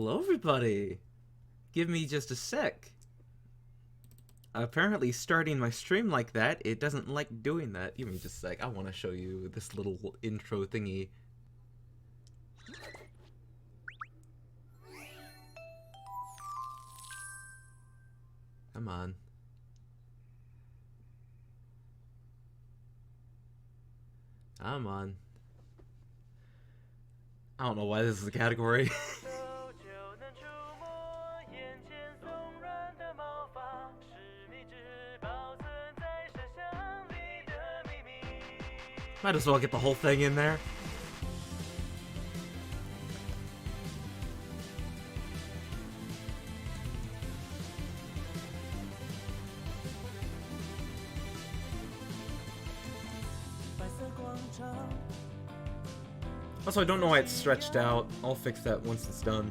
Hello, everybody. Give me just a sec. Apparently, starting my stream like that, it doesn't like doing that. Give me just a sec. I want to show you this little intro thingy. Come on. Come on. I don't know why this is a category. Might as well get the whole thing in there. Also, I don't know why it's stretched out. I'll fix that once it's done.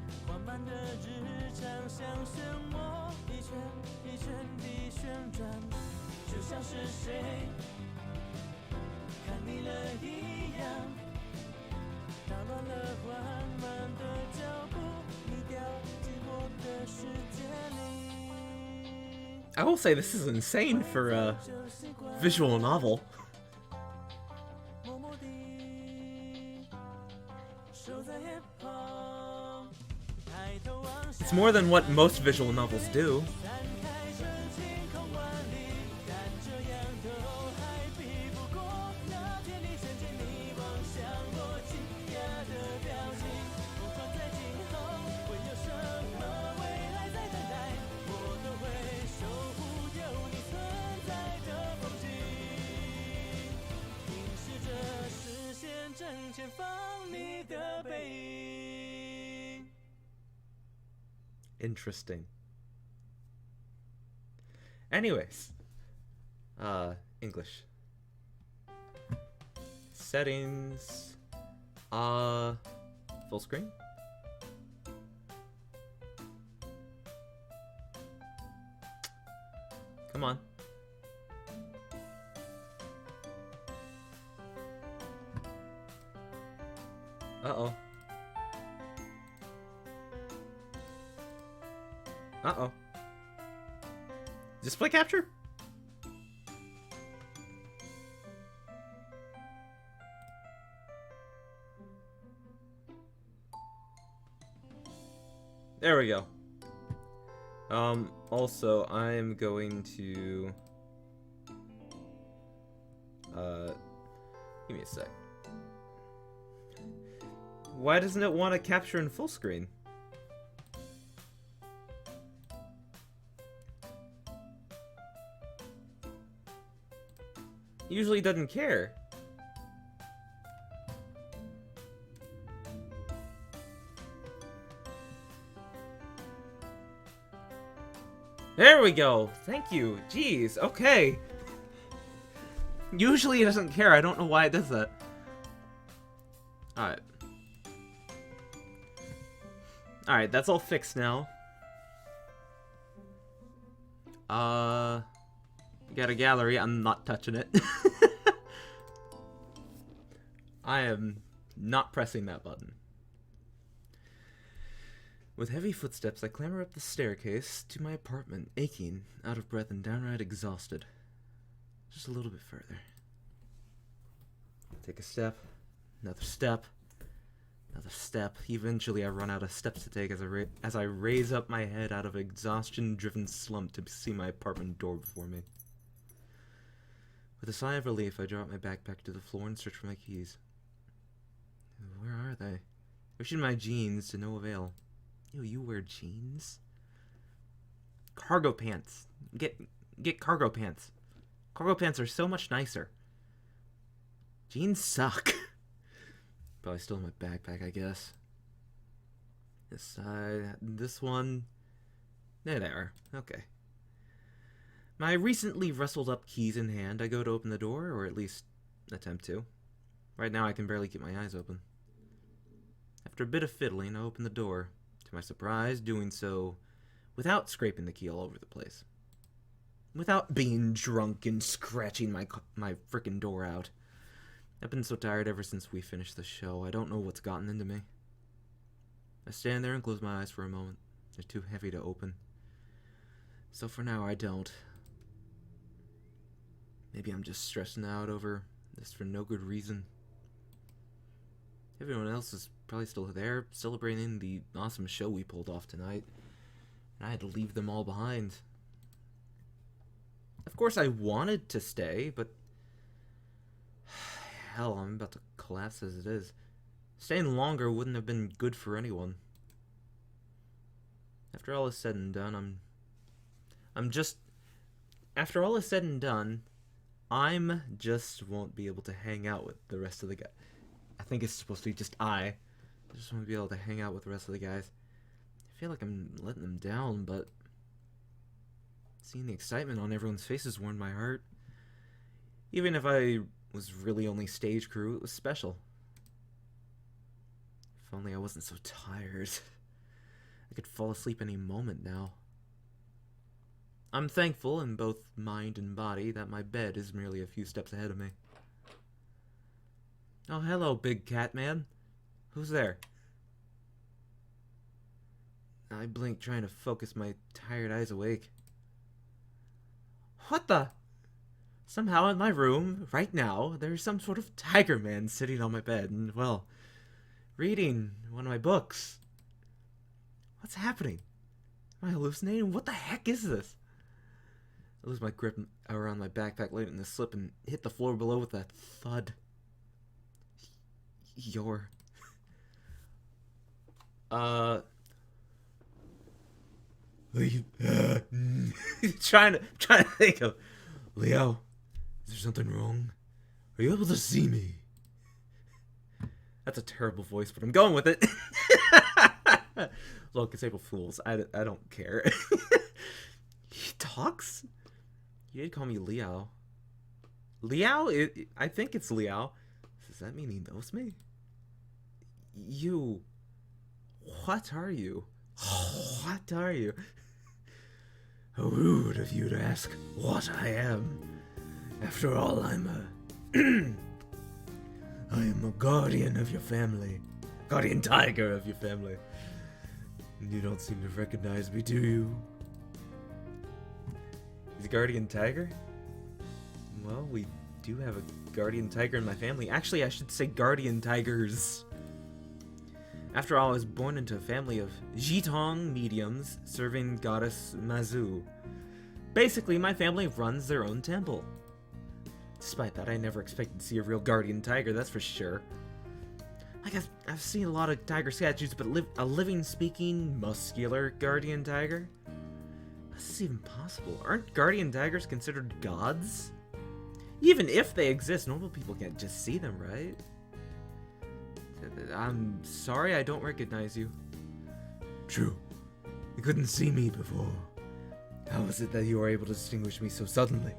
I will say this is insane for a visual novel. It's more than what most visual novels do. Interesting. Anyways, English. Settings. Full screen. Come on. Uh-oh. Uh-oh. Display capture? There we go. Also, I'm going to... give me a sec. Why doesn't it want to capture in full screen? Usually doesn't care. There we go. Thank you. Jeez. Okay. Usually it doesn't care. I don't know why it does that. Alright. Alright, that's all fixed now. Got a gallery. I'm not touching it. I am not pressing that button. With heavy footsteps, I clamber up the staircase to my apartment, aching, out of breath, and downright exhausted. Just a little bit further. Take a step, another step, another step. Eventually, I run out of steps to take as I raise up my head out of an exhaustion-driven slump to see my apartment door before me. With a sigh of relief, I drop my backpack to the floor and search for my keys. Where are they? Wishing my jeans to no avail. Ew, you wear jeans? Cargo pants. Get cargo pants. Cargo pants are so much nicer. Jeans suck. Probably still in my backpack, I guess. This side, this one. There they are. Okay. My recently rustled up keys in hand, I go to open the door, or at least attempt to. Right now I can barely keep my eyes open. After a bit of fiddling, I open the door. To my surprise, doing so without scraping the key all over the place. Without being drunk and scratching my frickin' door out. I've been so tired ever since we finished the show. I don't know what's gotten into me. I stand there and close my eyes for a moment. They're too heavy to open. So for now, I don't. Maybe I'm just stressing out over this for no good reason. Everyone else is probably still there, celebrating the awesome show we pulled off tonight. And I had to leave them all behind. Of course, I wanted to stay, but hell, I'm about to collapse as it is. Staying longer wouldn't have been good for anyone. After all is said and done, after all is said and done, I'm just won't be able to hang out with the rest of the guys. I think it's supposed to be just I just want to be able to hang out with the rest of the guys. I feel like I'm letting them down, but seeing the excitement on everyone's faces warmed my heart. Even if I was really only stage crew, it was special. If only I wasn't so tired. I could fall asleep any moment now. I'm thankful in both mind and body that my bed is merely a few steps ahead of me. Oh, hello, big cat man. Who's there? I blink, trying to focus my tired eyes awake. What the? Somehow in my room, right now, there's some sort of tiger man sitting on my bed and, well, reading one of my books. What's happening? Am I hallucinating? What the heck is this? I lose my grip around my backpack, letting it slip and hit the floor below with a thud. You're... trying to think of... Leo, is there something wrong? Are you able to see me? That's a terrible voice, but I'm going with it. Look, it's April Fool's. I don't care. He talks? You did call me Leo. Leo? I think it's Leo. Does that mean he knows me? You... What are you? What are you? How rude of you to ask what I am. After all, I'm a... I am a guardian of your family. Guardian tiger of your family. You don't seem to recognize me, do you? He's a guardian tiger? Well, we do have a guardian tiger in my family. Actually, I should say guardian tigers. After all, I was born into a family of Jitong mediums serving goddess Mazu. Basically, my family runs their own temple. Despite that, I never expected to see a real guardian tiger, that's for sure. I guess I've seen a lot of tiger statues, but a living, speaking, muscular guardian tiger? How's this even possible? Aren't guardian tigers considered gods? Even if they exist, normal people can't just see them, right? I'm sorry, I don't recognize you. True. You couldn't see me before. How is it that you were able to distinguish me so suddenly?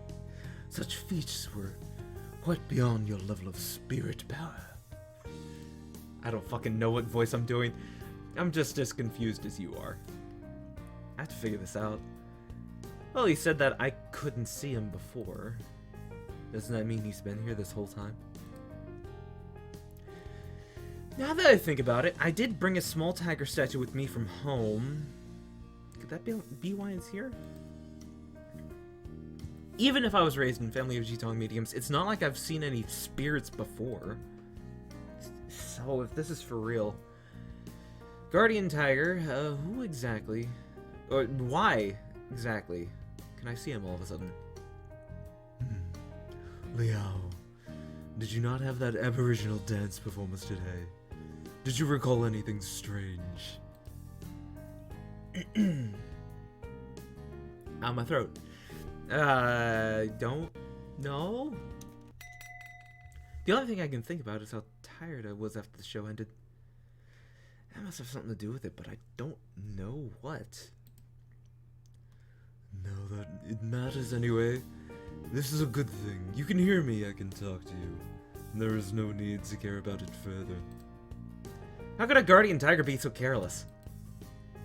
Such feats were quite beyond your level of spirit power. I don't fucking know what voice I'm doing. I'm just as confused as you are. I have to figure this out. Well, he said that I couldn't see him before. Doesn't that mean he's been here this whole time? Now that I think about it, I did bring a small tiger statue with me from home. Could that be why it's here? Even if I was raised in a family of Jitong mediums, it's not like I've seen any spirits before. So if this is for real... Guardian Tiger, who exactly? Or why exactly? Can I see him all of a sudden? Liao, did you not have that aboriginal dance performance today? Did you recall anything strange? Ow, my throat. Don't know. The only thing I can think about is how tired I was after the show ended. That must have something to do with it, but I don't know what. No, that it matters anyway. This is a good thing. You can hear me, I can talk to you. There is no need to care about it further. How could a guardian tiger be so careless?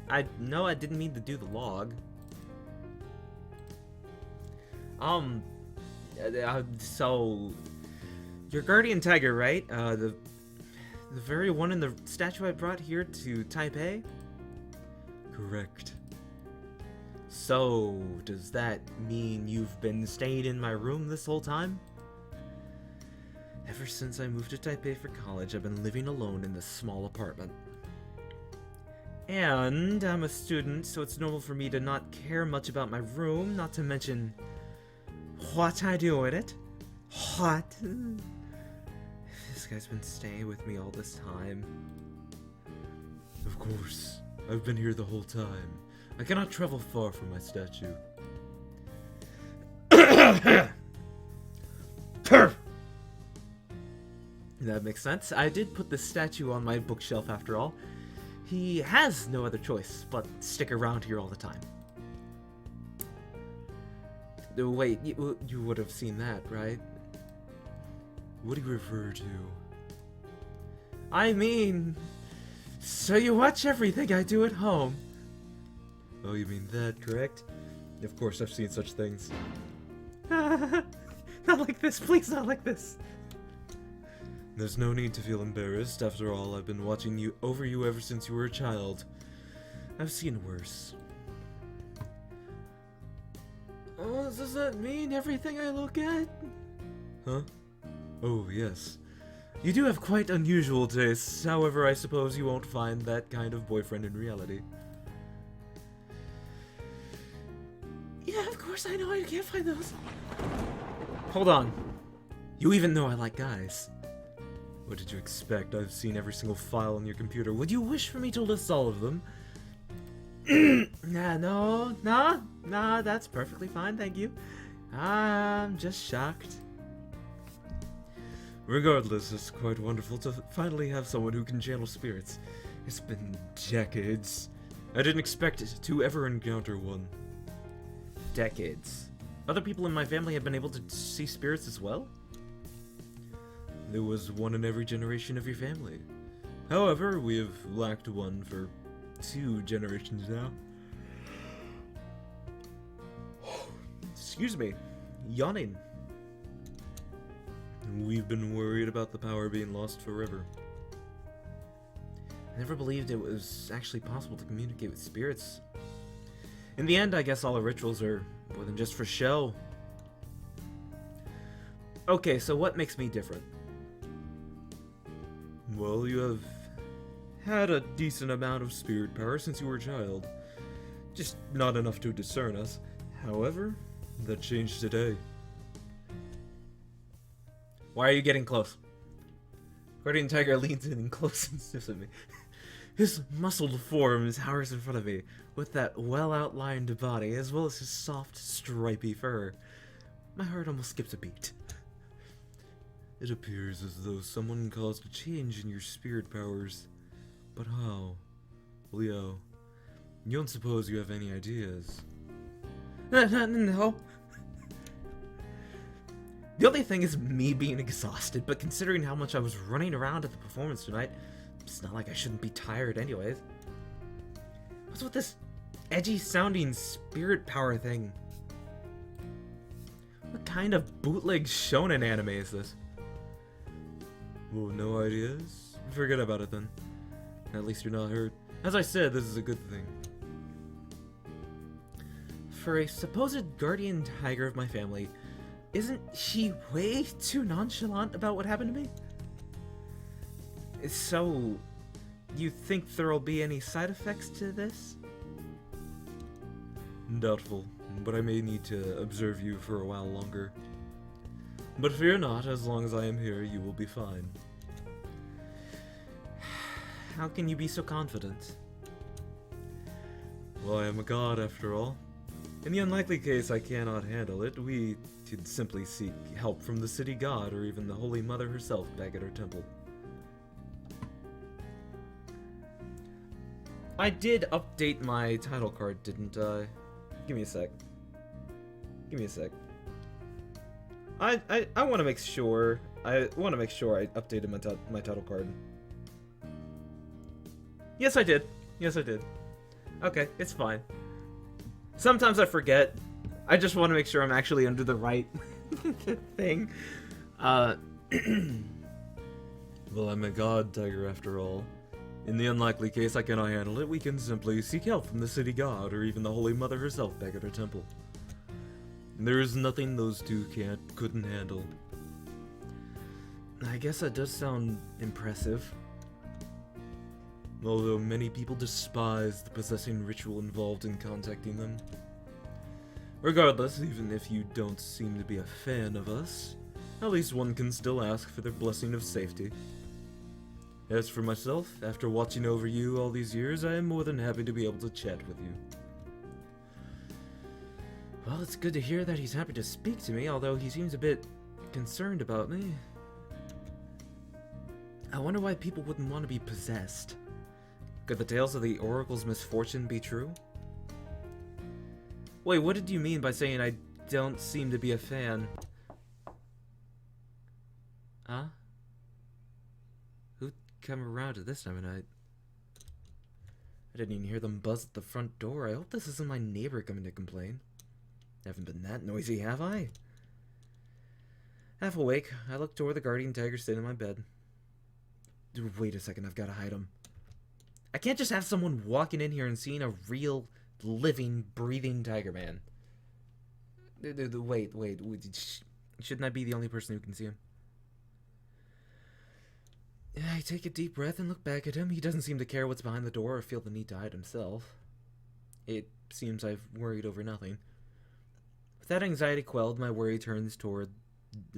I didn't mean to do the log. So your guardian tiger, right? The The very one in the statue I brought here to Taipei? Correct. So, does that mean you've been staying in my room this whole time? Ever since I moved to Taipei for college, I've been living alone in this small apartment. And I'm a student, so it's normal for me to not care much about my room, not to mention what I do in it. What? This guy's been staying with me all this time. Of course, I've been here the whole time. I cannot travel far from my statue. That makes sense. I did put the statue on my bookshelf after all. He has no other choice but stick around here all the time. Wait, you would have seen that, right? What do you refer to? I mean, so you watch everything I do at home. Oh, you mean that, correct? Of course, I've seen such things. Not like this, please, not like this. There's no need to feel embarrassed. After all, I've been watching you ever since you were a child. I've seen worse. Oh, does that mean everything I look at? Huh? Oh, yes. You do have quite unusual tastes. However, I suppose you won't find that kind of boyfriend in reality. Yeah, of course I know I can't find those. Hold on. You even know I like guys. What did you expect? I've seen every single file on your computer. Would you wish for me to list all of them? Nah, that's perfectly fine, thank you. I'm just shocked. Regardless, it's quite wonderful to finally have someone who can channel spirits. It's been decades. I didn't expect to ever encounter one. Decades. Other people in my family have been able to see spirits as well? There was one in every generation of your family. However, we have lacked one for 2 generations now. Excuse me. Yawning. We've been worried about the power being lost forever. I never believed it was actually possible to communicate with spirits. In the end, I guess all our rituals are more than just for show. Okay, so what makes me different? Well, you have had a decent amount of spirit power since you were a child. Just not enough to discern us. However, that changed today. Why are you getting close? Guardian Tiger leans in close and sniffs at me. His muscled form towers in front of me, with that well-outlined body, as well as his soft, stripy fur. My heart almost skips a beat. It appears as though someone caused a change in your spirit powers. But how? Leo, you don't suppose you have any ideas? No. The only thing is me being exhausted, but considering how much I was running around at the performance tonight, it's not like I shouldn't be tired anyways. What's with this edgy-sounding spirit power thing? What kind of bootleg shonen anime is this? Oh, no ideas? Forget about it then. At least you're not hurt. As I said, this is a good thing. For a supposed guardian tiger of my family, isn't she way too nonchalant about what happened to me? So, you think there'll be any side effects to this? Doubtful, but I may need to observe you for a while longer. But fear not, as long as I am here, you will be fine. How can you be so confident? Well, I am a god, after all. In the unlikely case I cannot handle it, we could simply seek help from the city god or even the Holy Mother herself back at her temple. I did update my title card, didn't I? Give me a sec. I want to make sure. I updated my title card. Yes, I did. Okay, it's fine. Sometimes I forget. I just want to make sure I'm actually under the right thing. Well, I'm a god tiger after all. In the unlikely case I cannot handle it, we can simply seek help from the city god or even the Holy Mother herself back at her temple. There is nothing those two couldn't handle. I guess that does sound impressive. Although many people despise the possessing ritual involved in contacting them. Regardless, even if you don't seem to be a fan of us, at least one can still ask for their blessing of safety. As for myself, after watching over you all these years, I am more than happy to be able to chat with you. Well, it's good to hear that he's happy to speak to me, although he seems a bit concerned about me. I wonder why people wouldn't want to be possessed. Could the tales of the Oracle's misfortune be true? Wait, what did you mean by saying I don't seem to be a fan? Huh? Who'd come around at this time of night? I didn't even hear them buzz at the front door. I hope this isn't my neighbor coming to complain. Haven't been that noisy, have I? Half awake, I look toward the guardian tiger sitting in my bed. Wait a second, I've got to hide him. I can't just have someone walking in here and seeing a real, living, breathing tiger man. Wait, shouldn't I be the only person who can see him? I take a deep breath and look back at him. He doesn't seem to care what's behind the door or feel the need to hide himself. It seems I've worried over nothing. With that anxiety quelled, my worry turns toward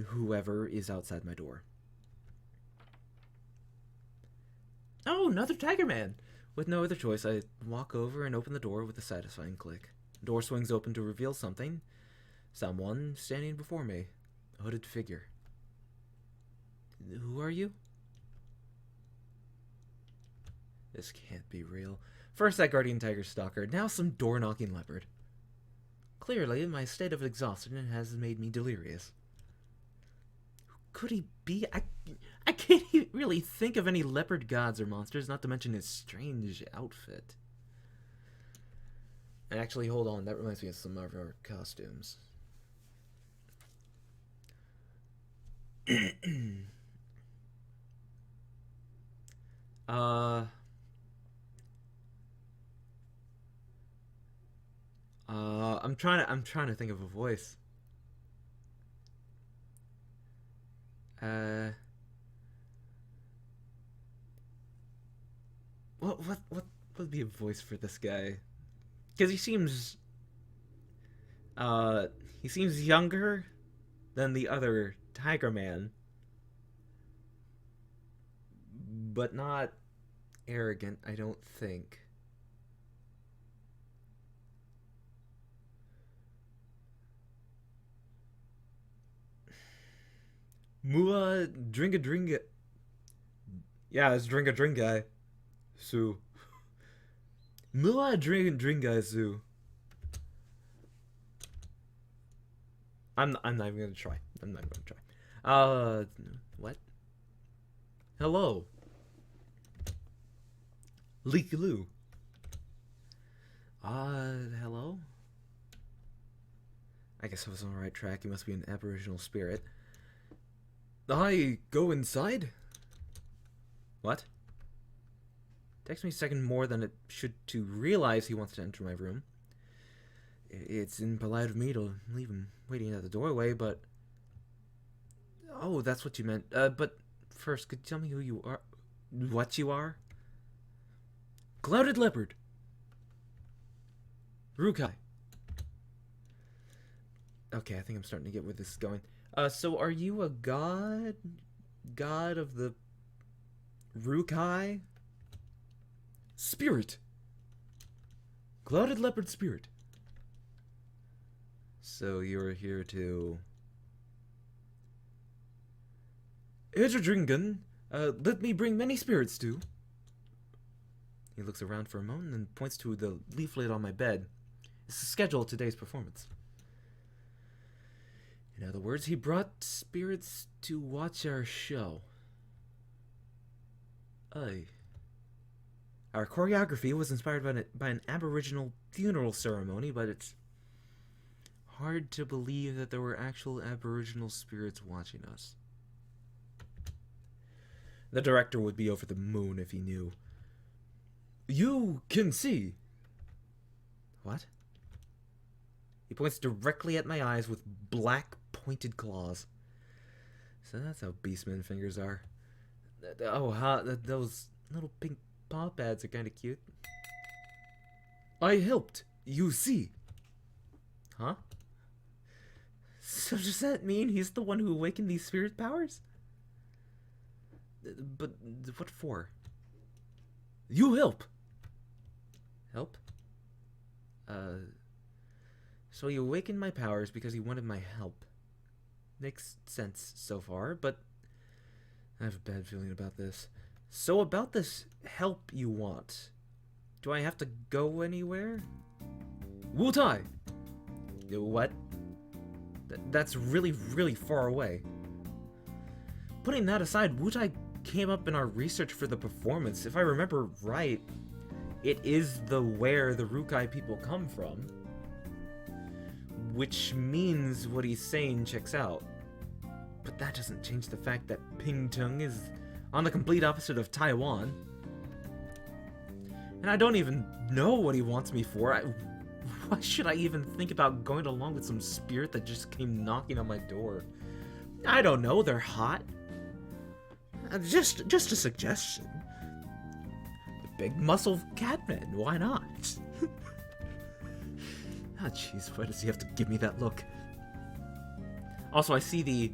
whoever is outside my door. Oh, another tiger man! With no other choice, I walk over and open the door with a satisfying click. The door swings open to reveal something. Someone standing before me. A hooded figure. Who are you? This can't be real. First that guardian tiger stalker, now some door-knocking leopard. Clearly, my state of exhaustion has made me delirious. Who could he be? I can't really think of any leopard gods or monsters, not to mention his strange outfit. Actually, hold on, that reminds me of some of our costumes. I'm trying to think of a voice. What would be a voice for this guy? Because he seems younger than the other Tiger Man, but not arrogant, I don't think. Mua Dringa. Yeah, it's Dringa. Su. Mua Dringa Su. I'm not even gonna try. What? Hello. Leekaloo. Hello? I guess I was on the right track. You must be an aboriginal spirit. I go inside? What? Takes me a second more than it should to realize he wants to enter my room. It's impolite of me to leave him waiting at the doorway, but... Oh, that's what you meant. But first, could you tell me who you are? What you are? Clouded Leopard. Rukai. Okay, I think I'm starting to get where this is going. So are you a god? God of the... Rukai? Spirit. Clouded Leopard Spirit. So you're here to... Edredringen, let me bring many spirits to... He looks around for a moment and points to the leaflet on my bed. It's the schedule of today's performance. In other words, he brought spirits to watch our show. Our choreography was inspired by an Aboriginal funeral ceremony, but it's hard to believe that there were actual Aboriginal spirits watching us. The director would be over the moon if he knew. You can see. What? He points directly at my eyes with black pointed claws. So that's how Beastman fingers are. Oh, those little pink paw pads are kind of cute. I helped. You see. Huh? So does that mean he's the one who awakened these spirit powers? But what for? You help. Help? So he awakened my powers because he wanted my help. Makes sense so far, but I have a bad feeling about this. So about this help you want, do I have to go anywhere? Wutai! What? That's really, really far away. Putting that aside, Wutai came up in our research for the performance. If I remember right, it is where the Rukai people come from. Which means what he's saying checks out. But that doesn't change the fact that Pingtung is on the complete opposite of Taiwan. And I don't even know what he wants me for. Why should I even think about going along with some spirit that just came knocking on my door? I don't know, they're hot. Just a suggestion. The big muscle catman, why not? Ah, jeez, why does he have to give me that look? Also, I see the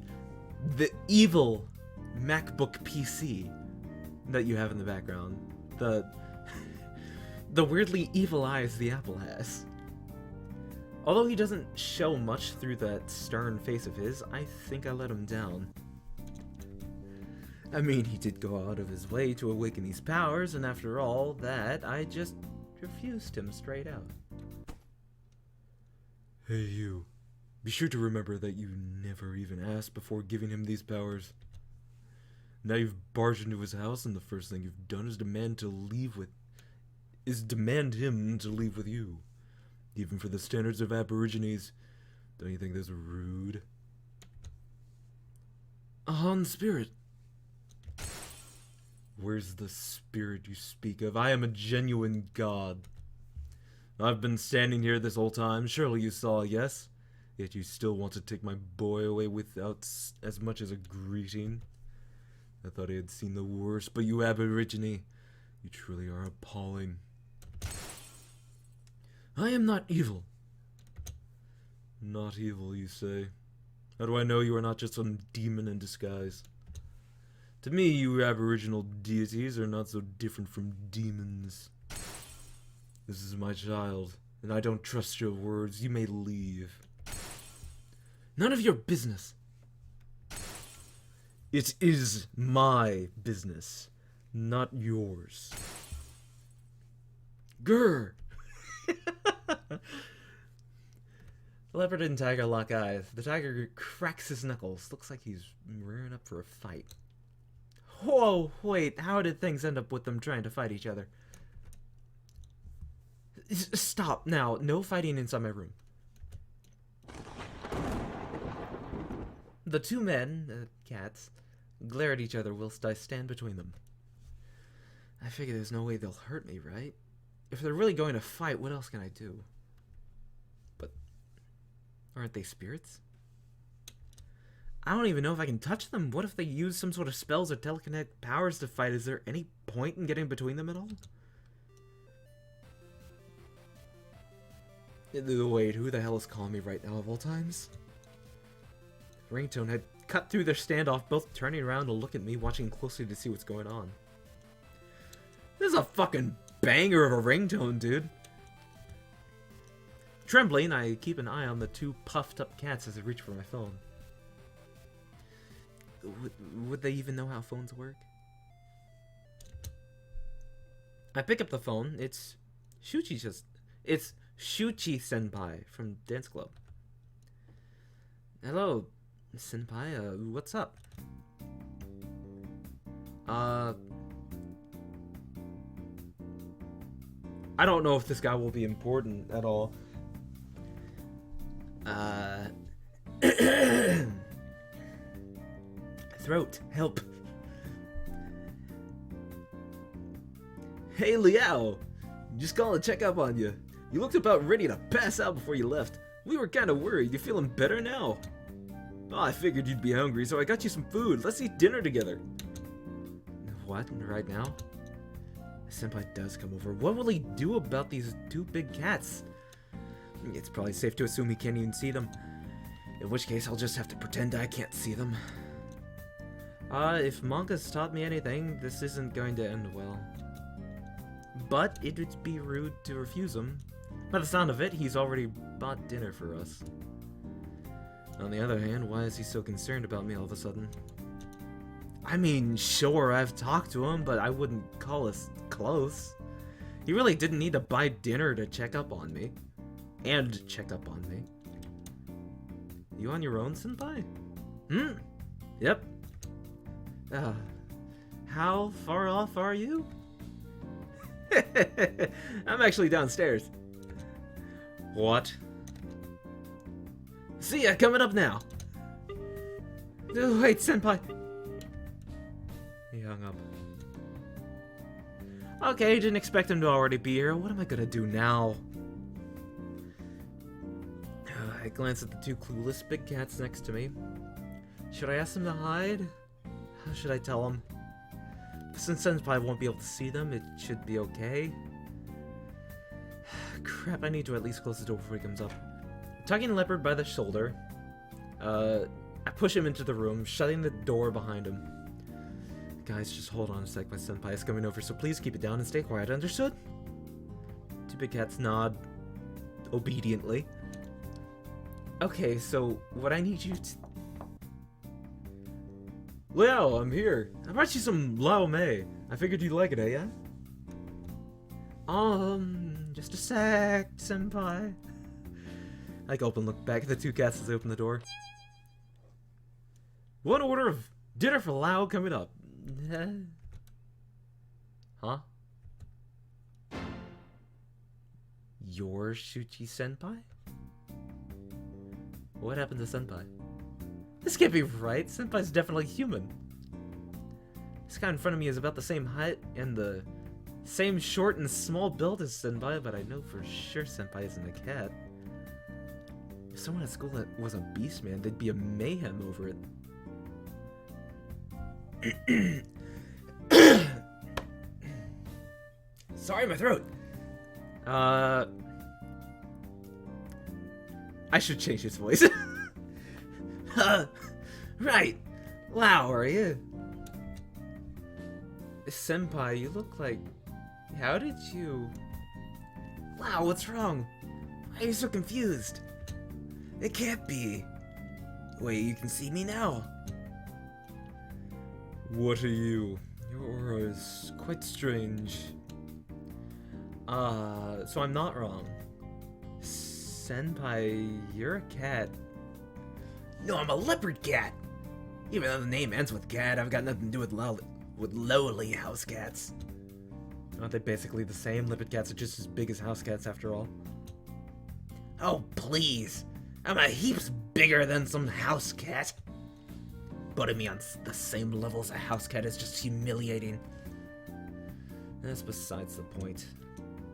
evil MacBook PC that you have in the background. The weirdly evil eyes the Apple has. Although he doesn't show much through that stern face of his, I think I let him down. I mean, he did go out of his way to awaken these powers, and after all that, I just refused him straight out. Hey you, be sure to remember that you never even asked before giving him these powers. Now you've barged into his house, and the first thing you've done is demand him to leave with you. Even for the standards of Aborigines, don't you think that's rude? A Han spirit. Where's the spirit you speak of? I am a genuine god. I've been standing here this whole time. Surely you saw, yes? Yet you still want to take my boy away without as much as a greeting. I thought I had seen the worst, but you Aborigine, you truly are appalling. I am not evil. Not evil, you say? How do I know you are not just some demon in disguise? To me, you aboriginal deities are not so different from demons. This is my child, and I don't trust your words. You may leave. None of your business. It is my business, not yours. Grr! The leopard and tiger lock eyes. The tiger cracks his knuckles. Looks like he's rearing up for a fight. Whoa, wait, how did things end up with them trying to fight each other? Stop, now, no fighting inside my room. The two men, cats, glare at each other whilst I stand between them. I figure there's no way they'll hurt me, right? If they're really going to fight, what else can I do? But aren't they spirits? I don't even know if I can touch them. What if they use some sort of spells or telekinetic powers to fight? Is there any point in getting between them at all? Wait, who the hell is calling me right now of all times? Ringtone had cut through their standoff, both turning around to look at me, watching closely to see what's going on. This is a fucking banger of a ringtone, dude. Trembling, I keep an eye on the two puffed up cats as I reach for my phone. Would they even know how phones work? I pick up the phone. It's Shuchi Senpai from Dance Club. Hello, Senpai. What's up? I don't know if this guy will be important at all. Throat, help. Hey Liao! Just calling to check up on you. You looked about ready to pass out before you left. We were kinda worried. You feeling better now? Oh, I figured you'd be hungry, so I got you some food. Let's eat dinner together. What? Right now? Senpai does come over. What will he do about these two big cats? It's probably safe to assume he can't even see them. In which case, I'll just have to pretend I can't see them. If manga's taught me anything, this isn't going to end well. But it would be rude to refuse him. By the sound of it, he's already bought dinner for us. On the other hand, why is he so concerned about me all of a sudden? I mean, sure, I've talked to him, but I wouldn't call us close. He really didn't need to buy dinner to check up on me. And check up on me. You on your own, senpai? Yep. How far off are you? I'm actually downstairs. What? See ya, coming up now. Wait, senpai. He hung up. Okay, didn't expect him to already be here. What am I gonna do now? I glance at the two clueless big cats next to me. Should I ask them to hide? How should I tell them? Since Senpai won't be able to see them, it should be okay. Crap, I need to at least close the door before he comes up. Tugging Leopard by the shoulder, I push him into the room, shutting the door behind him. Guys, just hold on a sec, my senpai is coming over, so please keep it down and stay quiet, understood? Two big cats nod obediently. Okay, so what I need you to... Liao, I'm here. I brought you some Lao Mei. I figured you'd like it, eh, yeah? Just a sec, senpai. I go up and look back at the two cats as they open the door. One order of dinner for Lao coming up. Huh? Your Shuchi senpai? What happened to senpai? This can't be right. Senpai's definitely human. This guy in front of me is about the same height and the same short and small build as senpai, but I know for sure senpai isn't a cat. If someone at school that was a beast man, there'd be a mayhem over it. Sorry, my throat. I should change his voice. Right. Lao, are you? Senpai, you look like... How did you... Lao, what's wrong? Why are you so confused? It can't be. Wait, you can see me now. What are you? Your aura is quite strange. So I'm not wrong. Senpai, you're a cat. No, I'm a leopard cat! Even though the name ends with cat, I've got nothing to do with lowly house cats. Aren't they basically the same? Leopard cats are just as big as house cats after all. Oh, please! I'm a heaps bigger than some house cat. Putting me on the same level as a house cat is just humiliating. That's besides the point.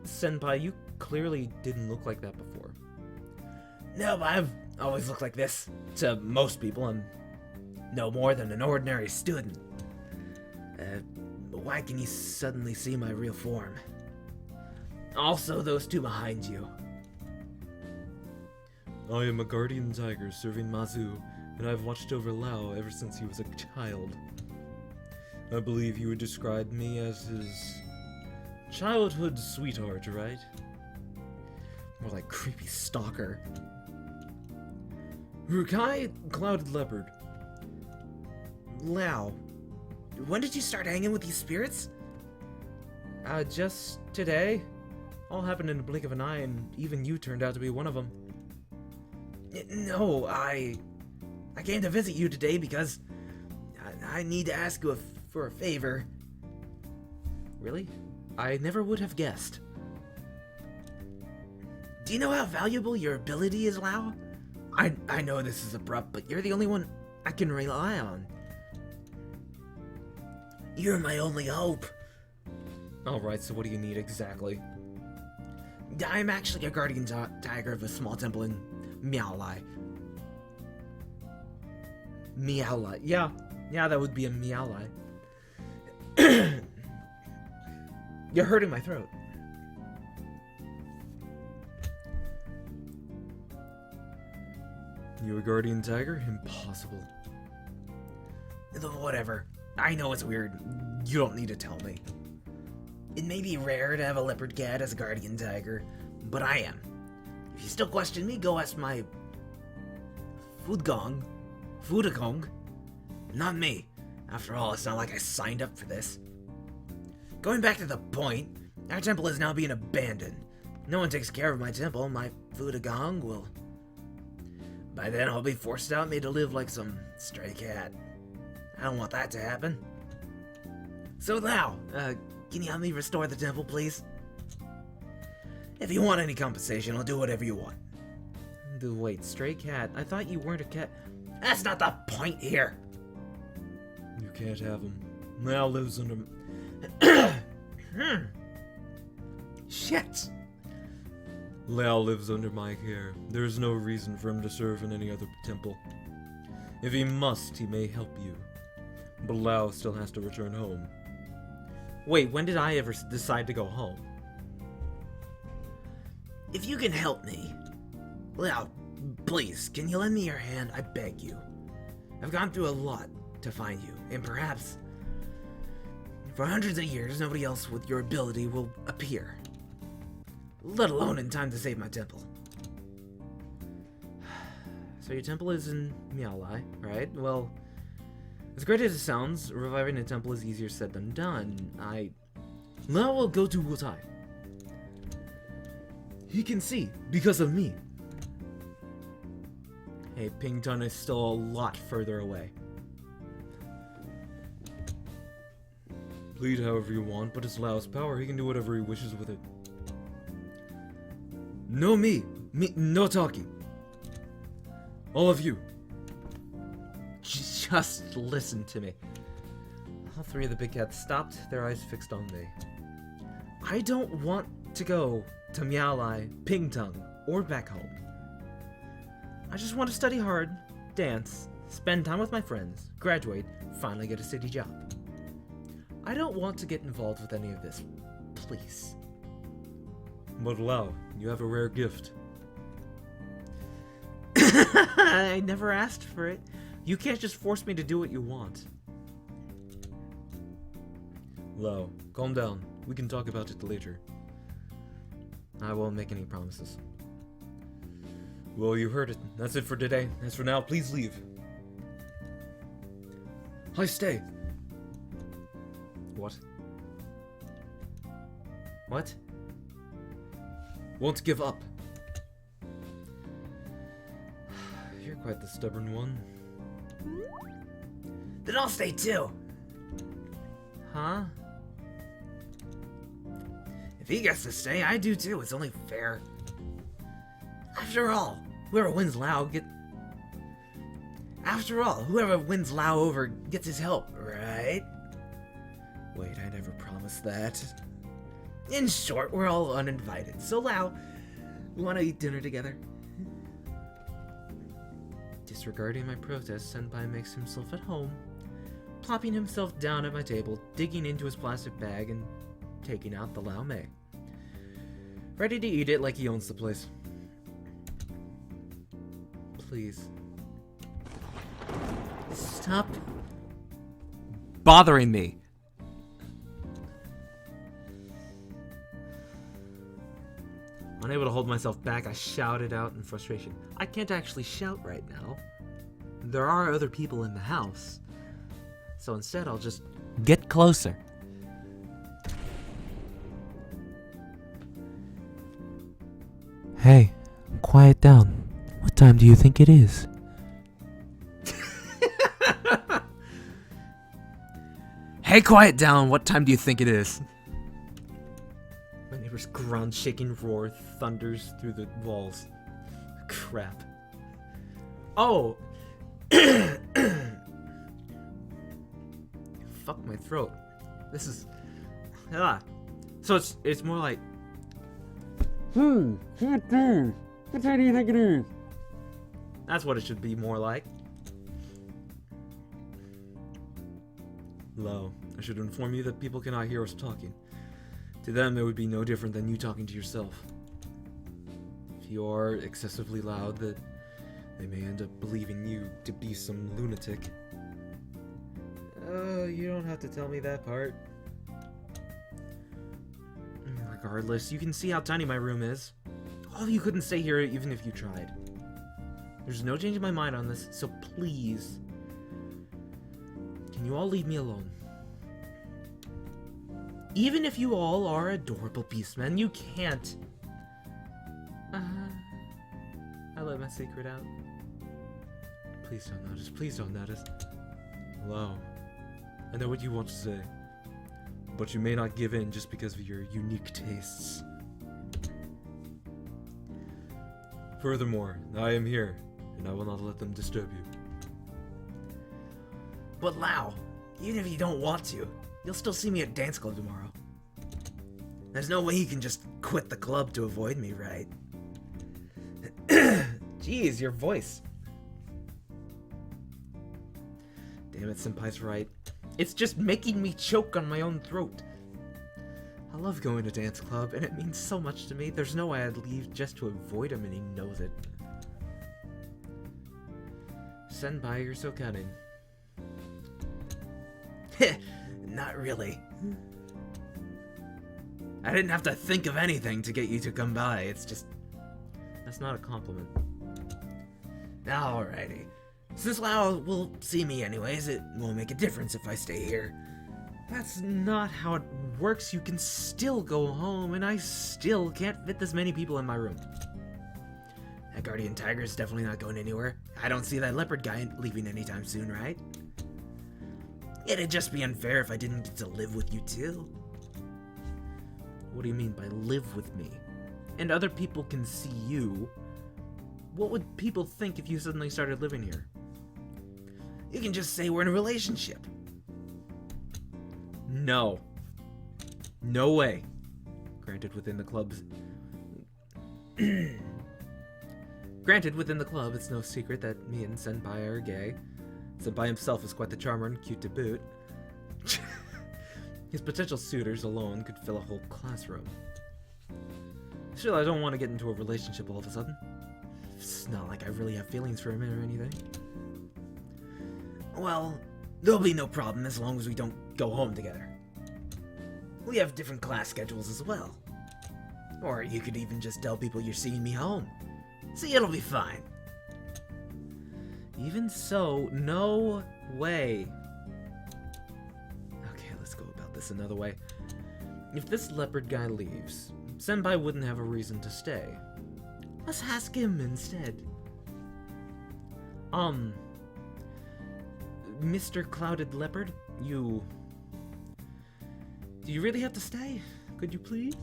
Senpai, you clearly didn't look like that before. No, but I've always looked like this. To most people, I'm no more than an ordinary student. But why can you suddenly see my real form? Also, those two behind you. I am a guardian tiger serving Mazu, and I've watched over Lao ever since he was a child. I believe you would describe me as his childhood sweetheart, right? More like creepy stalker. Rukai, Clouded Leopard. Lao, when did you start hanging with these spirits? Just today. All happened in a blink of an eye, and even you turned out to be one of them. No, I came to visit you today because I need to ask you for a favor. Really? I never would have guessed. Do you know how valuable your ability is, Lao? I know this is abrupt, but you're the only one I can rely on. You're my only hope. Alright, so what do you need exactly? I'm actually a guardian tiger of a small temple in Miaolai. Miaolai. Yeah, that would be a Miaolai. You're hurting my throat. You a guardian tiger? Impossible. Whatever. I know it's weird. You don't need to tell me. It may be rare to have a leopard cat as a guardian tiger, but I am. If you still question me, go ask my Fudagong. Not me. After all, it's not like I signed up for this. Going back to the point, our temple is now being abandoned. No one takes care of my temple. My Fudagong will... By then, I'll be forced out, made to live like some stray cat. I don't want that to happen. So now, can you help me restore the temple, please? If you want any compensation, I'll do whatever you want. Wait, stray cat? I thought you weren't a cat. That's not the point here. You can't have him. Now lives under... Shit! Lao lives under my care. There is no reason for him to serve in any other temple. If he must, he may help you. But Lao still has to return home. Wait, when did I ever decide to go home? If you can help me... Lao, please, can you lend me your hand? I beg you. I've gone through a lot to find you, and perhaps... for hundreds of years, nobody else with your ability will appear. Let alone in time to save my temple. So your temple is in Miaolai, right? Well, as great as it sounds, reviving a temple is easier said than done. Now we'll go to Wutai. He can see, because of me. Hey, Pington is still a lot further away. Plead however you want, but it's Lao's power. He can do whatever he wishes with it. No me, no talking. All of you. Just listen to me. All three of the big cats stopped, their eyes fixed on me. I don't want to go to Miaolai, Pingtung, or back home. I just want to study hard, dance, spend time with my friends, graduate, finally get a city job. I don't want to get involved with any of this, please. But Lao, you have a rare gift. I never asked for it. You can't just force me to do what you want. Lao, calm down. We can talk about it later. I won't make any promises. Well, you heard it. That's it for today. As for now, please leave. I stay. What? What? Won't give up. You're quite the stubborn one. Then I'll stay too. Huh? If he gets to stay, I do too. It's only fair. After all, whoever wins Lao over gets his help, right? Wait, I never promised that. In short, we're all uninvited. So Lao, we want to eat dinner together? Disregarding my protest, Senpai makes himself at home, plopping himself down at my table, digging into his plastic bag, and taking out the Lao Mei. Ready to eat it like he owns the place. Please. Stop bothering me. Unable to hold myself back, I shouted out in frustration. I can't actually shout right now. There are other people in the house. So instead, I'll just get closer. Hey, quiet down. What time do you think it is? Hey, quiet down. What time do you think it is? My neighbor's ground-shaking roar thunders through the walls. Crap. Oh! Fuck my throat. This is... So it's more like, What do you think it is? that's what it should be more like. Lo, I should inform you that people cannot hear us talking. To them, it would be no different than you talking to yourself. If you are excessively loud, that they may end up believing you to be some lunatic. You don't have to tell me that part. Regardless, you can see how tiny my room is. All of you couldn't stay here even if you tried. There's no change in my mind on this, so please, can you all leave me alone? Even if you all are adorable beastmen, you can't. I let my secret out. Please don't notice. Please don't notice. Hello. I know what you want to say, but you may not give in just because of your unique tastes. Furthermore, I am here, and I will not let them disturb you. But Lau, even if you don't want to, you'll still see me at dance club tomorrow. There's no way you can just quit the club to avoid me, right? Jeez, your voice. Damn it, Senpai's right. It's just making me choke on my own throat. I love going to dance club, and it means so much to me. There's no way I'd leave just to avoid him, and he knows it. Senpai, you're so cunning. Not really. I didn't have to think of anything to get you to come by. It's just... that's not a compliment. Alrighty. Since Lau will see me anyways, it won't make a difference if I stay here. That's not how it works. You can still go home, and I still can't fit this many people in my room. That guardian tiger is definitely not going anywhere. I don't see that leopard guy leaving anytime soon, right? It'd just be unfair if I didn't get to live with you too. What do you mean by live with me? And other people can see you. What would people think if you suddenly started living here? You can just say we're in a relationship. No. No way. Granted, within the club's... Granted, within the club, it's no secret that me and Senpai are gay. Senpai himself is quite the charmer and cute to boot. His potential suitors alone could fill a whole classroom. Still, I don't want to get into a relationship all of a sudden. It's not like I really have feelings for him or anything. Well, there'll be no problem as long as we don't go home together. We have different class schedules as well. Or you could even just tell people you're seeing me home. See, it'll be fine. Even so, no way. Okay, let's go about this another way. If this leopard guy leaves, Senpai wouldn't have a reason to stay. Let's ask him instead. Mr. Clouded Leopard, do you really have to stay? Could you please?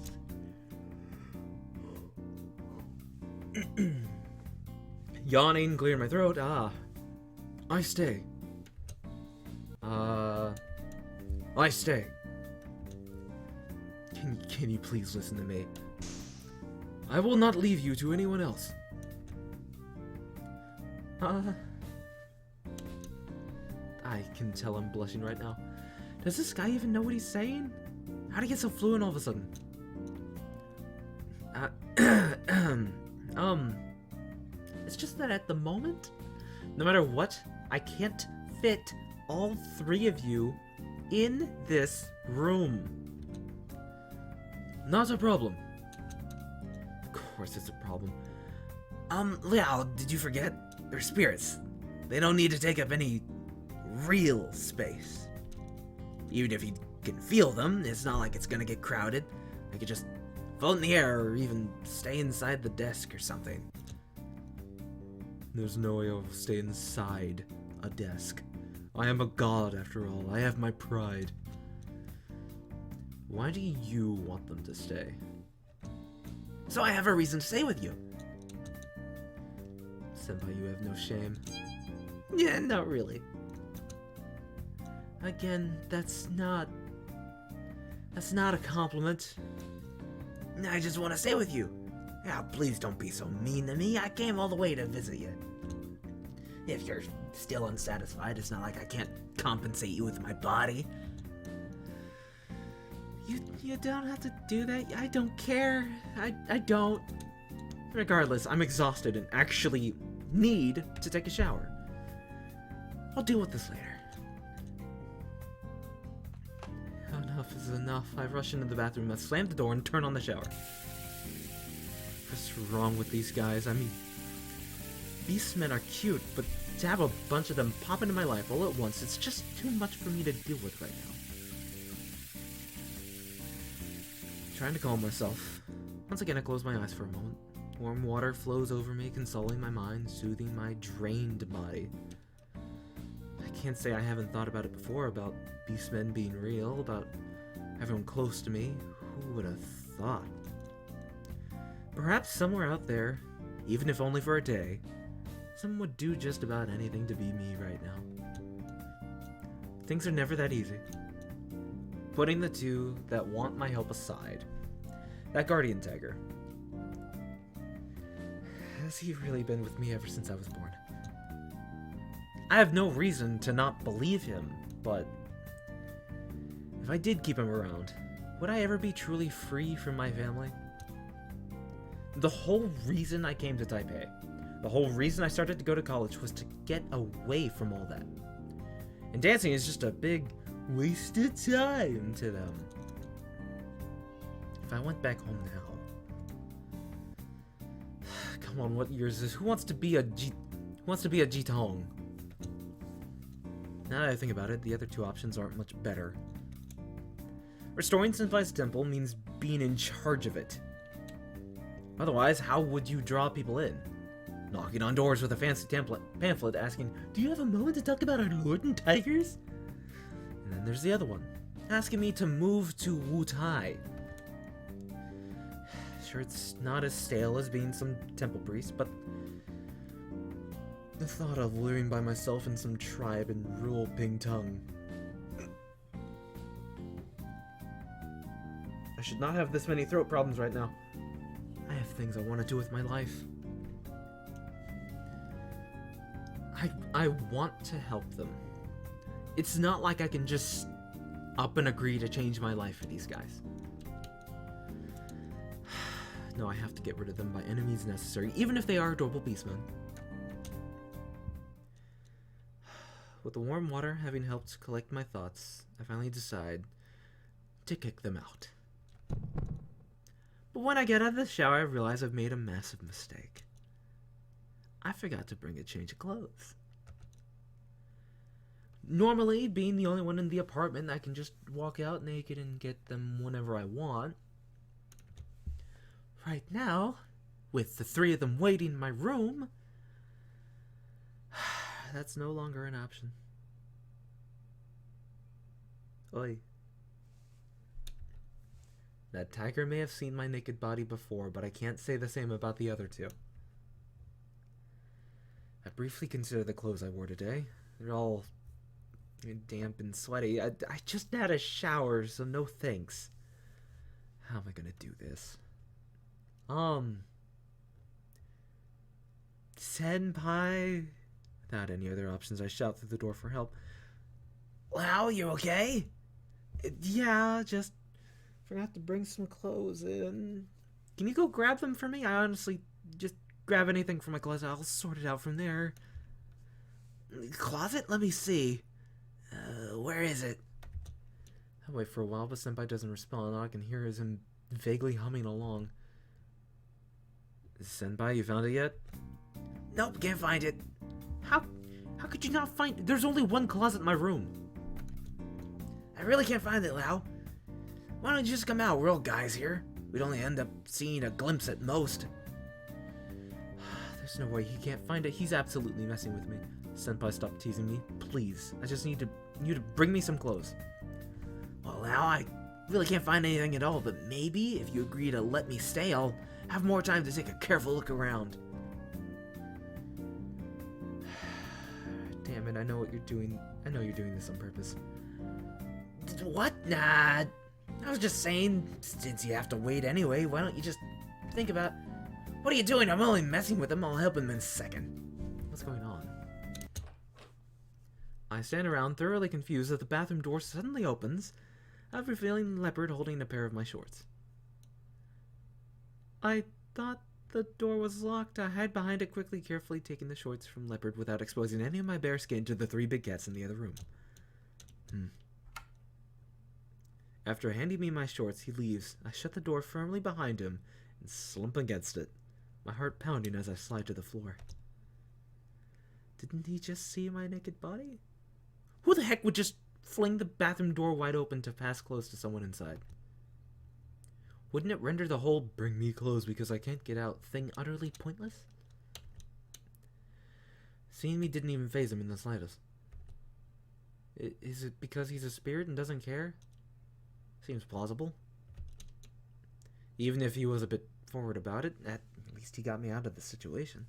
Yawning, clearing my throat. I stay. I stay. Can you please listen to me? I will not leave you to anyone else. I can tell I'm blushing right now. Does this guy even know what he's saying? How'd he get so fluent all of a sudden? It's just that at the moment, no matter what, I can't fit all three of you in this room. Not a problem. Of course it's a problem. Liao, did you forget? They're spirits. They don't need to take up any real space. Even if you can feel them, it's not like it's gonna get crowded. They could just float in the air or even stay inside the desk or something. There's no way I'll stay inside a desk. I am a god after all. I have my pride. Why do you want them to stay? So I have a reason to stay with you. Senpai, you have no shame. Yeah, not really. Again, that's not That's not a compliment. I just want to stay with you. Now, please don't be so mean to me. I came all the way to visit you. If you're still unsatisfied, it's not like I can't compensate you with my body. You don't have to do that. I don't care. I don't. Regardless, I'm exhausted and actually need to take a shower. I'll deal with this later. Enough is enough. I rush into the bathroom, I slam the door, and turn on the shower. What's wrong with these guys? I mean, beastmen are cute, but to have a bunch of them pop into my life all at once, it's just too much for me to deal with right now. Trying to calm myself. Once again, I close my eyes for a moment. Warm water flows over me, consoling my mind, soothing my drained body. I can't say I haven't thought about it before, about beastmen being real, about everyone close to me. Who would have thought? Perhaps somewhere out there, even if only for a day, someone would do just about anything to be me right now. Things are never that easy. Putting the two that want my help aside, that guardian tiger, has he really been with me ever since I was born? I have no reason to not believe him, but if I did keep him around, would I ever be truly free from my family? The whole reason I came to Taipei, the whole reason I started to go to college was to get away from all that. And dancing is just a big waste of time to them. If I went back home now... Come on, what year is this? Who wants to be a Jitong? Now that I think about it, the other two options aren't much better. Restoring Senpai's temple means being in charge of it. Otherwise, how would you draw people in? Knocking on doors with a fancy pamphlet asking, "Do you have a moment to talk about our lord and tigers?" And then there's the other one, asking me to move to Wutai. Sure, it's not as stale as being some temple priest, but the thought of living by myself in some tribe in rural Pingtung. I should not have this many throat problems right now. I have things I want to do with my life. I want to help them. It's not like I can just up and agree to change my life for these guys. No, I have to get rid of them by any means necessary, even if they are adorable beastmen. With the warm water having helped collect my thoughts, I finally decide to kick them out. But when I get out of the shower, I realize I've made a massive mistake. I forgot to bring a change of clothes. Normally, being the only one in the apartment, I can just walk out naked and get them whenever I want. Right now, with the three of them waiting in my room, that's no longer an option. Oi. That tiger may have seen my naked body before, but I can't say the same about the other two. I briefly consider the clothes I wore today. They're all damp and sweaty. I just had a shower, so no thanks. How am I gonna do this? Senpai? Without any other options, I shout through the door for help. Wow, you okay? Yeah, just forgot to bring some clothes in. Can you go grab them for me? I honestly just grab anything from my closet. I'll sort it out from there. Closet? Let me see. Where is it? I wait for a while, but Senpai doesn't respond. All I can hear is him vaguely humming along. Senpai, you found it yet? Nope, can't find it. How could you not find it? There's only one closet in my room. I really can't find it, Lau. Why don't you just come out? We're all guys here. We'd only end up seeing a glimpse at most. There's no way he can't find it. He's absolutely messing with me. Senpai, stop teasing me. Please. I just need you to bring me some clothes. Well, Lau, I really can't find anything at all, but maybe if you agree to let me stay, I'll have more time to take a careful look around. Damn it, I know what you're doing. I know you're doing this on purpose. What? Nah. I was just saying, since you have to wait anyway, why don't you just think about... What are you doing? I'm only messing with him. I'll help him in a second. What's going on? I stand around, thoroughly confused, as the bathroom door suddenly opens, revealing Leopard holding a pair of my shorts. I thought the door was locked. I hide behind it quickly, carefully taking the shorts from Leopard without exposing any of my bare skin to the 3 big cats in the other room. After handing me my shorts, he leaves. I shut the door firmly behind him and slump against it, my heart pounding as I slide to the floor. Didn't he just see my naked body? Who the heck would just fling the bathroom door wide open to pass close to someone inside? Wouldn't it render the whole "bring me clothes because I can't get out" thing utterly pointless? Seeing me didn't even faze him in the slightest. Is it because he's a spirit and doesn't care? Seems plausible. Even if he was a bit forward about it, at least he got me out of the situation.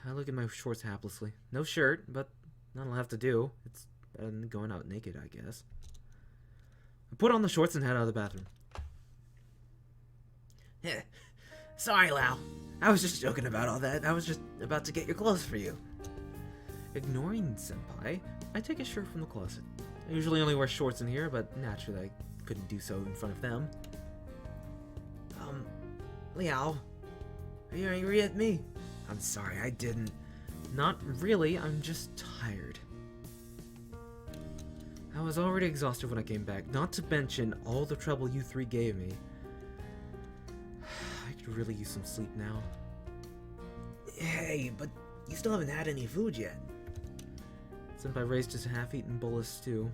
I look at my shorts haplessly. No shirt, but that'll have to do. It's better than going out naked, I guess. I put on the shorts and head out of the bathroom. Sorry, Lau. I was just joking about all that. I was just about to get your clothes for you. Ignoring Senpai, I take a shirt from the closet. I usually only wear shorts in here, but naturally I couldn't do so in front of them. Liao, are you angry at me? I'm sorry, I didn't. Not really, I'm just tired. I was already exhausted when I came back, not to mention all the trouble you 3 gave me. I could really use some sleep now. Hey, but you still haven't had any food yet. Senpai raised his half-eaten bowl of stew.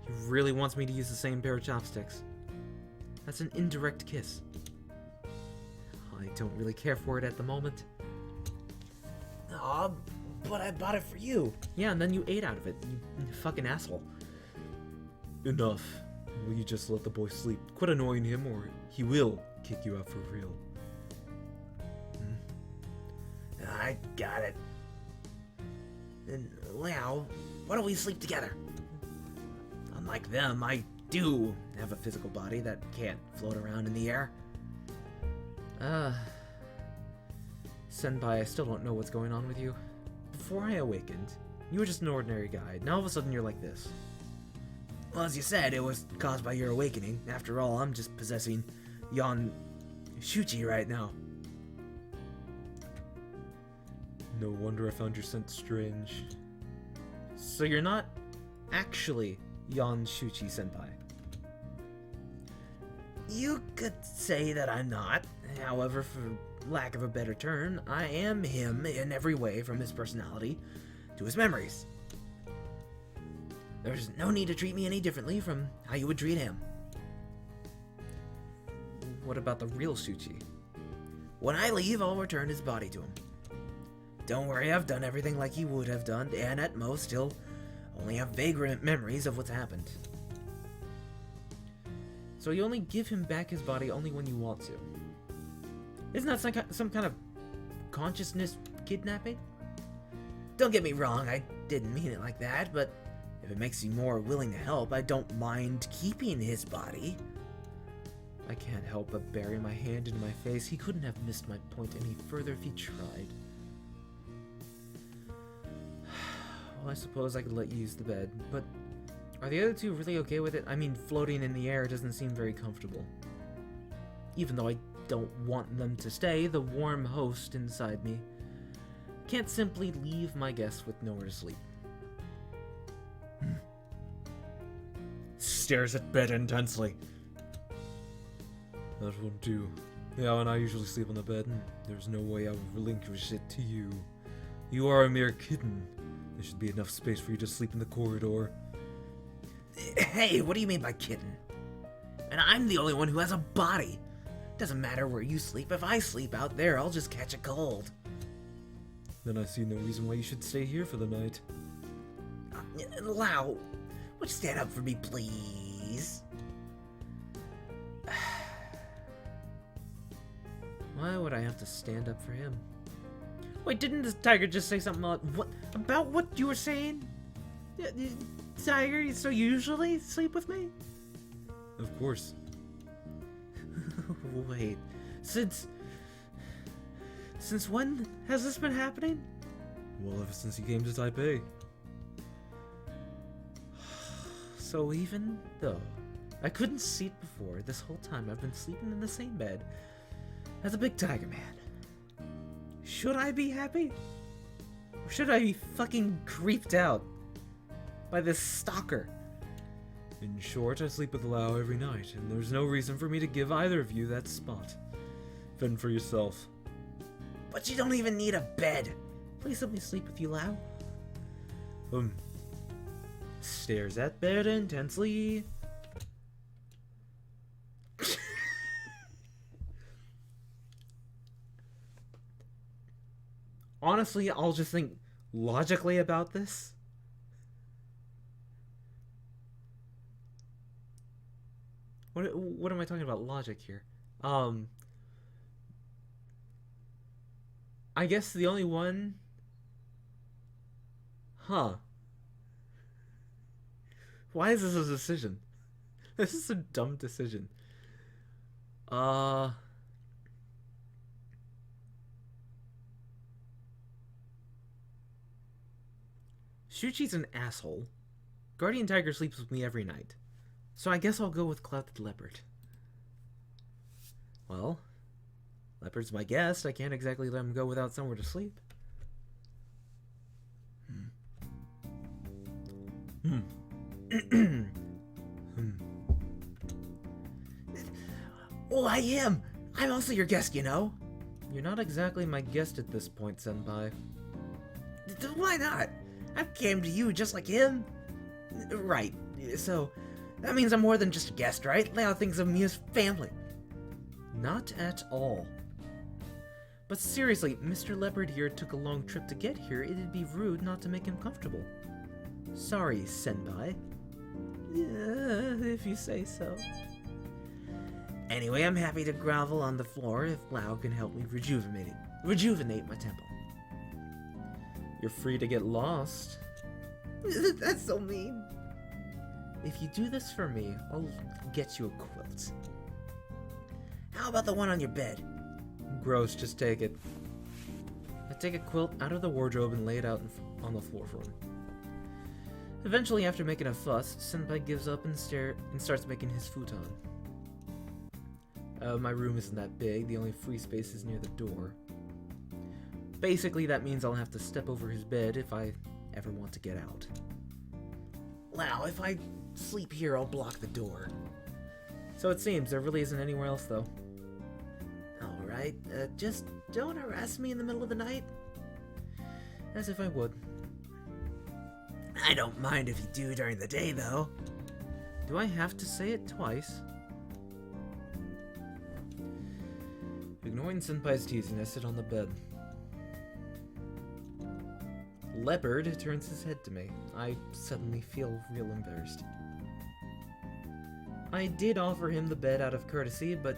He really wants me to use the same pair of chopsticks. That's an indirect kiss. I don't really care for it at the moment. Aw, but I bought it for you. Yeah, and then you ate out of it, you fucking asshole. Enough. Will you just let the boy sleep? Quit annoying him or he will kick you out for real. I got it. And Liao, why don't we sleep together? Unlike them, I do have a physical body that can't float around in the air. Senpai, I still don't know what's going on with you. Before I awakened, you were just an ordinary guy. Now all of a sudden you're like this. Well, as you said, it was caused by your awakening. After all, I'm just possessing Yon Shuchi right now. No wonder I found your scent strange. So you're not actually Yon Shuchi Senpai. You could say that I'm not. However, for lack of a better term, I am him in every way, from his personality to his memories. There's no need to treat me any differently from how you would treat him. What about the real Shuchi? When I leave, I'll return his body to him. Don't worry, I've done everything like he would have done, and at most, he'll only have vague memories of what's happened. So you only give him back his body only when you want to. Isn't that some kind of consciousness kidnapping? Don't get me wrong, I didn't mean it like that, but if it makes you more willing to help, I don't mind keeping his body. I can't help but bury my hand in my face. He couldn't have missed my point any further if he tried. Well, I suppose I could let you use the bed, but are the other 2 really okay with it? I mean, floating in the air doesn't seem very comfortable. Even though I don't want them to stay, the warm host inside me can't simply leave my guests with nowhere to sleep. Stares at bed intensely. That won't do. Yeah, and I usually sleep on the bed, and there's no way I would relinquish it to you. You are a mere kitten. There should be enough space for you to sleep in the corridor. Hey, what do you mean by kitten? And I'm the only one who has a body. Doesn't matter where you sleep. If I sleep out there, I'll just catch a cold. Then I see no reason why you should stay here for the night. Lau, would you stand up for me, please? Why would I have to stand up for him? Wait, didn't the tiger just say something about what you were saying? Tiger, so you usually sleep with me? Of course. Wait, since when has this been happening? Well, ever since you came to Taipei. So even though I couldn't see it before, this whole time I've been sleeping in the same bed as a big tiger man. Should I be happy? Or should I be fucking creeped out by this stalker? In short, I sleep with Lau every night, and there's no reason for me to give either of you that spot. Fend for yourself. But you don't even need a bed. Please let me sleep with you, Lau. Um, Stares at bed intensely. Honestly, I'll just think logically about this. What am I talking about logic here? I guess the only one... Huh. Why is this a decision? This is a dumb decision. Shuchi's an asshole. Guardian Tiger sleeps with me every night. So I guess I'll go with Cloud the Leopard. Well, Leopard's my guest. I can't exactly let him go without somewhere to sleep. Well, I am. I'm also your guest, you know. You're not exactly my guest at this point, Senpai. Why not? I came to you just like him. Right. So, that means I'm more than just a guest, right? Leo thinks of me as family. Not at all. But seriously, Mr. Leopard here took a long trip to get here. It'd be rude not to make him comfortable. Sorry, Senpai. If you say so. Anyway, I'm happy to grovel on the floor if Lau can help me rejuvenate my temple. You're free to get lost. That's so mean. If you do this for me, I'll get you a quilt. How about the one on your bed? Gross, just take it. I take a quilt out of the wardrobe and lay it out on the floor for him. Eventually, after making a fuss, Senpai gives up and starts making his futon. My room isn't that big, the only free space is near the door. Basically, that means I'll have to step over his bed if I ever want to get out. Lau, if I sleep here, I'll block the door. So it seems, there really isn't anywhere else though. Alright, just don't harass me in the middle of the night. As if I would. I don't mind if you do during the day, though. Do I have to say it twice? Ignoring Senpai's teasing, I sit on the bed. Leopard turns his head to me. I suddenly feel real embarrassed. I did offer him the bed out of courtesy, but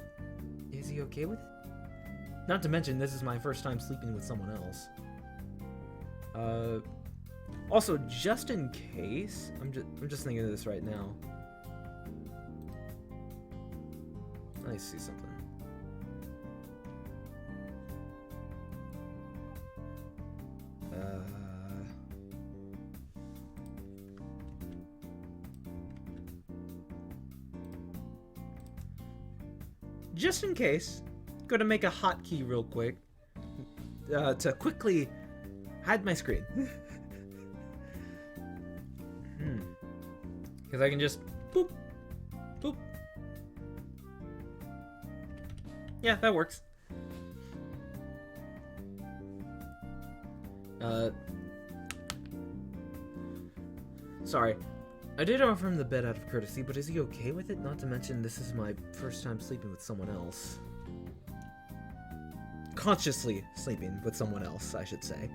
is he okay with it? Not to mention, this is my first time sleeping with someone else. Also, just in case, I'm just thinking of this right now. I see something. Just in case, gonna make a hotkey real quick to quickly hide my screen. Because I can just boop, boop. Yeah, that works. Sorry. I did offer him the bed out of courtesy, but is he okay with it? Not to mention, this is my first time sleeping with someone else. Consciously sleeping with someone else, I should say.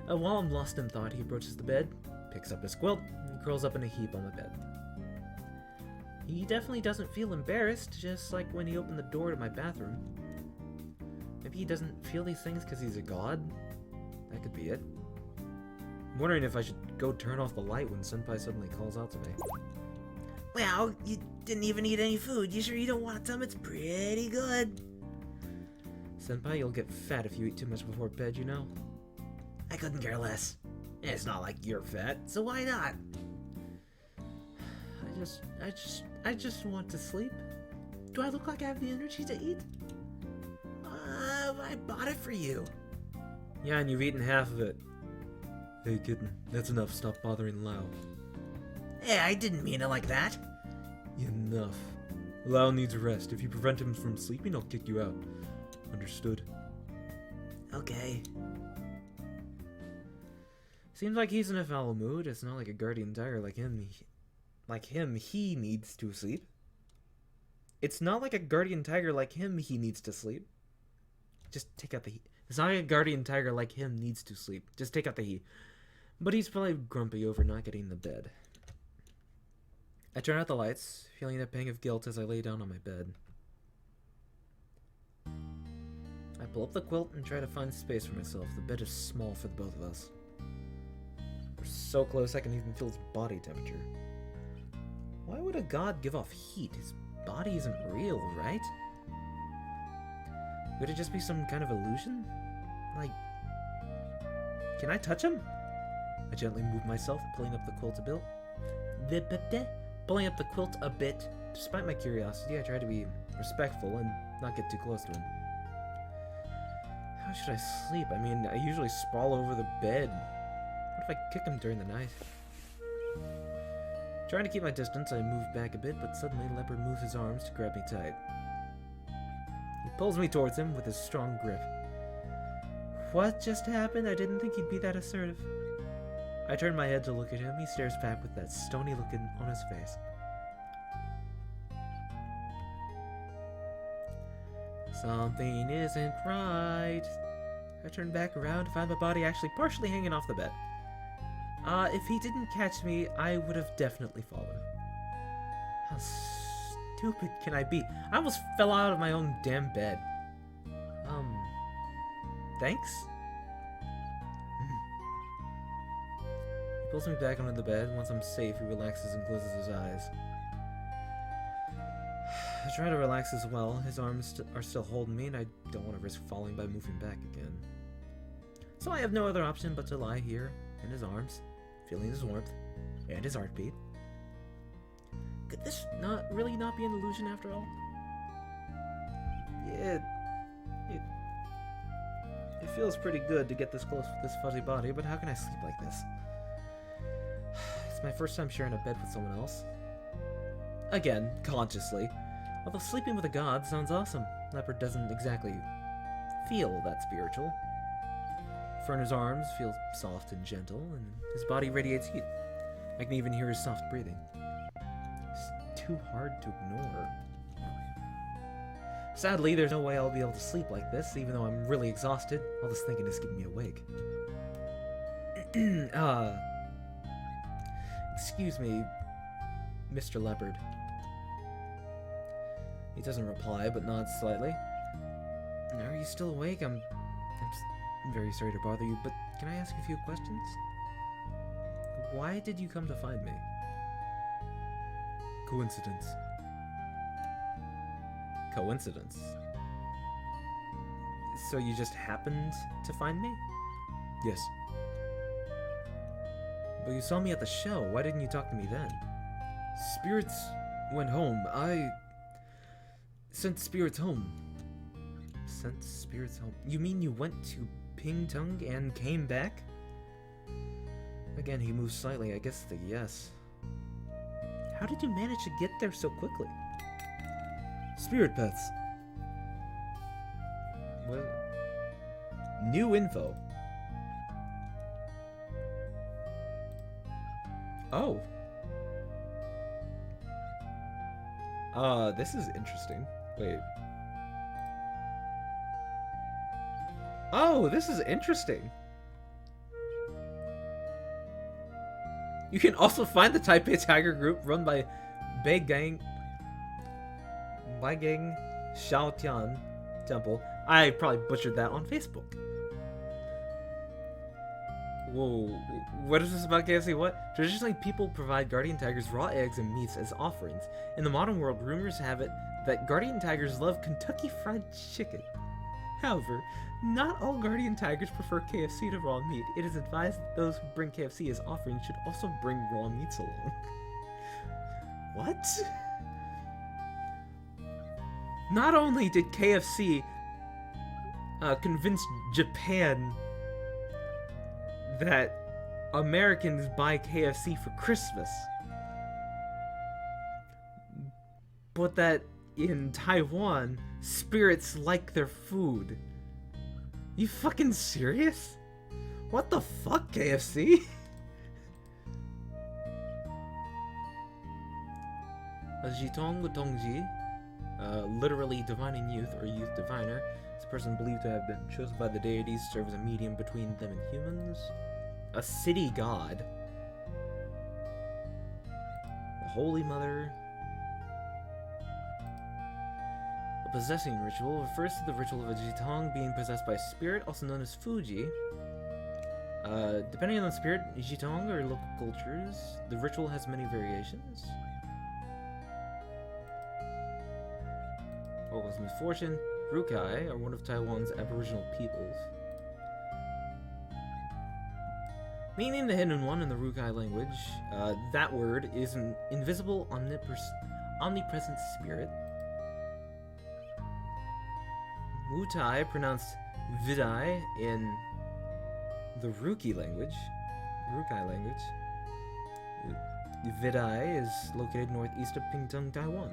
While I'm lost in thought, he approaches the bed, picks up his quilt, and curls up in a heap on the bed. He definitely doesn't feel embarrassed, just like when he opened the door to my bathroom. Maybe he doesn't feel these things because he's a god? That could be it. I'm wondering if I should go turn off the light when Senpai suddenly calls out to me. Well, you didn't even eat any food. You sure you don't want some? It's pretty good. Senpai, you'll get fat if you eat too much before bed, you know? I couldn't care less. It's not like you're fat, so why not? I just want to sleep. Do I look like I have the energy to eat? I bought it for you. Yeah, and you've eaten half of it. Hey, kitten, that's enough. Stop bothering Lau. Hey, I didn't mean it like that. Enough. Lau needs rest. If you prevent him from sleeping, I'll kick you out. Understood? Okay. Seems like he's in a foul mood. It's not like a guardian tiger like him. He needs to sleep. It's not like a guardian tiger like him. He needs to sleep. Just take out the he. It's not like a guardian tiger like him needs to sleep. Just take out the he. But he's probably grumpy over not getting the bed. I turn out the lights, feeling a pang of guilt as I lay down on my bed. I pull up the quilt and try to find space for myself. The bed is small for the both of us. We're so close I can even feel his body temperature. Why would a god give off heat? His body isn't real, right? Could it just be some kind of illusion? Like, can I touch him? I gently move myself, pulling up the quilt a bit. Pulling up the quilt a bit. Despite my curiosity, I try to be respectful and not get too close to him. How should I sleep? I mean, I usually sprawl over the bed. What if I kick him during the night? Trying to keep my distance, I move back a bit, but suddenly Leopard moves his arms to grab me tight. He pulls me towards him with his strong grip. What just happened? I didn't think he'd be that assertive. I turn my head to look at him. He stares back with that stony look on his face. Something isn't right. I turn back around to find my body actually partially hanging off the bed. If he didn't catch me, I would have definitely fallen. How stupid can I be? I almost fell out of my own damn bed. Thanks? He pulls me back onto the bed. Once I'm safe, he relaxes and closes his eyes. I try to relax as well. His arms are still holding me, and I don't want to risk falling by moving back again. So I have no other option but to lie here in his arms, feeling his warmth and his heartbeat. Could this not be an illusion after all? Yeah, it feels pretty good to get this close with this fuzzy body, but how can I sleep like this? It's my first time sharing a bed with someone else. Again, consciously. Although sleeping with a god sounds awesome, Leopard doesn't exactly feel that spiritual. Ferner's arms feel soft and gentle, and his body radiates heat. I can even hear his soft breathing. It's too hard to ignore. Sadly, there's no way I'll be able to sleep like this, even though I'm really exhausted. All this thinking is keeping me awake. Excuse me, Mr. Leopard. He doesn't reply, but nods slightly. Are you still awake? I'm very sorry to bother you, but can I ask a few questions? Why did you come to find me? Coincidence. Coincidence? So you just happened to find me? Yes. But you saw me at the show. Why didn't you talk to me then? Spirits went home. I sent spirits home. Sent spirits home? You mean you went to Pingtung and came back? Again, he moves slightly. I guess the yes. How did you manage to get there so quickly? Spirit pets. What? New info. Oh. This is interesting. Wait. Oh, this is interesting. You can also find the Taipei Tiger Group run by Baigang Xiaotian Temple. I probably butchered that on Facebook. Whoa, what is this about KFC? What? Traditionally, people provide guardian tigers raw eggs and meats as offerings. In the modern world, rumors have it that guardian tigers love Kentucky Fried Chicken. However, not all guardian tigers prefer KFC to raw meat. It is advised that those who bring KFC as offerings should also bring raw meats along. What? Not only did KFC convince Japan that Americans buy KFC for Christmas, but that in Taiwan, spirits like their food. You fucking serious? What the fuck, KFC? A Jitong Tongji, literally divining youth or youth diviner, is a person believed to have been chosen by the deities to serve as a medium between them and humans. A city god. A holy mother. A possessing ritual refers to the ritual of a Jitong being possessed by a spirit, also known as Fuji. Depending on the spirit, Jitong or local cultures, the ritual has many variations. What was misfortune? Rukai are one of Taiwan's aboriginal peoples. Meaning the hidden one in the Rukai language, that word is an invisible, omnipresent spirit. Wutai, pronounced Vidai in the Rukai language. Vidai is located northeast of Pingtung, Taiwan.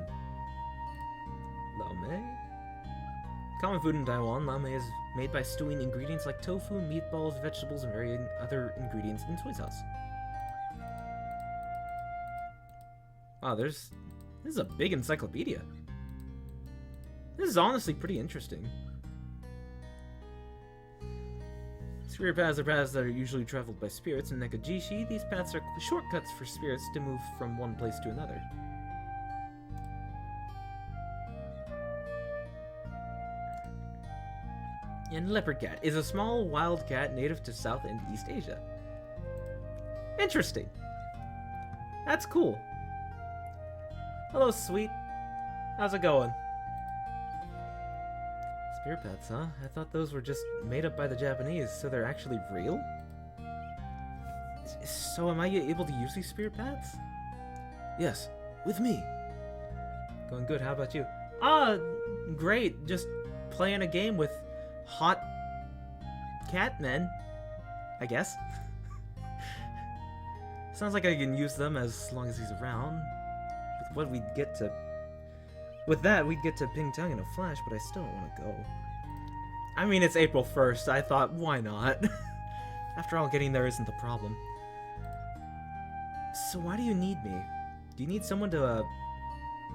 Lao Mei? Common food in Taiwan, lao mei is made by stewing ingredients like tofu, meatballs, vegetables, and varying other ingredients in soy sauce. Wow, this is a big encyclopedia. This is honestly pretty interesting. Spirit paths are paths that are usually traveled by spirits. In Nekojishi, these paths are shortcuts for spirits to move from one place to another. And leopard cat is a small wild cat native to South and East Asia. Interesting. That's cool. Hello, sweet. How's it going? Spirit pets, huh? I thought those were just made up by the Japanese, so they're actually real? So am I able to use these spirit pets? Yes, with me. Going good, how about you? Great. Just playing a game with hot cat men, I guess. Sounds like I can use them as long as he's around. With that, we'd get to Pingtung in a flash, but I still don't want to go. I mean, it's April 1st. I thought, why not? After all, getting there isn't the problem. So why do you need me? Do you need someone to,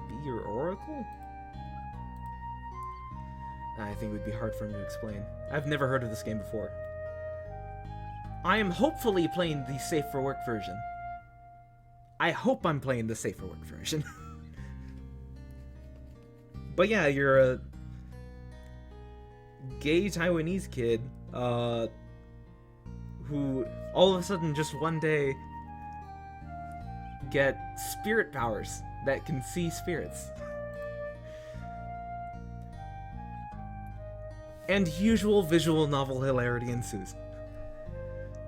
be your oracle? I think it would be hard for him to explain. I've never heard of this game before. I am hopefully playing the safe for work version. I hope I'm playing the safe for work version. But yeah, you're a gay Taiwanese kid, who all of a sudden just one day get spirit powers that can see spirits. And usual visual novel hilarity ensues.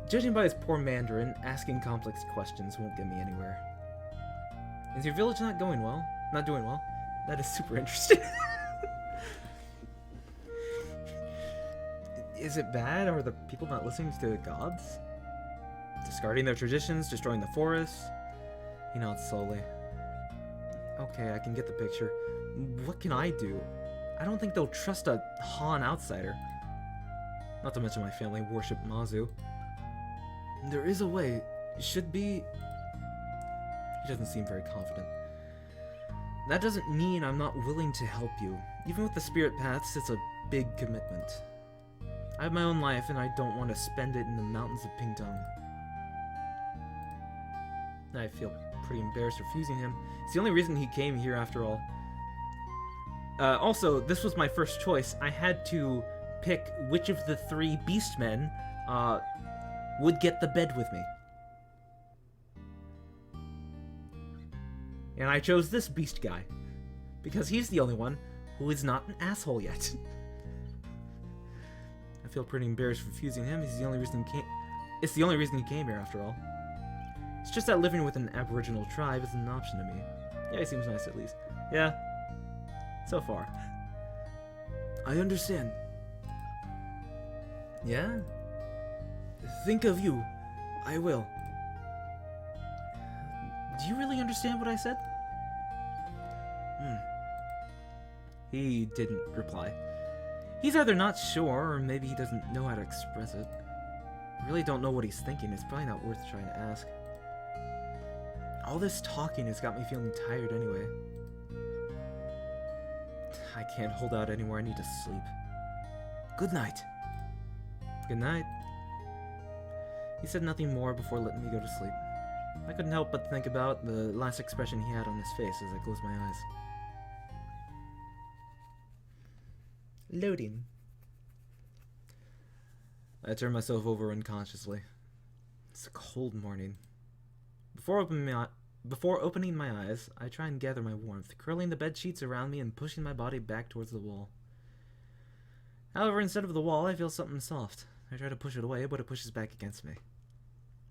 Judging by his poor Mandarin, asking complex questions won't get me anywhere. Is your village not doing well? That is super interesting. Is it bad? Are the people not listening to the gods? Discarding their traditions, destroying the forests? He nods slowly. Okay, I can get the picture. What can I do? I don't think they'll trust a Han outsider. Not to mention my family worship Mazu. There is a way. It should be... He doesn't seem very confident. That doesn't mean I'm not willing to help you. Even with the spirit paths, it's a big commitment. I have my own life, and I don't want to spend it in the mountains of Pingtung. I feel pretty embarrassed refusing him. It's the only reason he came here after all. Also, this was my first choice. I had to pick which of the three beastmen would get the bed with me. And I chose this beast guy, because he's the only one who is not an asshole yet. I feel pretty embarrassed for refusing him. He's the only reason he came. It's the only reason he came here, after all. It's just that living with an aboriginal tribe isn't an option to me. Yeah, he seems nice at least. Yeah. So far. I understand. Yeah? Think of you. I will. Do you really understand what I said? He didn't reply. He's either not sure, or maybe he doesn't know how to express it. I really don't know what he's thinking. It's probably not worth trying to ask. All this talking has got me feeling tired anyway. I can't hold out anymore. I need to sleep. Good night. Good night. He said nothing more before letting me go to sleep. I couldn't help but think about the last expression he had on his face as I closed my eyes. Loading. I turned myself over unconsciously. It's a cold morning. Before opening my eyes, I try and gather my warmth, curling the bed sheets around me and pushing my body back towards the wall. However, instead of the wall, I feel something soft. I try to push it away, but it pushes back against me.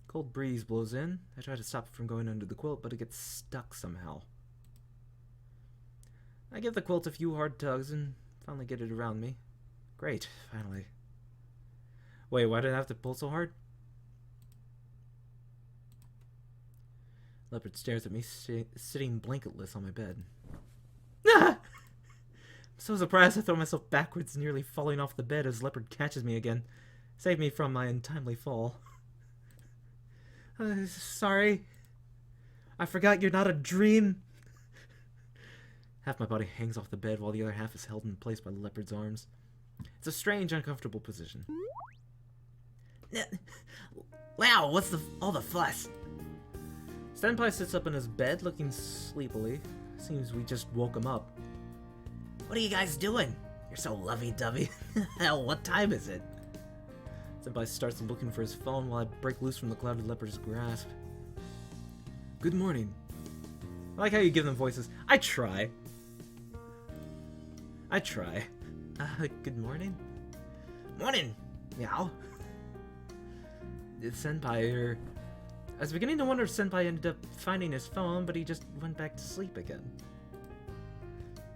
Cold breeze blows in. I try to stop it from going under the quilt, but it gets stuck somehow. I give the quilt a few hard tugs and finally get it around me. Great, finally. Wait, why did I have to pull so hard? Leopard stares at me, sitting blanketless on my bed. Ah! I'm so surprised I throw myself backwards, nearly falling off the bed as Leopard catches me again. Save me from my untimely fall. Sorry. I forgot you're not a dream. Half my body hangs off the bed while the other half is held in place by the leopard's arms. It's a strange, uncomfortable position. Wow, what's all the fuss? Senpai sits up in his bed, looking sleepily. Seems we just woke him up. What are you guys doing? You're so lovey-dovey. Hell, what time is it? Senpai starts looking for his phone while I break loose from the clouded leopard's grasp. Good morning. I like how you give them voices. I try. Good morning? Morning, meow. It's Senpai, I was beginning to wonder if Senpai ended up finding his phone, but he just went back to sleep again.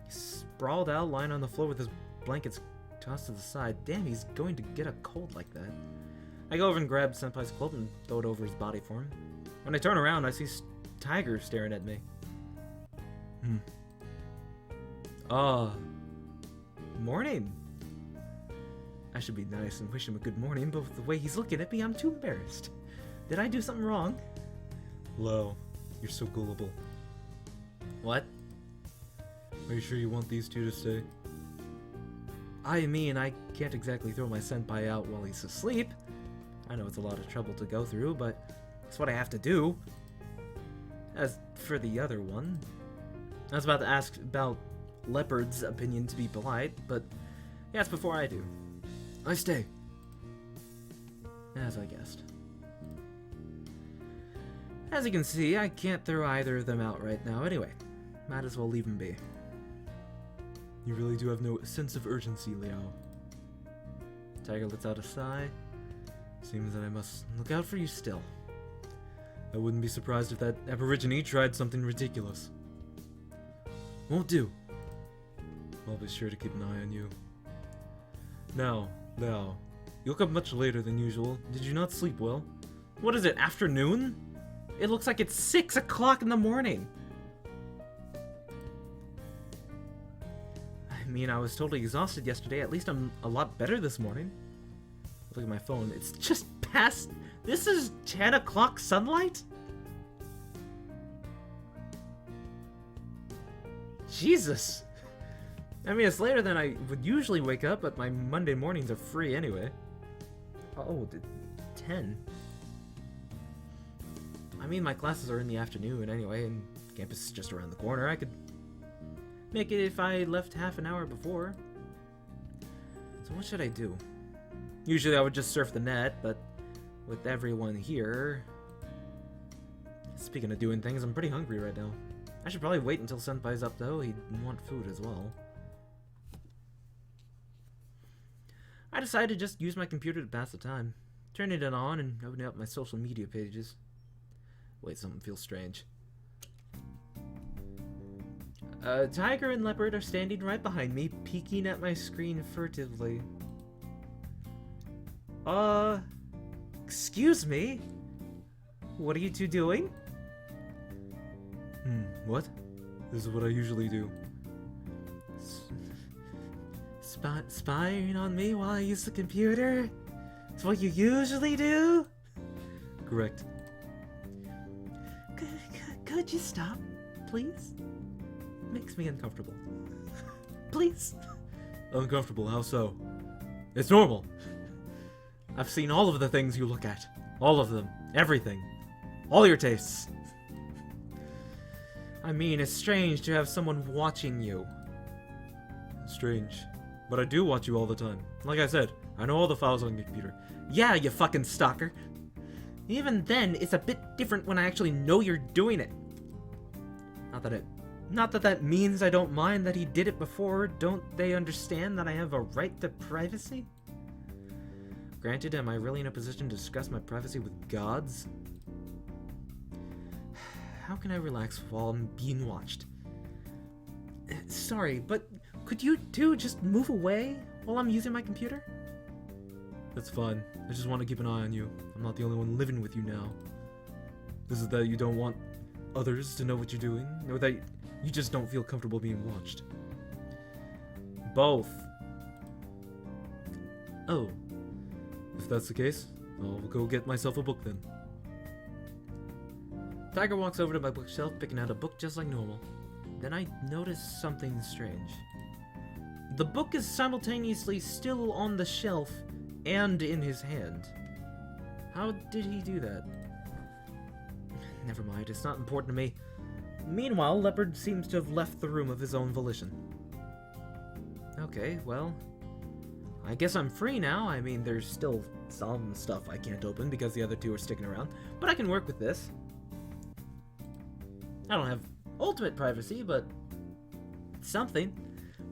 He sprawled out, lying on the floor with his blankets tossed to the side. Damn, he's going to get a cold like that. I go over and grab Senpai's quilt and throw it over his body for him. When I turn around, I see Tiger staring at me. Morning. I should be nice and wish him a good morning, but with the way he's looking at me, I'm too embarrassed. Did I do something wrong? Lo, you're so gullible. What? Are you sure you want these two to stay? I mean, I can't exactly throw my senpai out while he's asleep. I know it's a lot of trouble to go through, but it's what I have to do. As for the other one, I was about to ask about Leopard's opinion to be polite, but he asked before I do. I stay. As I guessed. As you can see, I can't throw either of them out right now anyway. Might as well leave them be. You really do have no sense of urgency, Liao. Tiger lets out a sigh. Seems that I must look out for you still. I wouldn't be surprised if that aborigine tried something ridiculous. Won't do. I'll be sure to keep an eye on you. Now, Liao, you woke up much later than usual. Did you not sleep well? What is it, afternoon? It looks like it's 6 o'clock in the morning. I mean, I was totally exhausted yesterday. At least I'm a lot better this morning. Look at my phone. It's just past... This is 10 o'clock sunlight? Jesus. I mean, it's later than I would usually wake up, but my Monday mornings are free anyway. Oh, 10. I mean, my classes are in the afternoon anyway, and campus is just around the corner. I could make it if I left half an hour before. So what should I do? Usually I would just surf the net, but with everyone here... Speaking of doing things, I'm pretty hungry right now. I should probably wait until Senpai's up though, he'd want food as well. I decided to just use my computer to pass the time. Turning it on and opening up my social media pages. Wait, something feels strange. Tiger and Leopard are standing right behind me, peeking at my screen furtively. Excuse me? What are you two doing? What? This is what I usually do. Spying on me while I use the computer? It's what you usually do? Correct. Could you stop, please? Makes me uncomfortable. Please? Uncomfortable, how so? It's normal. I've seen all of the things you look at. All of them. Everything. All your tastes. I mean, it's strange to have someone watching you. Strange. But I do watch you all the time. Like I said, I know all the files on your computer. Yeah, you fucking stalker. Even then, it's a bit different when I actually know you're doing it. Not that that means I don't mind that he did it before. Don't they understand that I have a right to privacy? Granted, am I really in a position to discuss my privacy with gods? How can I relax while I'm being watched? Sorry, but could you two just move away while I'm using my computer? That's fine. I just want to keep an eye on you. I'm not the only one living with you now. This is that you don't want others to know what you're doing, or that you just don't feel comfortable being watched? Both. Oh. If that's the case, I'll go get myself a book then. Tiger walks over to my bookshelf, picking out a book just like normal. Then I notice something strange. The book is simultaneously still on the shelf and in his hand. How did he do that? Never mind, it's not important to me. Meanwhile, Leopard seems to have left the room of his own volition. Okay, well, I guess I'm free now. I mean, there's still some stuff I can't open because the other two are sticking around, but I can work with this. I don't have ultimate privacy, but something.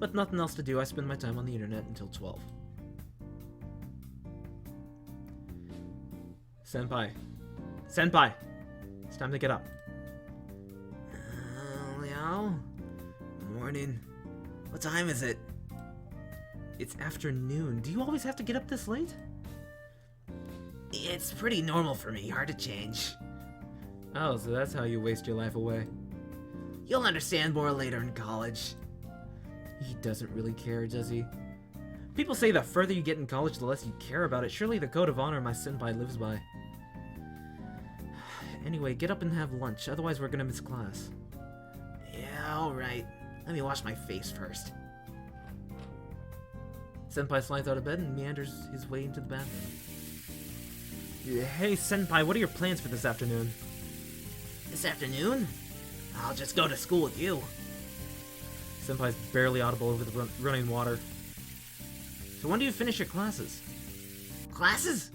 With nothing else to do, I spend my time on the internet until 12. Senpai. Senpai! It's time to get up. Liao? Morning. What time is it? It's afternoon. Do you always have to get up this late? It's pretty normal for me, hard to change. Oh, so that's how you waste your life away. You'll understand more later in college. He doesn't really care, does he? People say the further you get in college, the less you care about it. Surely the code of honor my senpai lives by. Anyway, get up and have lunch, otherwise we're gonna miss class. Yeah, alright. Let me wash my face first. Senpai slides out of bed and meanders his way into the bathroom. Hey, Senpai, what are your plans for this afternoon? This afternoon? I'll just go to school with you. Senpai's barely audible over the running water. So when do you finish your classes? Classes?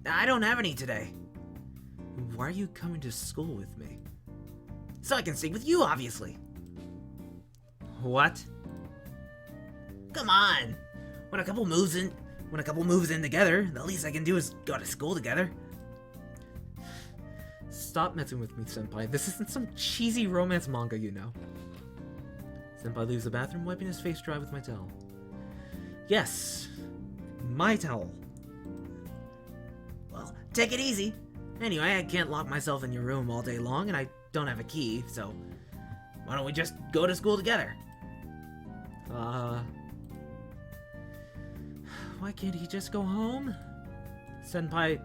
I don't have any today. Why are you coming to school with me? So I can sing with you, obviously. What? Come on. When a couple moves in together, the least I can do is go to school together. Stop messing with me, Senpai. This isn't some cheesy romance manga, you know. Senpai leaves the bathroom, wiping his face dry with my towel. Yes, my towel. Well, take it easy. Anyway, I can't lock myself in your room all day long, and I don't have a key, so why don't we just go to school together? Why can't he just go home? Senpai,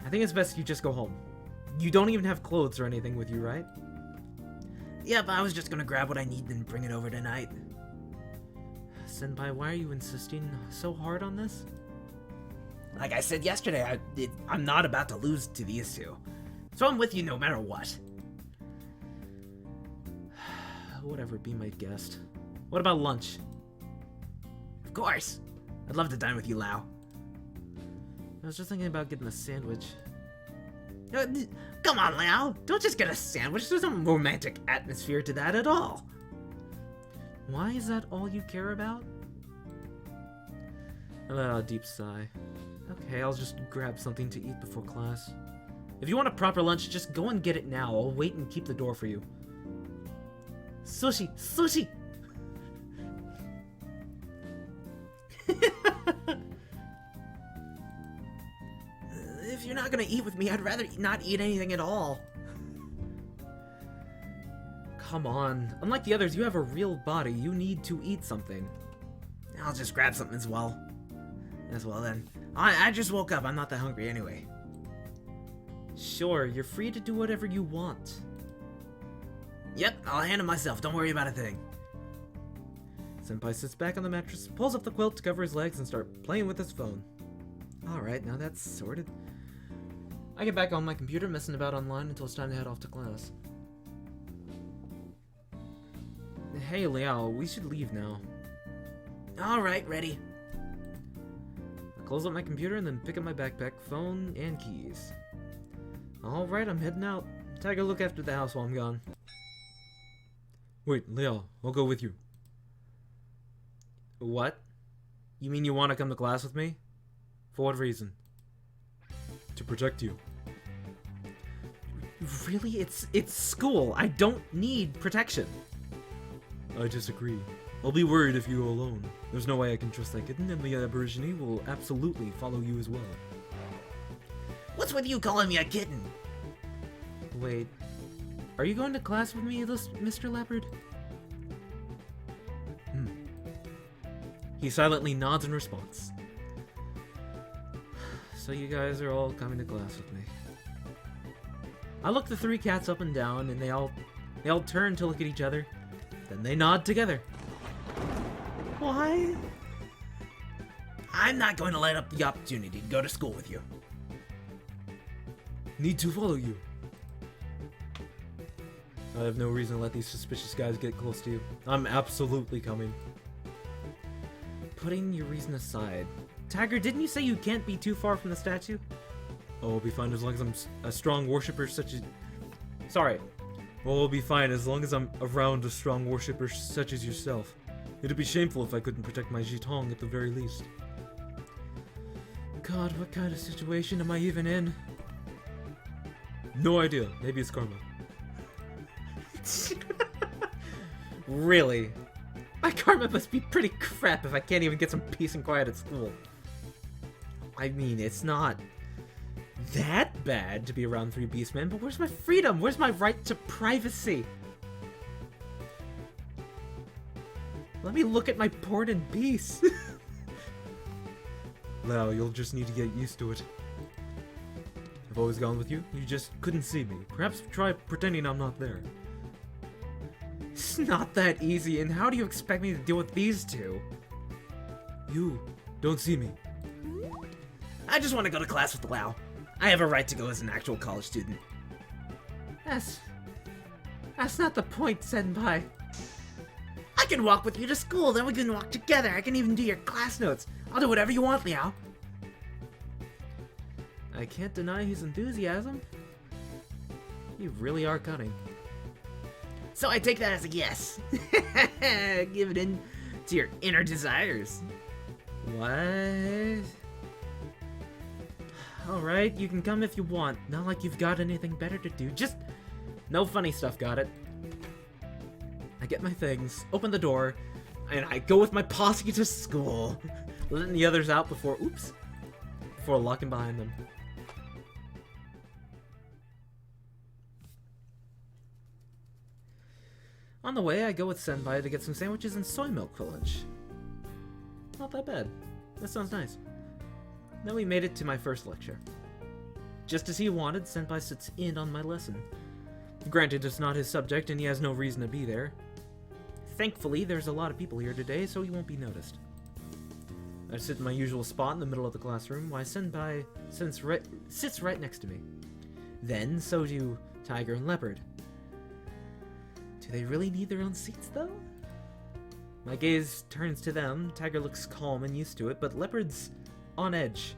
I think it's best you just go home. You don't even have clothes or anything with you, right? Yep, I was just gonna grab what I need and bring it over tonight. Senpai, why are you insisting so hard on this? Like I said yesterday, I'm not about to lose to these two. So I'm with you no matter what. Whatever, be my guest. What about lunch? Of course. I'd love to dine with you, Lau. I was just thinking about getting a sandwich. Come on, Liao. Don't just get a sandwich. There's no romantic atmosphere to that at all. Why is that all you care about? I let out a deep sigh. Okay, I'll just grab something to eat before class. If you want a proper lunch, just go and get it now. I'll wait and keep the door for you. Sushi! Sushi! If you're not gonna eat with me, I'd rather not eat anything at all. Come on. Unlike the others, you have a real body. You need to eat something. I'll just grab something as well. As well then. I just woke up. I'm not that hungry anyway. Sure, you're free to do whatever you want. Yep, I'll handle myself. Don't worry about a thing. Senpai sits back on the mattress, pulls up the quilt to cover his legs, and starts playing with his phone. Alright, now that's sorted. I get back on my computer, messing about online until it's time to head off to class. Hey, Liao, we should leave now. Alright, ready. I close up my computer and then pick up my backpack, phone, and keys. Alright, I'm heading out. Tiger, look after the house while I'm gone. Wait, Liao, I'll go with you. What? You mean you want to come to class with me? For what reason? To protect you. Really? It's school. I don't need protection. I disagree. I'll be worried if you go alone. There's no way I can trust that kitten, and the Aborigine will absolutely follow you as well. What's with you calling me a kitten? Wait, are you going to class with me, Mr. Leopard? He silently nods in response. So you guys are all coming to class with me. I look the three cats up and down, and they all turn to look at each other. Then they nod together. Why? I'm not going to let up the opportunity to go to school with you. Need to follow you. I have no reason to let these suspicious guys get close to you. I'm absolutely coming. Putting your reason aside, Tiger, didn't you say you can't be too far from the statue? Oh, I'll be fine as long as I'm a strong worshipper such as... Sorry. Well, I'll be fine as long as I'm around a strong worshipper such as yourself. It'd be shameful if I couldn't protect my Jitong at the very least. God, what kind of situation am I even in? No idea. Maybe it's karma. Really? My karma must be pretty crap if I can't even get some peace and quiet at school. I mean, it's not that bad to be around three beastmen, but where's my freedom? Where's my right to privacy? Let me look at my porn in peace. Lao, you'll just need to get used to it. I've always gone with you. You just couldn't see me. Perhaps try pretending I'm not there. It's not that easy, and how do you expect me to deal with these two? You don't see me. I just want to go to class with Lao. I have a right to go as an actual college student. That's not the point, Senpai. I can walk with you to school, then we can walk together. I can even do your class notes. I'll do whatever you want, Liao. I can't deny his enthusiasm. You really are cunning. So I take that as a yes. Give it in to your inner desires. What? Alright, you can come if you want. Not like you've got anything better to do. Just no funny stuff, got it? I get my things, open the door, and I go with my posse to school. Letting the others out before locking behind them. On the way, I go with Senpai to get some sandwiches and soy milk for lunch. Not that bad. That sounds nice. Then we made it to my first lecture. Just as he wanted, Senpai sits in on my lesson. Granted, it's not his subject and he has no reason to be there. Thankfully, there's a lot of people here today, so he won't be noticed. I sit in my usual spot in the middle of the classroom, while Senpai sits right next to me. Then, so do Tiger and Leopard. Do they really need their own seats, though? My gaze turns to them. Tiger looks calm and used to it, but Leopard's on edge.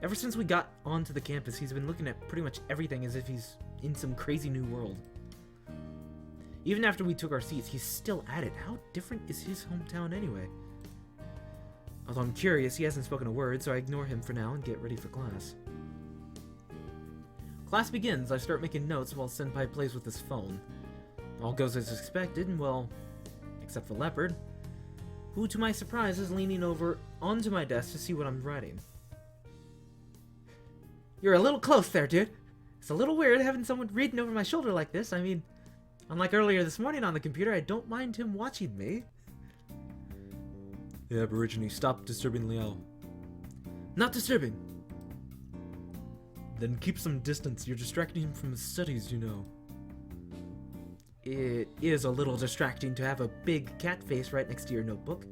Ever since we got onto the campus, he's been looking at pretty much everything as if he's in some crazy new world. Even after we took our seats, he's still at it. How different is his hometown anyway? Although I'm curious, he hasn't spoken a word, so I ignore him for now and get ready for class. Class begins. I start making notes while Senpai plays with his phone. All goes as expected, and well, except for Leopard, who to my surprise is leaning over onto my desk to see what I'm writing. You're a little close there, dude. It's a little weird having someone reading over my shoulder like this. I mean, unlike earlier this morning on the computer, I don't mind him watching me. The Aborigine, stop disturbing Liao. Not disturbing. Then keep some distance. You're distracting him from his studies, you know. It is a little distracting to have a big cat face right next to your notebook.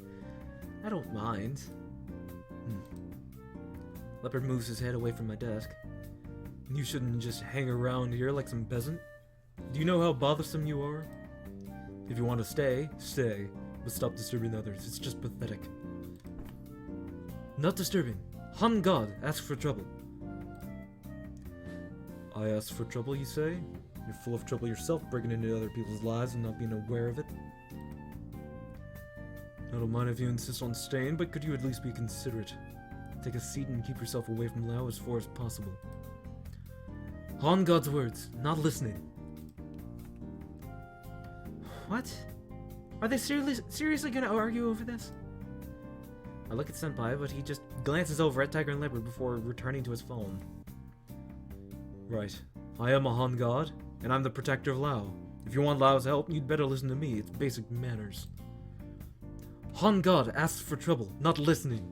I don't mind. Leopard moves his head away from my desk. You shouldn't just hang around here like some peasant. Do you know how bothersome you are? If you want to stay, stay. But stop disturbing others. It's just pathetic. Not disturbing. Han God asks for trouble. I ask for trouble, you say? You're full of trouble yourself, breaking into other people's lives and not being aware of it. I don't mind if you insist on staying, but could you at least be considerate? Take a seat and keep yourself away from Lao as far as possible. Han God's words, not listening. What? Are they seriously gonna argue over this? I look at Senpai, but he just glances over at Tiger and Leopard before returning to his phone. Right. I am a Han God, and I'm the protector of Lao. If you want Lao's help, you'd better listen to me. It's basic manners. Han God asks for trouble, not listening.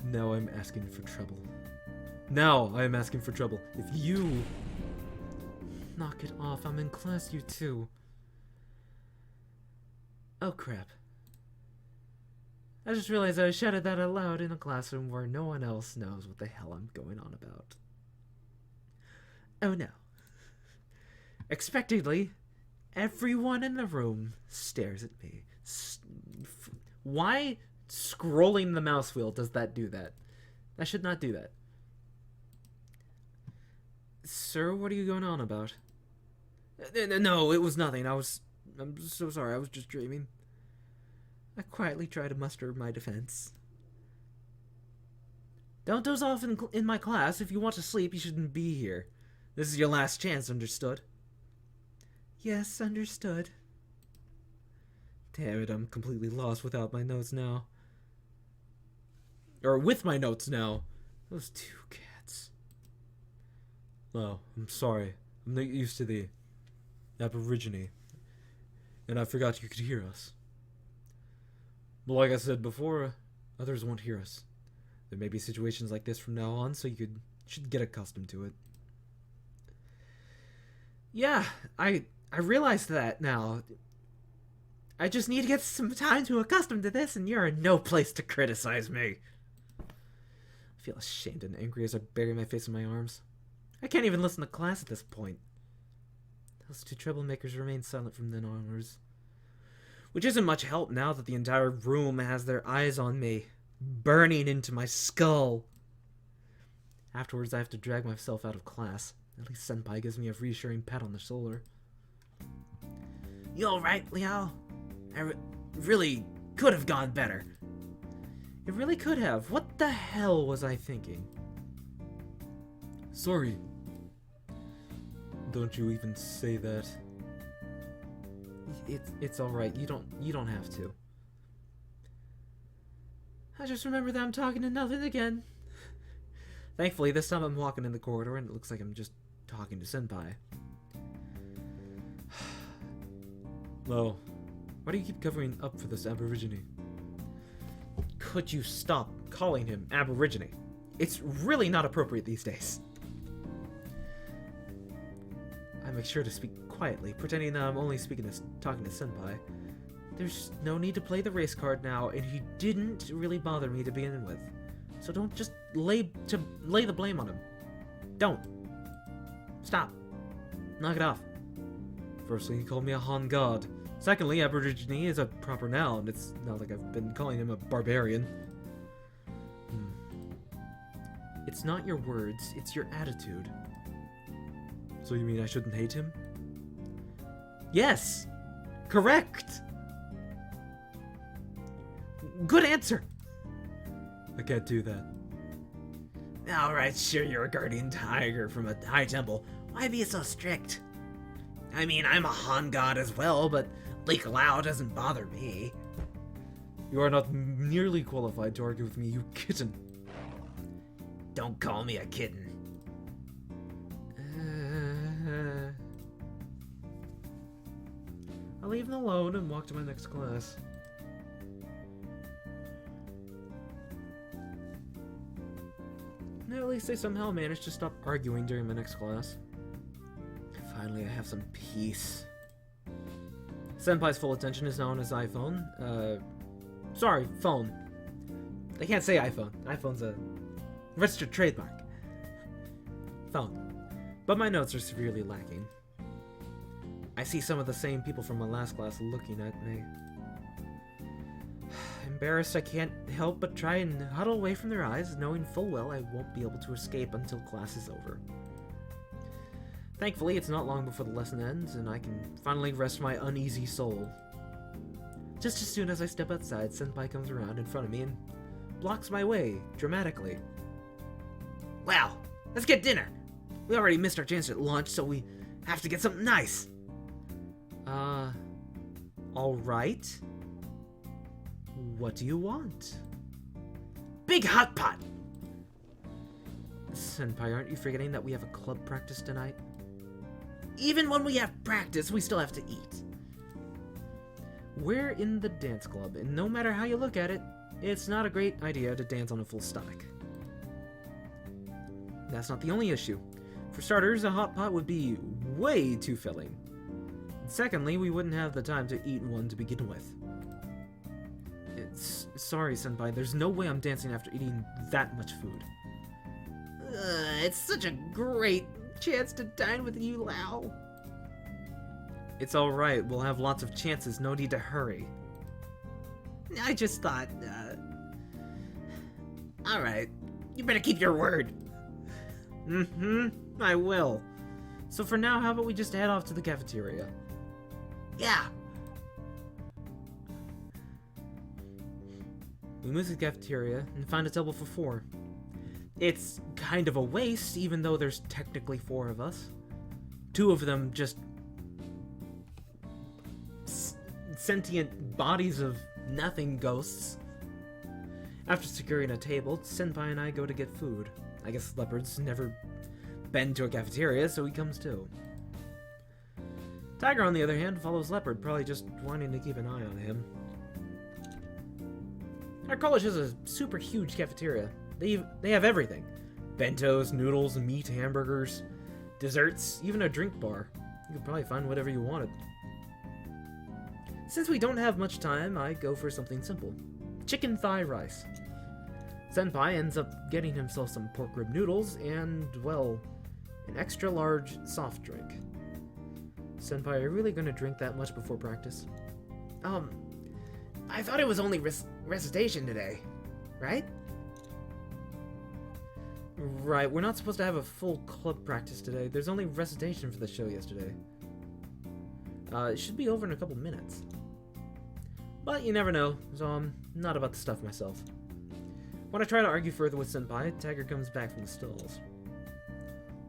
Now I'm asking for trouble. Now I am asking for trouble. If you... Knock it off, I'm in class, you too. Oh crap. I just realized I shouted that out loud in a classroom where no one else knows what the hell I'm going on about. Oh no. Expectedly, everyone in the room stares at me. Why scrolling the mouse wheel does that do that? I should not do that. Sir, what are you going on about? No, it was nothing. I'm so sorry. I was just dreaming. I quietly try to muster my defense. Don't doze off in my class. If you want to sleep, you shouldn't be here. This is your last chance, understood? Yes, understood. Damn it, I'm completely lost without my notes now. Or with my notes now. Those two cats. Oh, I'm sorry. I'm not used to the Aborigine. And I forgot you could hear us. But like I said before, others won't hear us. There may be situations like this from now on, so you should get accustomed to it. Yeah, I realize that now. I just need to get some time to accustom to this, and you're in no place to criticize me. I feel ashamed and angry as I bury my face in my arms. I can't even listen to class at this point. Those two troublemakers remain silent from then onwards. Which isn't much help now that the entire room has their eyes on me, burning into my skull. Afterwards, I have to drag myself out of class. At least Senpai gives me a reassuring pat on the shoulder. You alright, Liao? Really could have gone better. It really could have. What the hell was I thinking? Sorry. Don't you even say that. It's alright. You don't have to. I just remember that I'm talking to nothing again. Thankfully, this time I'm walking in the corridor and it looks like I'm just talking to Senpai. Oh, why do you keep covering up for this Aborigine? Could you stop calling him Aborigine? It's really not appropriate these days. I make sure to speak quietly, pretending that I'm only talking to Senpai. There's no need to play the race card now, and he didn't really bother me to begin with. So don't just lay the blame on him. Don't. Stop. Knock it off. Firstly, he called me a Han God. Secondly, Aborigine is a proper noun. It's not like I've been calling him a barbarian. It's not your words, it's your attitude. So you mean I shouldn't hate him? Yes! Correct! Good answer! I can't do that. Alright, sure, you're a guardian tiger from a high temple. Why be so strict? I mean, I'm a Han god as well, but Leak Lao doesn't bother me. You are not nearly qualified to argue with me, you kitten. Don't call me a kitten. I'll leave them alone and walk to my next class. At least they somehow managed to stop arguing during my next class. Finally, I have some peace. Senpai's full attention is now on his iPhone. Sorry, phone. They can't say iPhone. iPhone's a registered trademark. Phone. But my notes are severely lacking. I see some of the same people from my last class looking at me. Embarrassed, I can't help but try and huddle away from their eyes, knowing full well I won't be able to escape until class is over. Thankfully, it's not long before the lesson ends, and I can finally rest my uneasy soul. Just as soon as I step outside, Senpai comes around in front of me and blocks my way, dramatically. Well, let's get dinner. We already missed our chance at lunch, so we have to get something nice. Alright. What do you want? Big hot pot. Senpai, aren't you forgetting that we have a club practice tonight? Even when we have practice, we still have to eat. We're in the dance club, and no matter how you look at it, it's not a great idea to dance on a full stomach. That's not the only issue. For starters, a hot pot would be way too filling. Secondly, we wouldn't have the time to eat one to begin with. Sorry, Senpai, there's no way I'm dancing after eating that much food. It's such a great chance to dine with you, Lao. It's alright, we'll have lots of chances, no need to hurry. I just thought, Alright, you better keep your word. I will. So for now, how about we just head off to the cafeteria? Yeah. We move to the cafeteria and find a table for 4. It's kind of a waste, even though there's technically 4 of us. 2 of them just sentient bodies of nothing ghosts. After securing a table, Senpai and I go to get food. I guess Leopard's never been to a cafeteria, so he comes too. Tiger, on the other hand, follows Leopard, probably just wanting to keep an eye on him. Our college has a super huge cafeteria. They have everything. Bentos, noodles, meat, hamburgers, desserts, even a drink bar. You could probably find whatever you wanted. Since we don't have much time, I go for something simple. Chicken thigh rice. Senpai ends up getting himself some pork rib noodles and, well, an extra large soft drink. Senpai, are you really gonna drink that much before practice? I thought it was only recitation today, right? Right, we're not supposed to have a full club practice today. There's only recitation for the show yesterday. It should be over in a couple minutes. But you never know, so I'm not about to stuff myself. When I try to argue further with Senpai, Tiger comes back from the stalls.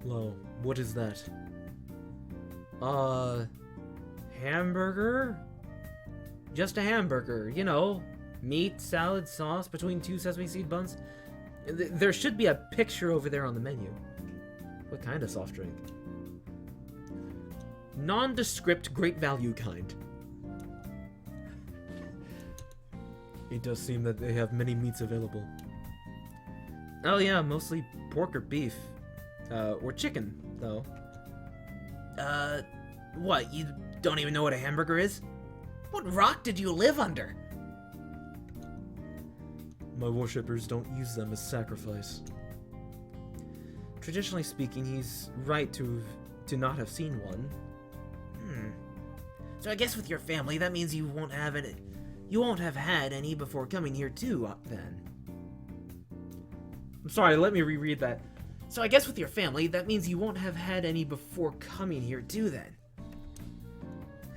Lo, what is that? Hamburger? Just a hamburger, you know. Meat, salad, sauce, between 2 sesame seed buns. There should be a picture over there on the menu. What kind of soft drink? Nondescript, great value kind. It does seem that they have many meats available. Oh yeah, mostly pork or beef. Or chicken, though. What, you don't even know what a hamburger is? What rock did you live under? My worshippers don't use them as sacrifice. Traditionally speaking, he's right to not have seen one. So I guess with your family, that means you won't have any. You won't have had any before coming here too, then. I'm sorry, let me reread that. So I guess with your family, that means you won't have had any before coming here, too, then?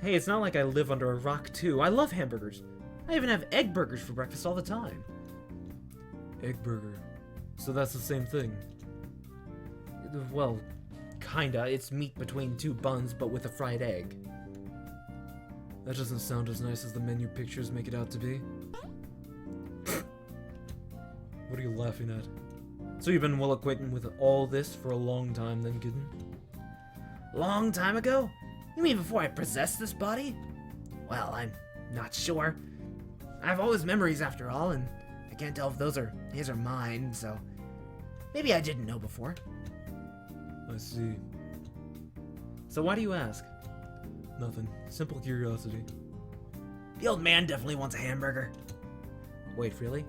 Hey, it's not like I live under a rock, too. I love hamburgers. I even have egg burgers for breakfast all the time. Egg burger. So that's the same thing? Well, kinda. It's meat between two buns, but with a fried egg. That doesn't sound as nice as the menu pictures make it out to be. What are you laughing at? So you've been well acquainted with all this for a long time then, kitten? Long time ago? You mean before I possessed this body? Well, I'm not sure. I have all his memories after all, and I can't tell if those are his or mine, so maybe I didn't know before. I see. So why do you ask? Nothing. Simple curiosity. The old man definitely wants a hamburger. Wait, really?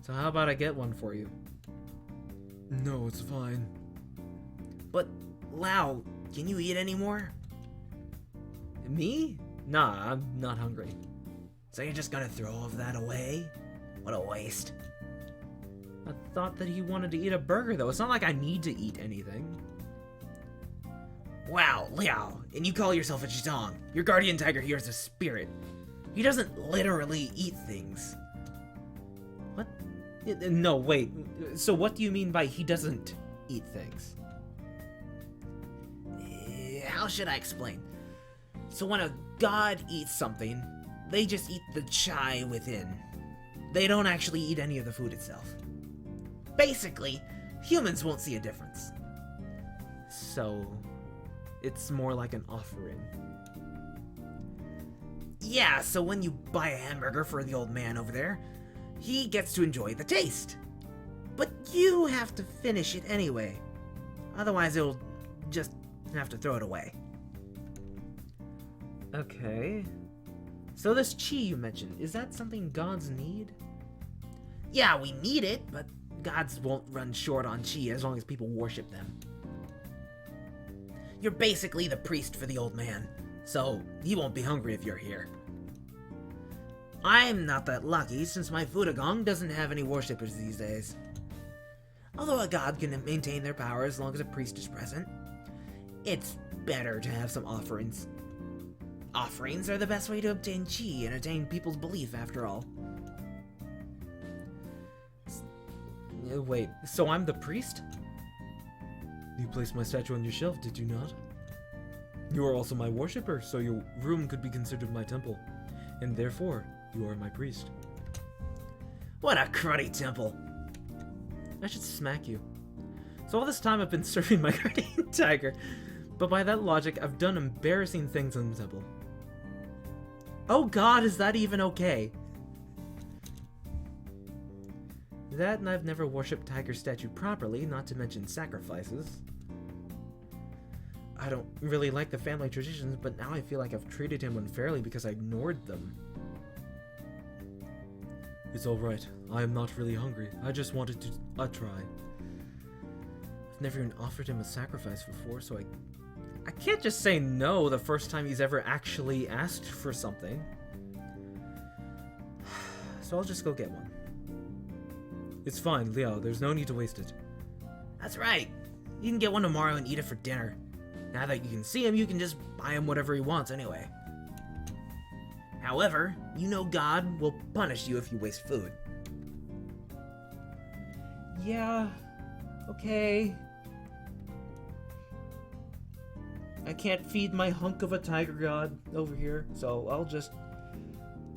So how about I get one for you? No, it's fine. But, Lao, can you eat anymore? Me? Nah, I'm not hungry. So you're just gonna throw all of that away? What a waste. I thought that he wanted to eat a burger, though. It's not like I need to eat anything. Wow, Liao, and you call yourself a Chitong. Your guardian tiger here is a spirit. He doesn't literally eat things. What? No, wait. So what do you mean by he doesn't eat things? How should I explain? So when a god eats something, they just eat the chai within. They don't actually eat any of the food itself. Basically, humans won't see a difference. So, it's more like an offering. Yeah, so when you buy a hamburger for the old man over there, he gets to enjoy the taste. But you have to finish it anyway. Otherwise, it'll just have to throw it away. Okay. So this chi you mentioned, is that something gods need? Yeah, we need it, but gods won't run short on chi as long as people worship them. You're basically the priest for the old man, so he won't be hungry if you're here. I'm not that lucky since my Fudagong doesn't have any worshippers these days. Although a god can maintain their power as long as a priest is present, it's better to have some offerings. Offerings are the best way to obtain chi and attain people's belief, after all. Wait, so I'm the priest? You placed my statue on your shelf, did you not? You are also my worshipper, so your room could be considered my temple, and therefore, you are my priest. What a cruddy temple. I should smack you. So all this time I've been serving my guardian tiger, but by that logic, I've done embarrassing things in the temple. Oh god, is that even okay? That, and I've never worshipped tiger statue properly, not to mention sacrifices. I don't really like the family traditions, but now I feel like I've treated him unfairly because I ignored them. It's alright. I am not really hungry. I just wanted to try. I've never even offered him a sacrifice before, so I can't just say no the first time he's ever actually asked for something. So I'll just go get one. It's fine, Liao. There's no need to waste it. That's right. You can get one tomorrow and eat it for dinner. Now that you can see him, you can just buy him whatever he wants anyway. However, you know God will punish you if you waste food. Yeah, okay. I can't feed my hunk of a tiger god over here, so I'll just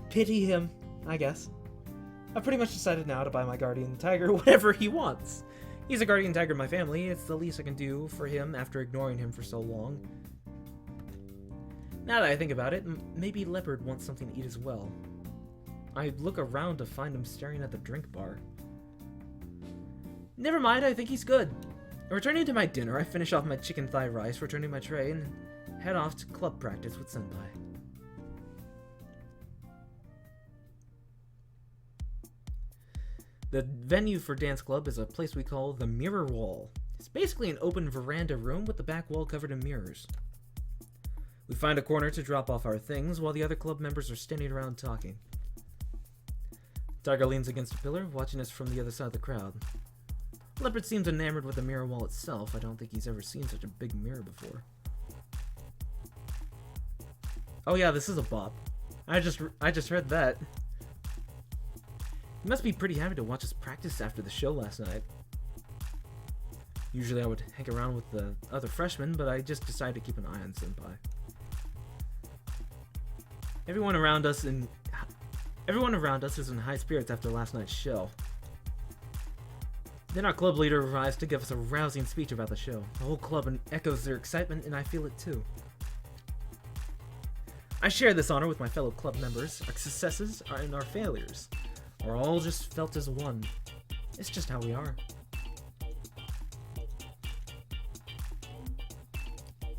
pity him, I guess. I've pretty much decided now to buy my guardian tiger whatever he wants. He's a guardian tiger in my family. It's the least I can do for him after ignoring him for so long. Now that I think about it, maybe Leopard wants something to eat as well. I look around to find him staring at the drink bar. Never mind, I think he's good. Returning to my dinner, I finish off my chicken thigh rice, returning my tray, and head off to club practice with Senpai. The venue for dance club is a place we call the Mirror Wall. It's basically an open veranda room with the back wall covered in mirrors. We find a corner to drop off our things while the other club members are standing around talking. Tiger leans against a pillar, watching us from the other side of the crowd. Leopard seems enamored with the mirror wall itself. I don't think he's ever seen such a big mirror before. Oh yeah, this is a bop. I just heard that. You must be pretty happy to watch us practice after the show last night. Usually I would hang around with the other freshmen, but I just decided to keep an eye on Senpai. Everyone around us is in high spirits after last night's show. Then our club leader arrives to give us a rousing speech about the show. The whole club echoes their excitement, and I feel it too. I share this honor with my fellow club members. Our successes and our failures are all just felt as one. It's just how we are.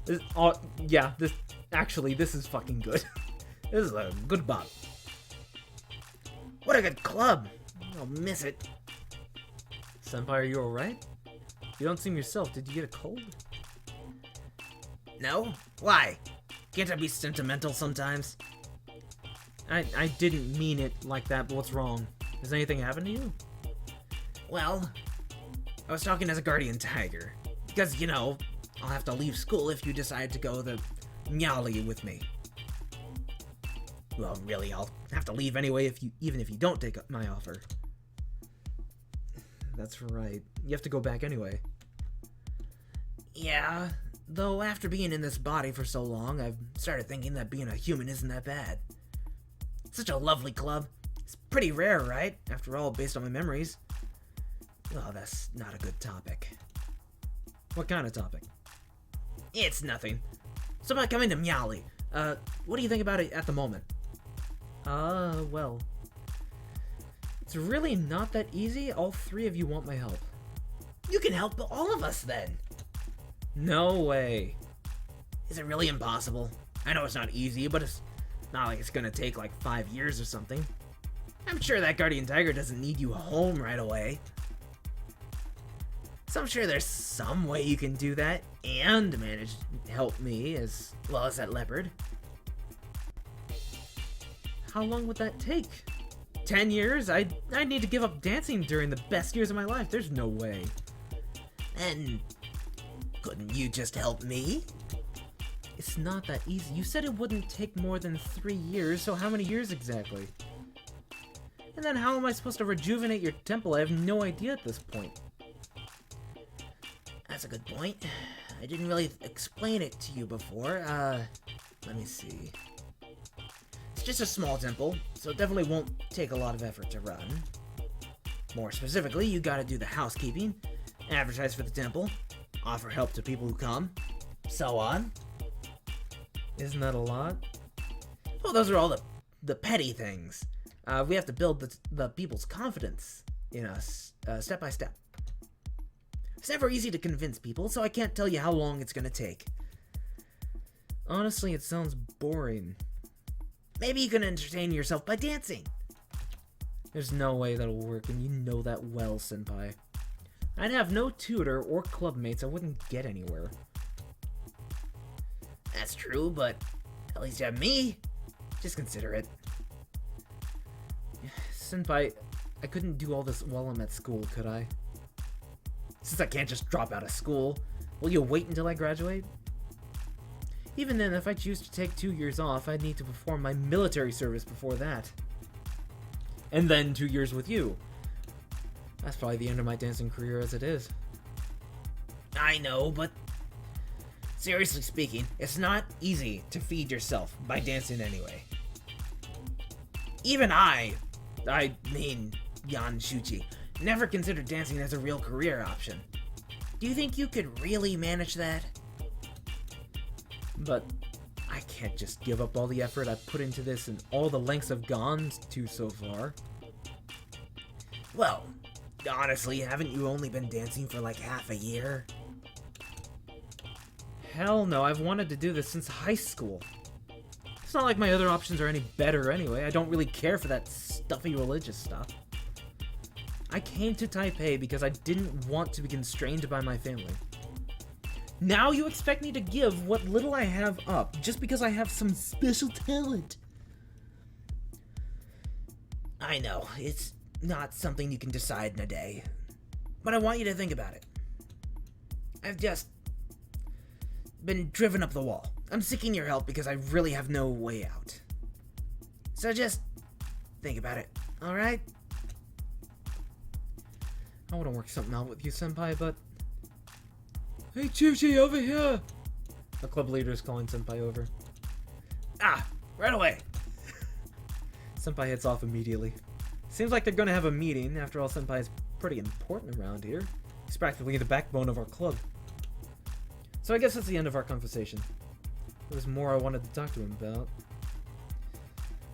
This is fucking good. This is a good bop. What a good club. I'll miss it. Senpai, are you alright? You don't seem yourself. Did you get a cold? No? Why? Can't I be sentimental sometimes? I didn't mean it like that, but what's wrong? Has anything happened to you? Well, I was talking as a guardian tiger. Because, you know, I'll have to leave school if you decide to go the Nyali with me. Well, really, I'll have to leave anyway even if you don't take up my offer. That's right. You have to go back anyway. Yeah, though after being in this body for so long, I've started thinking that being a human isn't that bad. Such a lovely club. It's pretty rare, right? After all, based on my memories. Oh, that's not a good topic. What kind of topic? It's nothing. So about coming to Myali, what do you think about it at the moment? Well. It's really not that easy. All three of you want my help. You can help all of us then. No way. Is it really impossible? I know it's not easy, but it's not like it's gonna take like 5 years or something. I'm sure that Guardian Tiger doesn't need you home right away. So I'm sure there's some way you can do that and manage to help me as well as that leopard. How long would that take? 10 years? I'd need to give up dancing during the best years of my life. There's no way. And couldn't you just help me? It's not that easy. You said it wouldn't take more than 3 years, so how many years exactly? And then how am I supposed to rejuvenate your temple? I have no idea at this point. That's a good point. I didn't really explain it to you before. Let me see. It's just a small temple, so it definitely won't take a lot of effort to run. More specifically, you gotta do the housekeeping, advertise for the temple, offer help to people who come, so on. Isn't that a lot? Well, those are all the petty things. We have to build the people's confidence in us, step by step. It's never easy to convince people, so I can't tell you how long it's gonna take. Honestly, it sounds boring. Maybe you can entertain yourself by dancing. There's no way that'll work, and you know that well, Senpai. I'd have no tutor or club mates. I wouldn't get anywhere. That's true, but at least you have me. Just consider it. Senpai, I couldn't do all this while I'm at school, could I? Since I can't just drop out of school. Will you wait until I graduate? Even then, if I choose to take 2 years off, I'd need to perform my military service before that. And then 2 years with you. That's probably the end of my dancing career as it is. I know, but seriously speaking, it's not easy to feed yourself by dancing anyway. Even I mean Yan Shuchi, never considered dancing as a real career option. Do you think you could really manage that? But I can't just give up all the effort I've put into this and all the lengths I've gone to so far. Well, honestly, haven't you only been dancing for like half a year? Hell no, I've wanted to do this since high school. It's not like my other options are any better anyway. I don't really care for that stuffy religious stuff. I came to Taipei because I didn't want to be constrained by my family. Now you expect me to give what little I have up just because I have some special talent. I know, it's not something you can decide in a day. But I want you to think about it. I've just been driven up the wall. I'm seeking your help because I really have no way out. So just think about it, alright? I want to work something out with you, Senpai, but... Hey, Chuchi, over here! The club leader is calling Senpai over. Ah, right away. Senpai heads off immediately. Seems like they're gonna have a meeting. After all, Senpai is pretty important around here. He's practically the backbone of our club. So I guess that's the end of our conversation. There was more I wanted to talk to him about.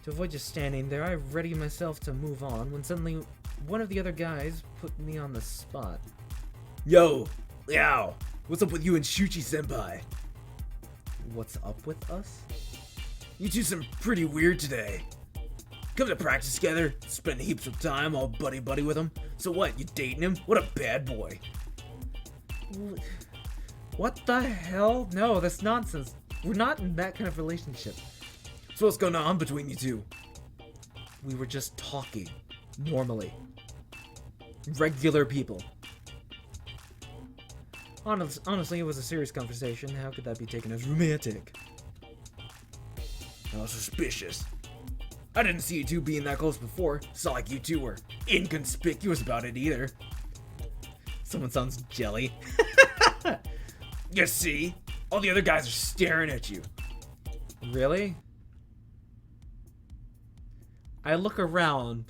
To avoid just standing there, I readied myself to move on when suddenly one of the other guys put me on the spot. Yo, Liao, what's up with you and Shuchi-senpai? What's up with us? You two seem pretty weird today. Come to practice together, spend heaps of time all buddy-buddy with him. So what, you dating him? What a bad boy. What the hell? No, that's nonsense. We're not in that kind of relationship. So what's going on between you two? We were just talking. Normally. Regular people. Honestly, it was a serious conversation. How could that be taken as romantic? How suspicious. I didn't see you two being that close before. It's not like you two were inconspicuous about it either. Someone sounds jelly. You see? All the other guys are staring at you. Really? I look around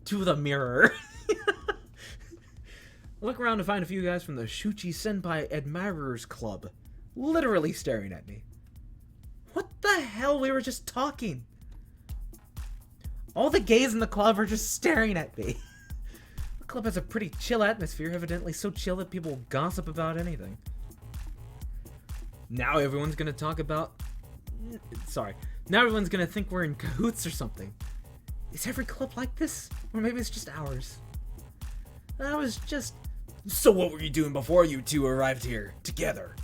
to the mirror. I look around to find a few guys from the Shuchi-senpai Admirers Club literally staring at me. What the hell? We were just talking. All the gays in the club are just staring at me. The club has a pretty chill atmosphere, evidently so chill that people will gossip about anything. Now everyone's gonna talk about... Now everyone's gonna think we're in cahoots or something. Is every club like this? Or maybe it's just ours. I was just... So what were you doing before you two arrived here together?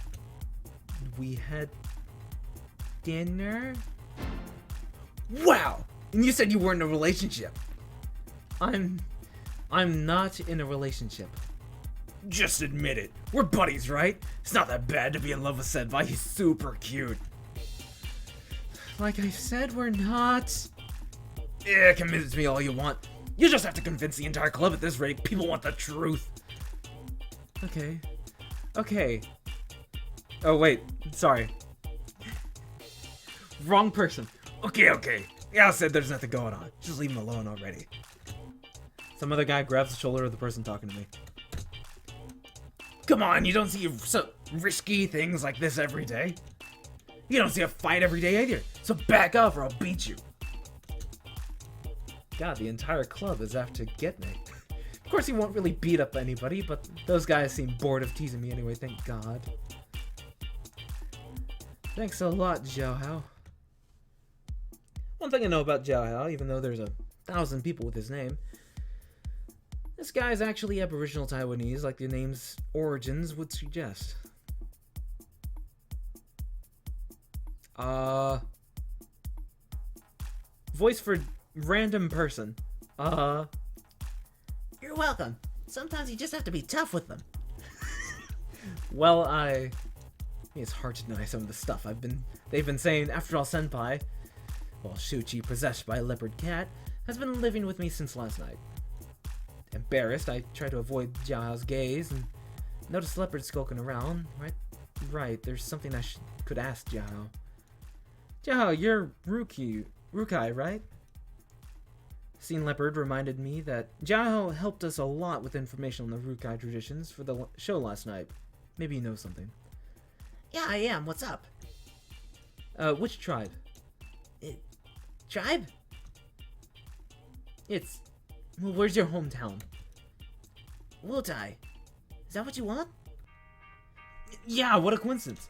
We had... dinner? Wow! And you said you weren't in a relationship. I'm not in a relationship. Just admit it. We're buddies, right? It's not that bad to be in love with Senpai. He's super cute. Like I said, we're not. Yeah, convince me all you want. You just have to convince the entire club at this rate. People want the truth. Okay. Oh, wait. Sorry. Wrong person. Okay. Yeah, I said there's nothing going on. Just leave him alone already. Some other guy grabs the shoulder of the person talking to me. Come on, you don't see so risky things like this every day. You don't see a fight every day either. So back off or I'll beat you. God, the entire club is after get me. Of course, he won't really beat up anybody, but those guys seem bored of teasing me anyway, thank God. Thanks a lot, Jiao. One thing I know about Jiao, even though there's 1,000 people with his name, this guy is actually Aboriginal Taiwanese, like the name's origins would suggest. Voice for random person. You're welcome. Sometimes you just have to be tough with them. Well, it's hard to deny some of the stuff they've been saying. After all, Senpai, well, Shuchi, possessed by a leopard cat, has been living with me since last night. Embarrassed, I try to avoid Jiao's gaze and notice leopard skulking around. Right, there's something I could ask Jiao. Jiao, you're Rukai, right? Seeing leopard reminded me that Jiao helped us a lot with information on the Rukai traditions for the show last night. Maybe you know something. Yeah, I am. What's up? Which tribe? Tribe? Well, where's your hometown? Wutai. Is that what you want? Yeah, what a coincidence.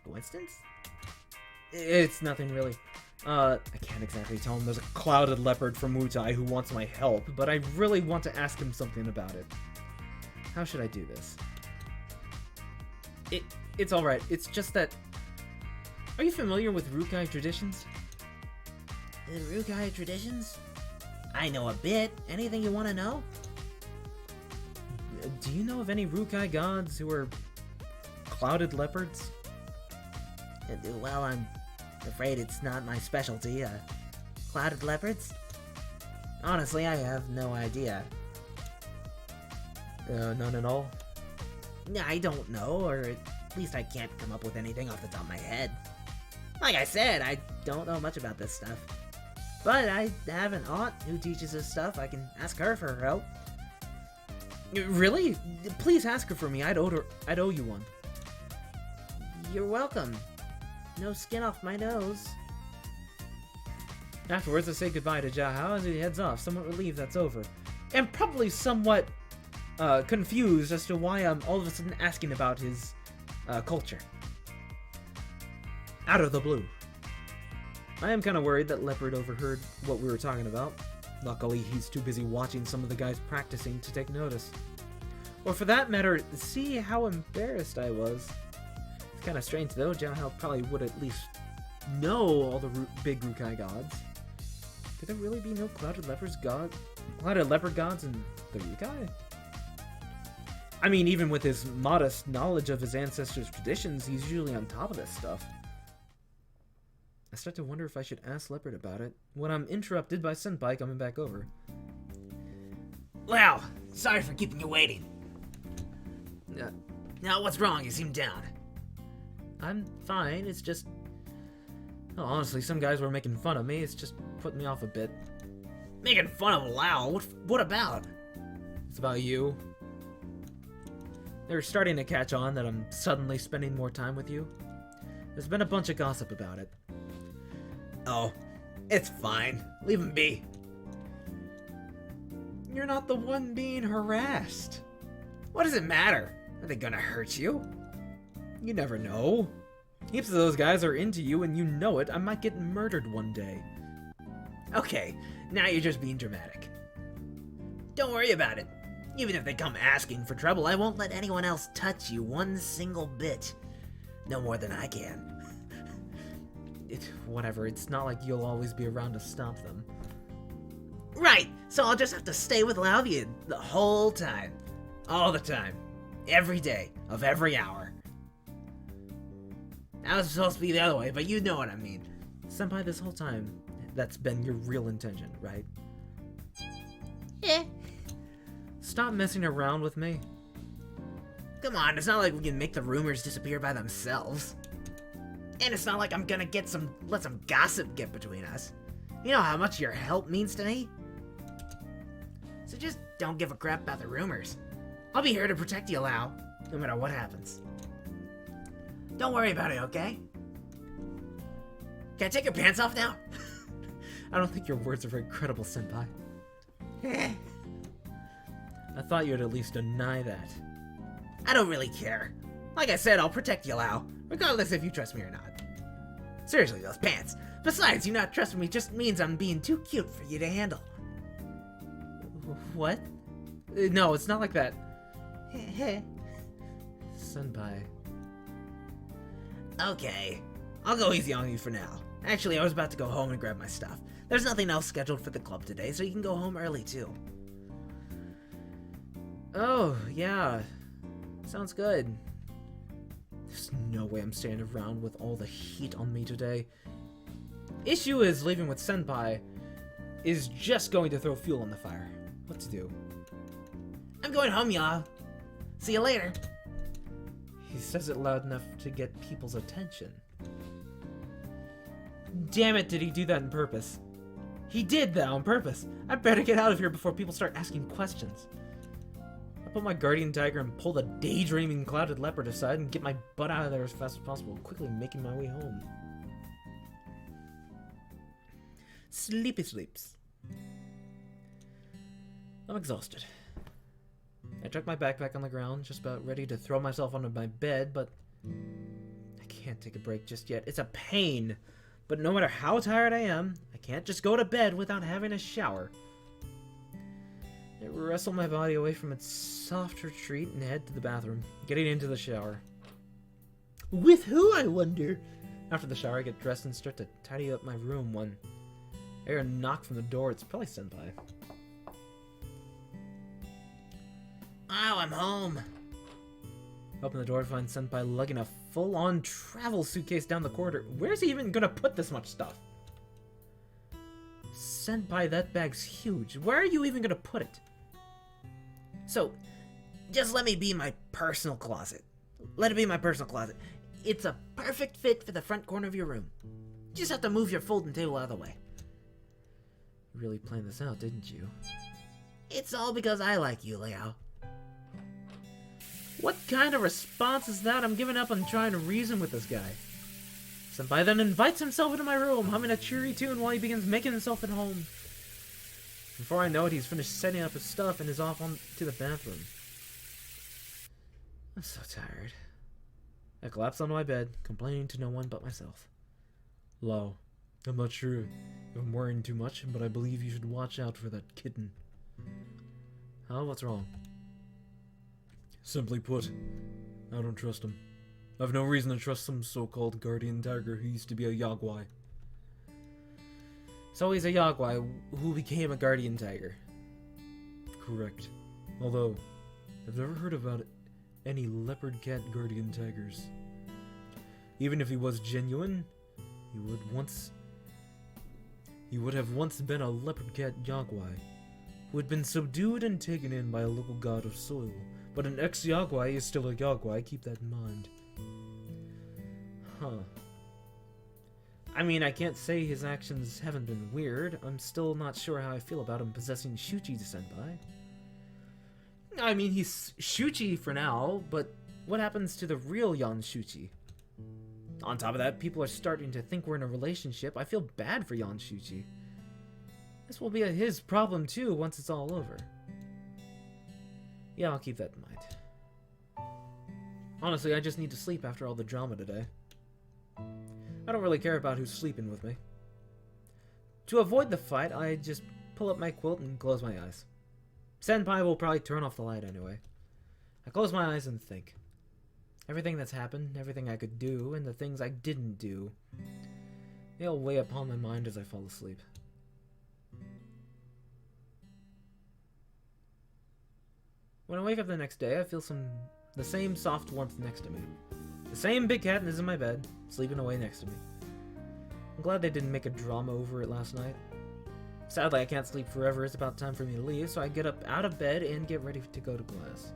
Coincidence? It's nothing really. I can't exactly tell him there's a clouded leopard from Wutai who wants my help, but I really want to ask him something about it. How should I do this? It's alright, it's just that... Are you familiar with Rukai traditions? The Rukai traditions? I know a bit. Anything you want to know? Do you know of any Rukai gods who are clouded leopards? Well, I'm afraid it's not my specialty. Clouded leopards? Honestly, I have no idea. None at all? I don't know, or at least I can't come up with anything off the top of my head. Like I said, I don't know much about this stuff. But I have an aunt who teaches this stuff. I can ask her for her help. Really? Please ask her for me. I'd owe you one. You're welcome. No skin off my nose. Afterwards, I say goodbye to Jiahao as he heads off, somewhat relieved that's over. And probably somewhat confused as to why I'm all of a sudden asking about his culture. Out of the blue. I am kind of worried that Leopard overheard what we were talking about. Luckily, he's too busy watching some of the guys practicing to take notice. Or for that matter, see how embarrassed I was. It's kind of strange though, Jiahao probably would at least know all the big Rukai gods. Could there really be no clouded leopard gods in the Rukai? I mean, even with his modest knowledge of his ancestors' traditions, he's usually on top of this stuff. I start to wonder if I should ask Leopard about it, when I'm interrupted by Senpai coming back over. Wow, sorry for keeping you waiting. Now, what's wrong? You seem down. I'm fine, it's just... Well, honestly, some guys were making fun of me, it's just putting me off a bit. Making fun of Lao? What about? It's about you. They're starting to catch on that I'm suddenly spending more time with you. There's been a bunch of gossip about it. Oh, it's fine. Leave him be. You're not the one being harassed. What does it matter? Are they gonna hurt you? You never know. Heaps of those guys are into you and you know it. I might get murdered one day. Okay, now you're just being dramatic. Don't worry about it. Even if they come asking for trouble, I won't let anyone else touch you one single bit. No more than I can. Whatever, it's not like you'll always be around to stop them. Right, so I'll just have to stay with Laovia the whole time. All the time. Every day, of every hour. I was supposed to be the other way, but you know what I mean. Senpai, this whole time, that's been your real intention, right? Eh. Stop messing around with me. Come on, it's not like we can make the rumors disappear by themselves. And it's not like I'm gonna let some gossip get between us. You know how much your help means to me? So just don't give a crap about the rumors. I'll be here to protect you, Lao, no matter what happens. Don't worry about it, okay? Can I take your pants off now? I don't think your words are very credible, Senpai. Eh. I thought you'd at least deny that. I don't really care. Like I said, I'll protect you, Lao, regardless if you trust me or not. Seriously, those pants. Besides, you not trusting me just means I'm being too cute for you to handle. What? No, it's not like that. Senpai. Okay, I'll go easy on you for now. Actually, I was about to go home and grab my stuff. There's nothing else scheduled for the club today, so you can go home early too. Oh, yeah. Sounds good. There's no way I'm staying around with all the heat on me today. Issue is leaving with Senpai is just going to throw fuel on the fire. What to do? I'm going home, y'all. See you later. He says it loud enough to get people's attention. Damn it, did he do that on purpose? He did that on purpose. I better get out of here before people start asking questions. I put my guardian tiger and pull the daydreaming clouded leopard aside and get my butt out of there as fast as possible, quickly making my way home. Sleepy sleeps. I'm exhausted. I chuck my backpack on the ground, just about ready to throw myself onto my bed, but I can't take a break just yet. It's a pain. But no matter how tired I am, I can't just go to bed without having a shower. I wrestle my body away from its soft retreat and head to the bathroom, getting into the shower. With who, I wonder? After the shower, I get dressed and start to tidy up my room when I hear a knock from the door. It's probably Senpai. Oh, I'm home. Open the door to find Senpai lugging a full-on travel suitcase down the corridor. Where's he even gonna put this much stuff? Senpai, that bag's huge. Where are you even gonna put it? So, just let me be my personal closet. Let it be my personal closet. It's a perfect fit for the front corner of your room. You just have to move your folding table out of the way. You really planned this out, didn't you? It's all because I like you, Leo. What kind of response is that? I'm giving up on trying to reason with this guy. Senpai then invites himself into my room, humming a cheery tune while he begins making himself at home. Before I know it, he's finished setting up his stuff and is off on to the bathroom. I'm so tired. I collapse onto my bed, complaining to no one but myself. Lo, I'm not sure if I'm worrying too much, but I believe you should watch out for that kitten. Huh? What's wrong? Simply put, I don't trust him. I've no reason to trust some so-called guardian tiger who used to be a Yagwai. So he's a Yagwai who became a guardian tiger. Correct. Although, I've never heard about any leopard cat guardian tigers. Even if he was genuine, he would have once been a leopard cat Yagwai, who had been subdued and taken in by a local god of soil. But an ex-Yagwai is still a Yagwai, keep that in mind. Huh. I mean, I can't say his actions haven't been weird. I'm still not sure how I feel about him possessing Shuchi-senpai. I mean, he's Shuchi for now, but what happens to the real Yan Shuchi? On top of that, people are starting to think we're in a relationship. I feel bad for Yan Shuchi. This will be his problem too once it's all over. Yeah, I'll keep that in mind. Honestly, I just need to sleep after all the drama today. I don't really care about who's sleeping with me. To avoid the fight, I just pull up my quilt and close my eyes. Senpai will probably turn off the light anyway. I close my eyes and think. Everything that's happened, everything I could do, and the things I didn't do, they'll weigh upon my mind as I fall asleep. When I wake up the next day, I feel the same soft warmth next to me. The same big cat is in my bed, sleeping away next to me. I'm glad they didn't make a drama over it last night. Sadly, I can't sleep forever. It's about time for me to leave, so I get up out of bed and get ready to go to class.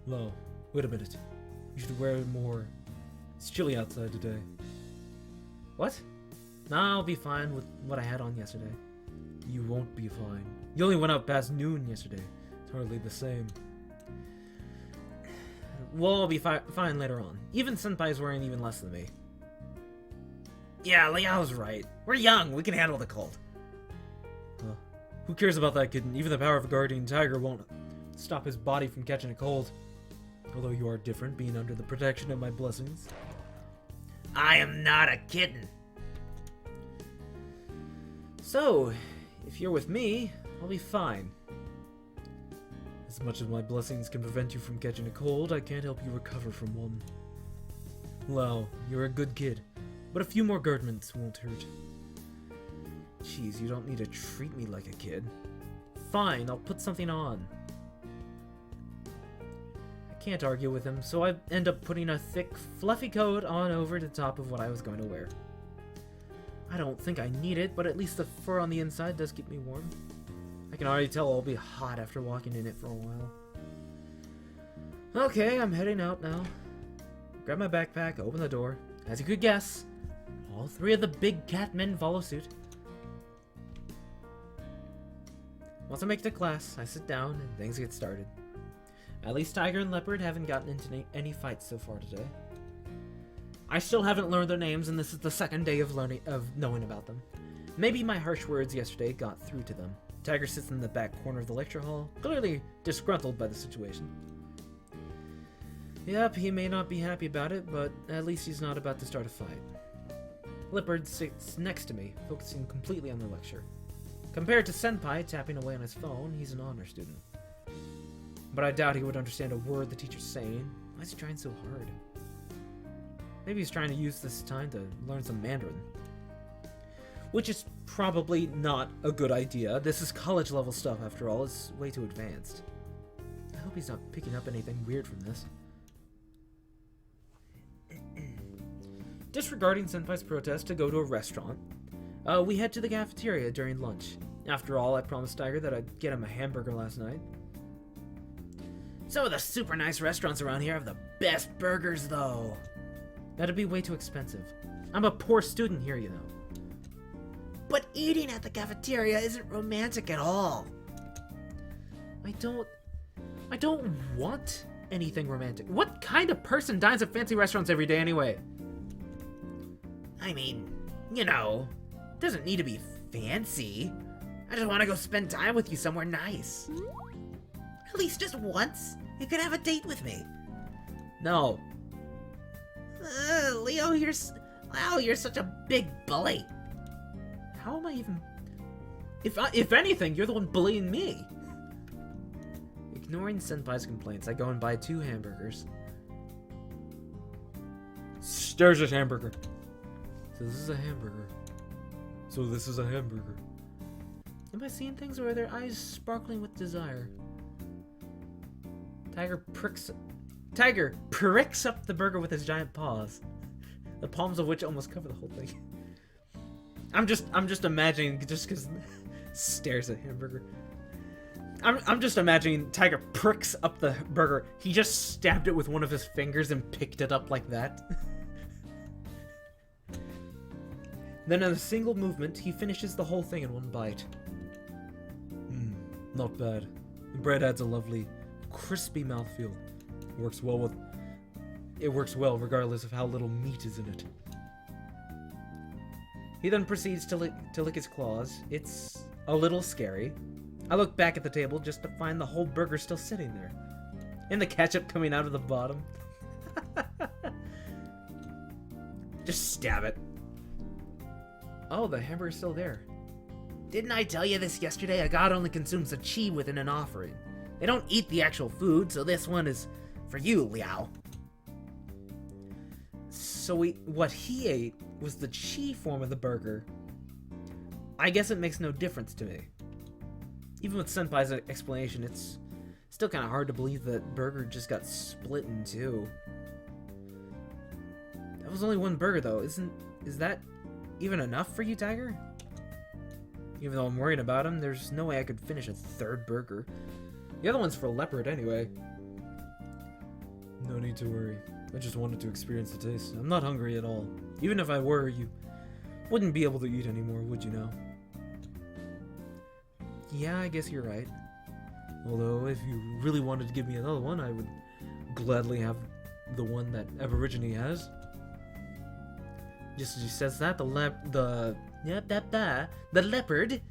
Lo, wait a minute. You should wear more. It's chilly outside today. What? Nah, I'll be fine with what I had on yesterday. You won't be fine. You only went out past noon yesterday. It's hardly the same. We'll all be fine later on. Even Senpai's wearing even less than me. Yeah, Leo's right. We're young. We can handle the cold. Who cares about that kitten? Even the power of a guardian tiger won't stop his body from catching a cold. Although you are different, being under the protection of my blessings. I am not a kitten. So, if you're with me, I'll be fine. As much as my blessings can prevent you from catching a cold, I can't help you recover from one. Well, you're a good kid, but a few more garments won't hurt. Jeez, you don't need to treat me like a kid. Fine, I'll put something on. I can't argue with him, so I end up putting a thick, fluffy coat on over the top of what I was going to wear. I don't think I need it, but at least the fur on the inside does keep me warm. I can already tell I'll be hot after walking in it for a while. Okay, I'm heading out now. Grab my backpack, open the door. As you could guess, all three of the big cat men follow suit. Once I make it to class, I sit down and things get started. At least Tiger and Leopard haven't gotten into any fights so far today. I still haven't learned their names, and this is the second day of knowing about them. Maybe my harsh words yesterday got through to them. Tiger sits in the back corner of the lecture hall, clearly disgruntled by the situation. Yep, he may not be happy about it, but at least he's not about to start a fight. Leopard sits next to me, focusing completely on the lecture. Compared to Senpai tapping away on his phone, he's an honor student. But I doubt he would understand a word the teacher's saying. Why is he trying so hard? Maybe he's trying to use this time to learn some Mandarin. which is probably not a good idea. This is college level stuff after all. It's way too advanced. I hope he's not picking up anything weird from this. Disregarding Senpai's protest to go to a restaurant, we head to the cafeteria during lunch. After all, I promised Tiger that I'd get him a hamburger last night. Some of the super nice restaurants around here have the best burgers, though. That'd be way too expensive. I'm a poor student here, you know. But eating at the cafeteria isn't romantic at all. I don't want anything romantic. What kind of person dines at fancy restaurants every day anyway? I mean, you know, it doesn't need to be fancy. I just want to go spend time with you somewhere nice. At least just once. You could have a date with me. No. Leo, you're such a big bully. How am I even... If anything, you're the one bullying me. Ignoring Senpai's complaints, I go and buy 2 hamburgers. Stares at hamburger. So this is a hamburger. So this is a hamburger. Am I seeing things, or are their eyes sparkling with desire? Tiger pricks up the burger with his giant paws, the palms of which almost cover the whole thing. I'm just imagining, just because stares at hamburger. I'm just imagining Tiger pricks up the burger. He just stabbed it with one of his fingers and picked it up like that. Then in a single movement, he finishes the whole thing in one bite. Not bad. The bread adds a lovely, crispy mouthfeel. It works well regardless of how little meat is in it. He then proceeds to lick his claws. It's a little scary. I look back at the table just to find the whole burger still sitting there, and the ketchup coming out of the bottom. Just stab it. Oh, the hamburger's still there. Didn't I tell you this yesterday? A god only consumes the chi within an offering. They don't eat the actual food, so this one is for you, Liao. So what he ate was the chi form of the burger. I guess it makes no difference to me. Even with Senpai's explanation, it's still kind of hard to believe that burger just got split in 2. That was only one burger, though. Is that even enough for you, Tiger? Even though I'm worried about him, there's no way I could finish a 3rd burger. The other one's for Leopard anyway. No need to worry. I just wanted to experience the taste. I'm not hungry at all. Even if I were, you wouldn't be able to eat anymore, would you now? Yeah, I guess you're right. Although, if you really wanted to give me another one, I would gladly have the one that Aborigine has. Just as he says that, the leopard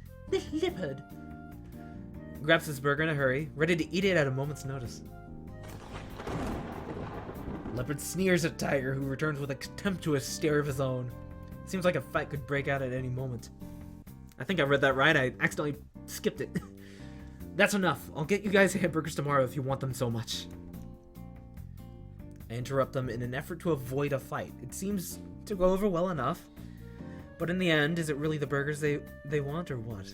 grabs his burger in a hurry, ready to eat it at a moment's notice. Leopard sneers at Tiger, who returns with a contemptuous stare of his own. It seems like a fight could break out at any moment. I think I read that right. I accidentally skipped it. That's enough. I'll get you guys hamburgers tomorrow if you want them so much. I interrupt them in an effort to avoid a fight. It seems to go over well enough. But in the end, is it really the burgers they want, or what?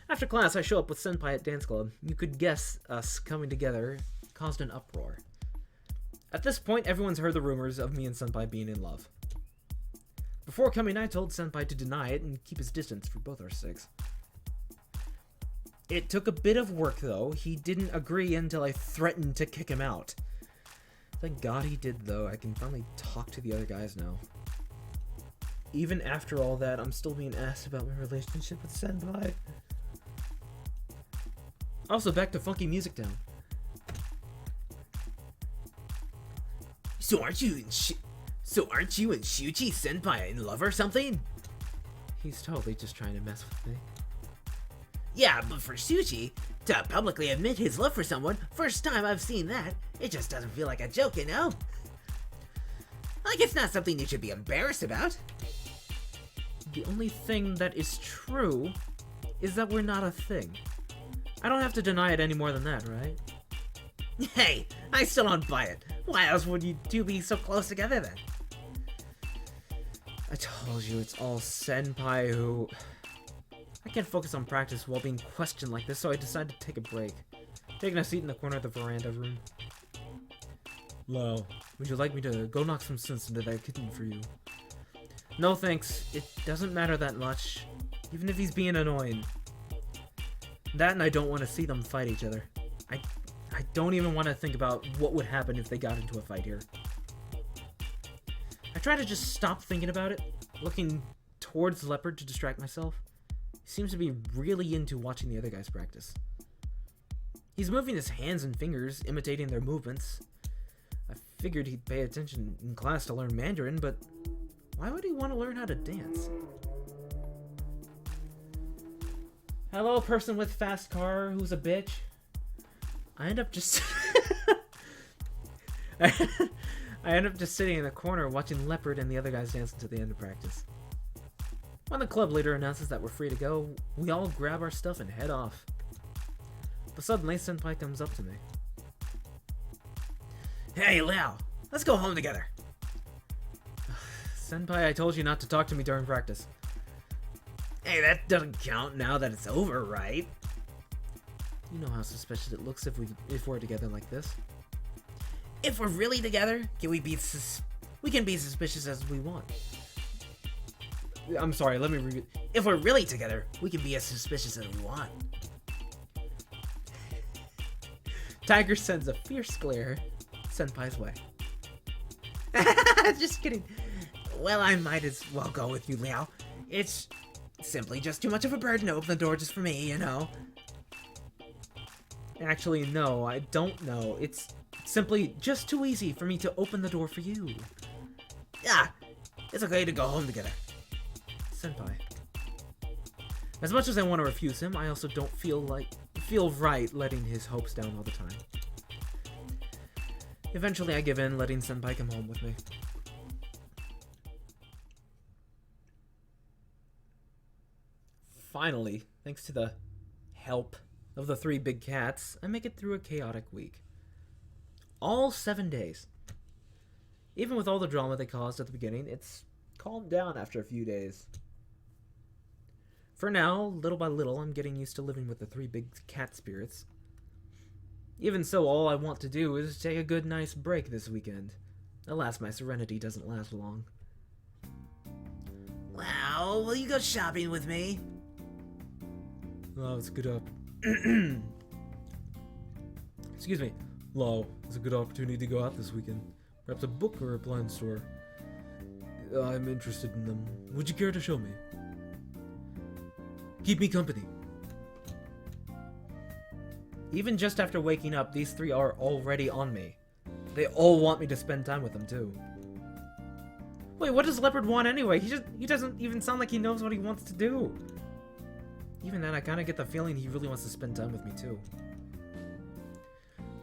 After class, I show up with Senpai at dance club. You could guess us coming together caused an uproar. At this point, everyone's heard the rumors of me and Senpai being in love. Before coming, I told Senpai to deny it and keep his distance for both our sakes. It took a bit of work, though. He didn't agree until I threatened to kick him out. Thank God he did, though. I can finally talk to the other guys now. Even after all that, I'm still being asked about my relationship with Senpai. Also, back to Funky Music Town. So aren't you and Shuji Senpai in love or something? He's totally just trying to mess with me. Yeah, but for Shuji to publicly admit his love for someone, first time I've seen that, it just doesn't feel like a joke, you know? Like it's not something you should be embarrassed about. The only thing that is true is that we're not a thing. I don't have to deny it any more than that, right? Hey, I still don't buy it. Why else would you two be so close together then? I told you, it's all Senpai who... I can't focus on practice while being questioned like this, so I decided to take a break. Taking a seat in the corner of the veranda room. Lau, would you like me to go knock some sense into that kitten for you? No thanks, it doesn't matter that much. Even if he's being annoying. That and I don't want to see them fight each other. I don't even want to think about what would happen if they got into a fight here. I try to just stop thinking about it, looking towards Leopard to distract myself. He seems to be really into watching the other guys practice. He's moving his hands and fingers, imitating their movements. I figured he'd pay attention in class to learn Mandarin, but why would he want to learn how to dance? Hello, person with fast car who's a bitch. I end up just... I end up just sitting in a corner watching Leopard and the other guys dance until the end of practice. When the club leader announces that we're free to go, we all grab our stuff and head off. But suddenly, Senpai comes up to me. Hey, Lau, let's go home together. Senpai, I told you not to talk to me during practice. Hey, that doesn't count now that it's over, right? You know how suspicious it looks if we're together like this. If we're really together, we can be suspicious as we want. I'm sorry, let me read it. If we're really together, we can be as suspicious as we want. Tiger sends a fierce glare Senpai's way. Just kidding. Well, I might as well go with you, Lau. It's simply just too much of a burden to open the door just for me, you know? Actually, no, I don't know. It's simply just too easy for me to open the door for you. Yeah, it's okay to go home together. Senpai. As much as I want to refuse him, I also don't feel right letting his hopes down all the time. Eventually, I give in, letting Senpai come home with me. Finally, thanks to the help of the 3 big cats, I make it through a chaotic week. All 7 days. Even with all the drama they caused at the beginning, it's calmed down after a few days. For now, little by little, I'm getting used to living with the 3 big cat spirits. Even so, all I want to do is take a good, nice break this weekend. Alas, my serenity doesn't last long. Wow, will you go shopping with me? Oh, it's a good Excuse me. Lo, it's a good opportunity to go out this weekend. Perhaps a book or a blind store. I'm interested in them. Would you care to show me? Keep me company. Even just after waking up, these 3 are already on me. They all want me to spend time with them, too. Wait, what does Leopard want anyway? He doesn't even sound like he knows what he wants to do. Even then, I kind of get the feeling he really wants to spend time with me, too.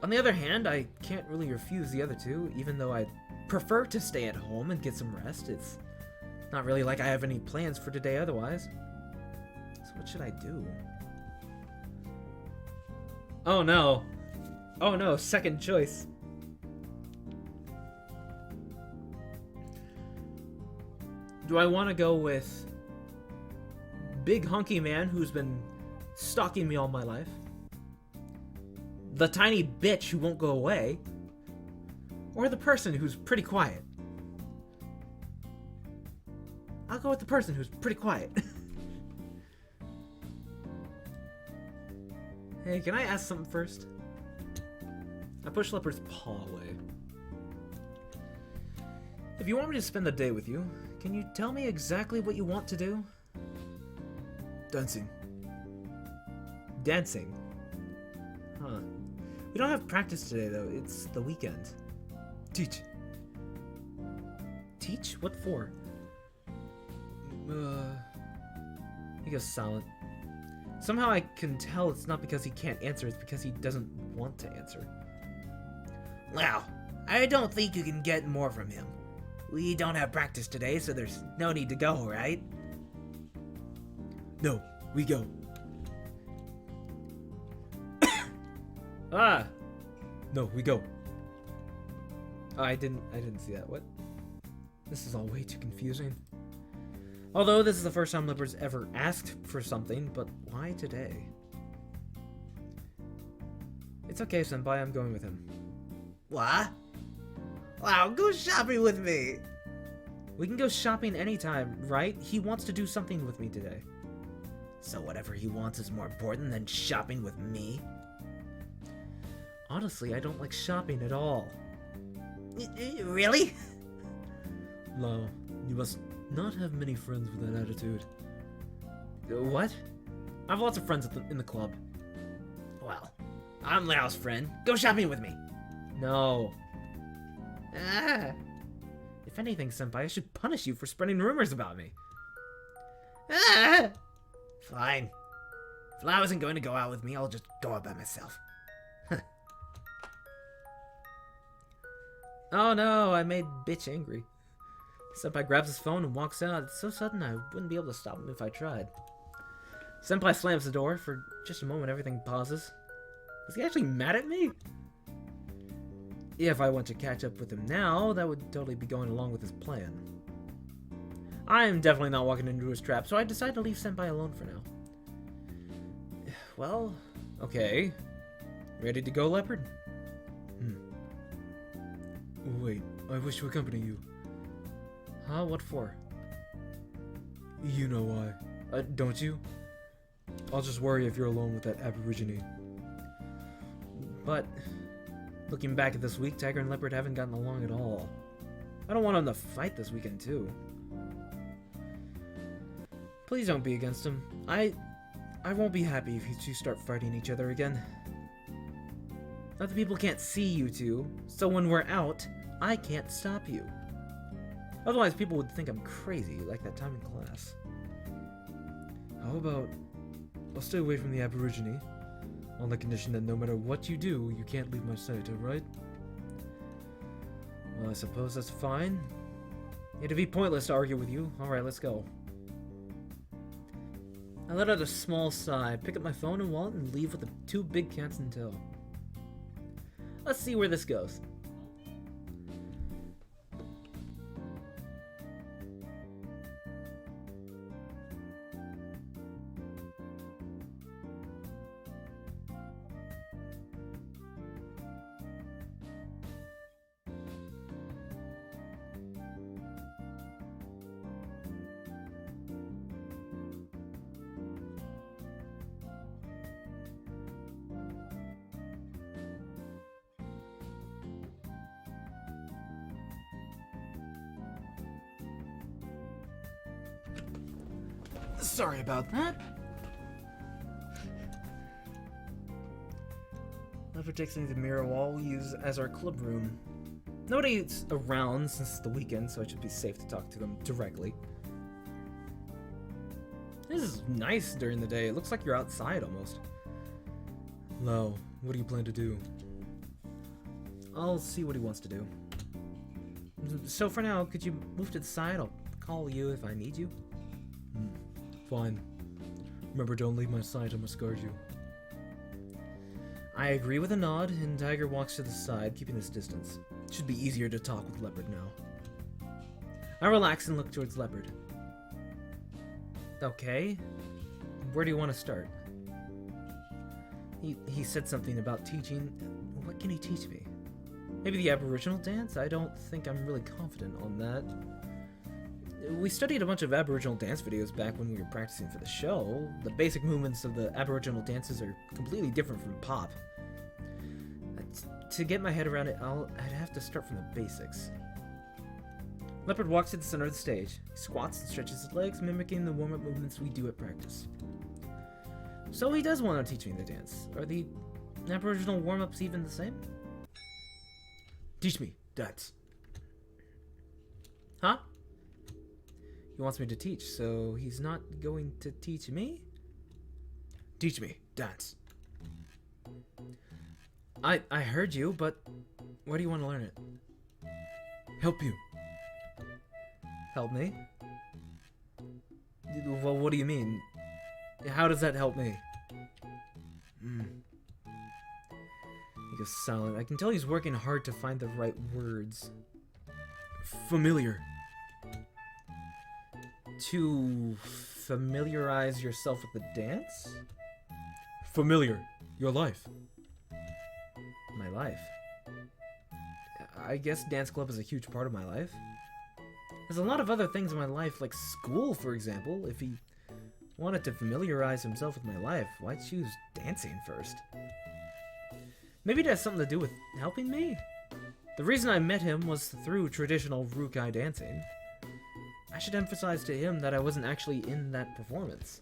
On the other hand, I can't really refuse the other 2, even though I'd prefer to stay at home and get some rest. It's not really like I have any plans for today otherwise. So what should I do? Oh no. Oh no, second choice. Do I want to go with big hunky man who's been stalking me all my life? The tiny bitch who won't go away? Or the person who's pretty quiet? I'll go with the person who's pretty quiet. Hey, can I ask something first? I push Leopard's paw away. If you want me to spend the day with you, can you tell me exactly what you want to do? Dancing. Dancing? Huh. We don't have practice today, though. It's the weekend. Teach. Teach? What for? He goes silent. Somehow I can tell it's not because he can't answer, it's because he doesn't want to answer. Wow, I don't think you can get more from him. We don't have practice today, so there's no need to go, right? No, we go. Ah! No, we go. Oh, I didn't see that. What? This is all way too confusing. Although this is the first time Leopard's ever asked for something, but why today? It's okay, Senpai, I'm going with him. What? Wow, go shopping with me. We can go shopping anytime, right? He wants to do something with me today. So whatever he wants is more important than shopping with me? Honestly, I don't like shopping at all. Really? Lao, you must not have many friends with that attitude. What? I have lots of friends in the club. Well, I'm Lao's friend. Go shopping with me. No. Ah. If anything, Senpai, I should punish you for spreading rumors about me. Ah. Fine. If Lao isn't going to go out with me, I'll just go out by myself. Oh no, I made bitch angry. Senpai grabs his phone and walks out. It's so sudden I wouldn't be able to stop him if I tried. Senpai slams the door. For just a moment, everything pauses. Is he actually mad at me? If I went to catch up with him now, that would totally be going along with his plan. I am definitely not walking into his trap, so I decide to leave Senpai alone for now. Well, okay. Ready to go, Leopard? Wait, I wish to accompany you. Huh? What for? You know why. Don't you? I'll just worry if you're alone with that aborigine. But, looking back at this week, Tiger and Leopard haven't gotten along at all. I don't want them to fight this weekend, too. Please don't be against him. I won't be happy if you two start fighting each other again. Other people can't see you two, so when we're out, I can't stop you. Otherwise, people would think I'm crazy, like that time in class. How about I'll stay away from the aborigine, on the condition that no matter what you do, you can't leave my sight, alright? Well, I suppose that's fine. It'd be pointless to argue with you. Alright, let's go. I let out a small sigh, pick up my phone and wallet, and leave with the two big cats in tow. Let's see where this goes. Sorry about that. Leopard takes me to the mirror wall we use as our club room. Nobody's around since it's the weekend, so it should be safe to talk to them directly. This is nice during the day. It looks like you're outside almost. Lo, what do you plan to do? I'll see what he wants to do. So for now, could you move to the side? I'll call you if I need you. Fine. Remember, don't leave my sight, I must guard you. I agree with a nod, and Tiger walks to the side, keeping his distance. It should be easier to talk with Leopard now. I relax and look towards Leopard. Okay. Where do you want to start? He said something about teaching. What can he teach me? Maybe the Aboriginal dance? I don't think I'm really confident on that. We studied a bunch of Aboriginal dance videos back when we were practicing for the show. The basic movements of the Aboriginal dances are completely different from pop. To get my head around it, I'd have to start from the basics. Leopard walks to the center of the stage. He squats and stretches his legs, mimicking the warm-up movements we do at practice. So he does want to teach me the dance. Are the Aboriginal warm-ups even the same? Teach me, dance. Huh? He wants me to teach, so he's not going to teach me? Teach me, dance. I heard you, but where do you want to learn it? Help you. Help me? Well, what do you mean? How does that help me? He goes silent. I can tell he's working hard to find the right words. Familiar. To familiarize yourself with the dance? Familiar. Your life. My life. I guess dance club is a huge part of my life. There's a lot of other things in my life, like school, for example. If he wanted to familiarize himself with my life, why choose dancing first? Maybe it has something to do with helping me? The reason I met him was through traditional Rukai dancing. I should emphasize to him that I wasn't actually in that performance.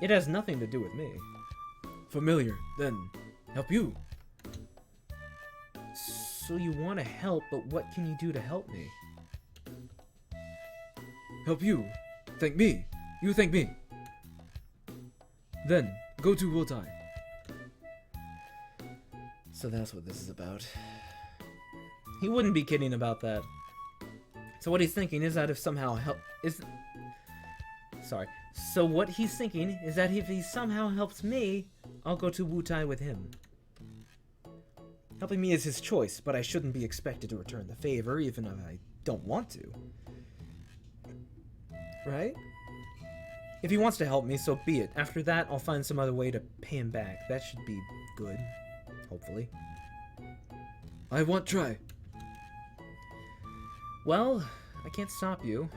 It has nothing to do with me. Familiar. Then, help you. So you want to help, but what can you do to help me? Help you. Thank me. You thank me. Then, go to Wotai. So that's what this is about. He wouldn't be kidding about that. So what he's thinking is that if somehow So what he's thinking is that if he somehow helps me, I'll go to Wutai with him. Helping me is his choice, but I shouldn't be expected to return the favor, even if I don't want to. Right? If he wants to help me, so be it. After that, I'll find some other way to pay him back. That should be good. Hopefully. I want try. Well, I can't stop you.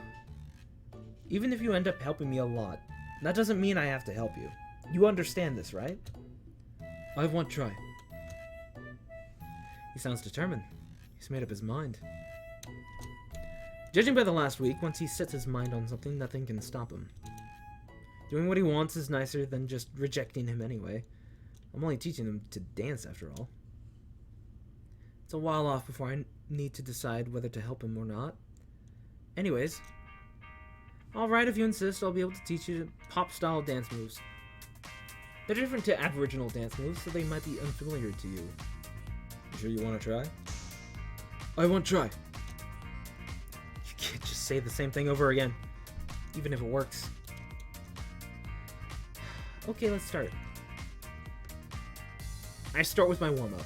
Even if you end up helping me a lot, that doesn't mean I have to help you. You understand this, right? I want try. He sounds determined. He's made up his mind. Judging by the last week, once he sets his mind on something, nothing can stop him. Doing what he wants is nicer than just rejecting him anyway. I'm only teaching him to dance after all. It's a while off before I need to decide whether to help him or not. Anyways, alright, if you insist, I'll be able to teach you pop-style dance moves. They're different to Aboriginal dance moves, so they might be unfamiliar to you. You sure you want to try? I want try. You can't just say the same thing over again, even if it works. Okay, let's start. I start with my warm-up.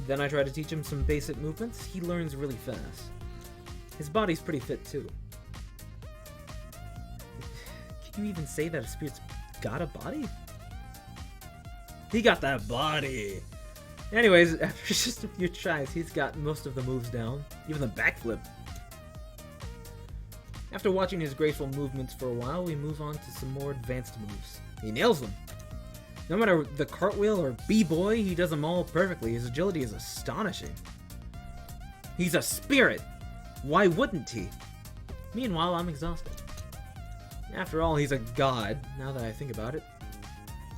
Then I try to teach him some basic movements. He learns really fast. His body's pretty fit, too. Can you even say that a spirit's got a body? He got that body! Anyways, after just a few tries, he's got most of the moves down. Even the backflip. After watching his graceful movements for a while, we move on to some more advanced moves. He nails them! No matter the cartwheel or b-boy, he does them all perfectly. His agility is astonishing. He's a spirit! Why wouldn't he? Meanwhile, I'm exhausted. After all, he's a god, now that I think about it.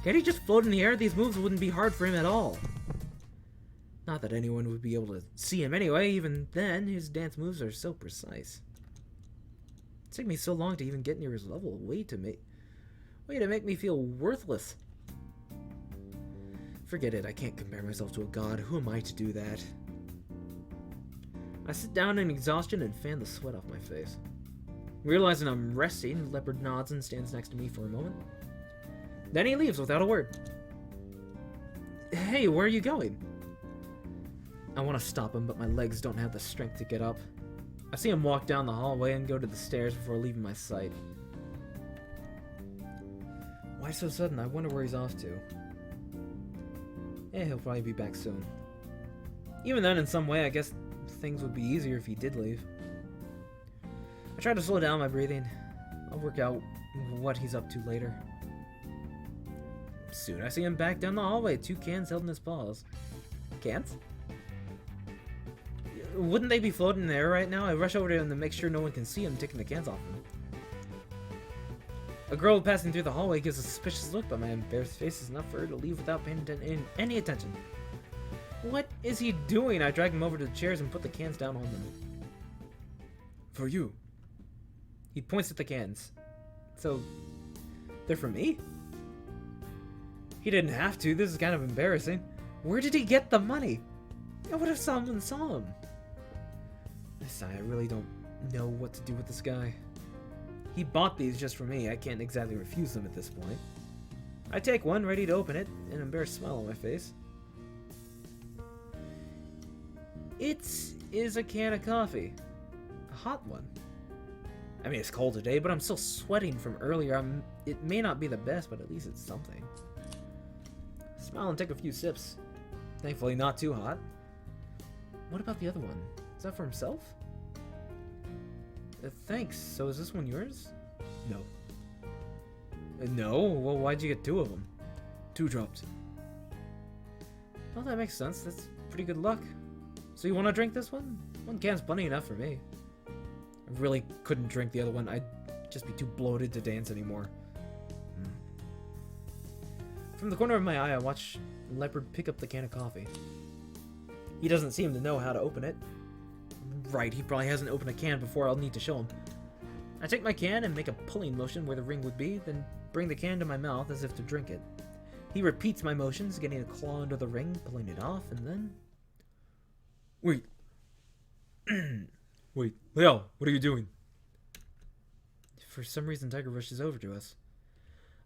Can't he just float in the air? These moves wouldn't be hard for him at all. Not that anyone would be able to see him anyway. Even then, his dance moves are so precise. It took me so long to even get near his level. Way to make me feel worthless. Forget it, I can't compare myself to a god. Who am I to do that? I sit down in exhaustion and fan the sweat off my face. Realizing I'm resting, Leopard nods and stands next to me for a moment. Then he leaves without a word. Hey, where are you going? I want to stop him, but my legs don't have the strength to get up. I see him walk down the hallway and go to the stairs before leaving my sight. Why so sudden? I wonder where he's off to. He'll probably be back soon. Even then, in some way, I guess things would be easier if he did leave. I try to slow down my breathing. I'll work out what he's up to later. Soon I see him back down the hallway, 2 cans held in his paws. Cans? Wouldn't they be floating in the air right now? I rush over to him to make sure no one can see him taking the cans off him. A girl passing through the hallway gives a suspicious look, but my embarrassed face is enough for her to leave without paying any attention. What is he doing? I drag him over to the chairs and put the cans down on them. For you. He points at the cans. So, they're for me? He didn't have to. This is kind of embarrassing. Where did he get the money? What if someone saw him? I sigh. I really don't know what to do with this guy. He bought these just for me. I can't exactly refuse them at this point. I take one, ready to open it, an embarrassed smile on my face. It is a can of coffee. A hot one. I mean, it's cold today, but I'm still sweating from earlier. It may not be the best, but at least it's something. Smile and take a few sips. Thankfully not too hot. What about the other one? Is that for himself? Thanks. So is this one yours? No. No? Well, why'd you get 2 of them? 2 dropped. Well, that makes sense. That's pretty good luck. So you want to drink this one? 1 can's plenty enough for me. I really couldn't drink the other one. I'd just be too bloated to dance anymore. From the corner of my eye, I watch Leopard pick up the can of coffee. He doesn't seem to know how to open it. Right, he probably hasn't opened a can before. I'll need to show him. I take my can and make a pulling motion where the ring would be, then bring the can to my mouth as if to drink it. He repeats my motions, getting a claw under the ring, pulling it off, and then... Wait. Wait, Leo, what are you doing? For some reason, Tiger rushes over to us.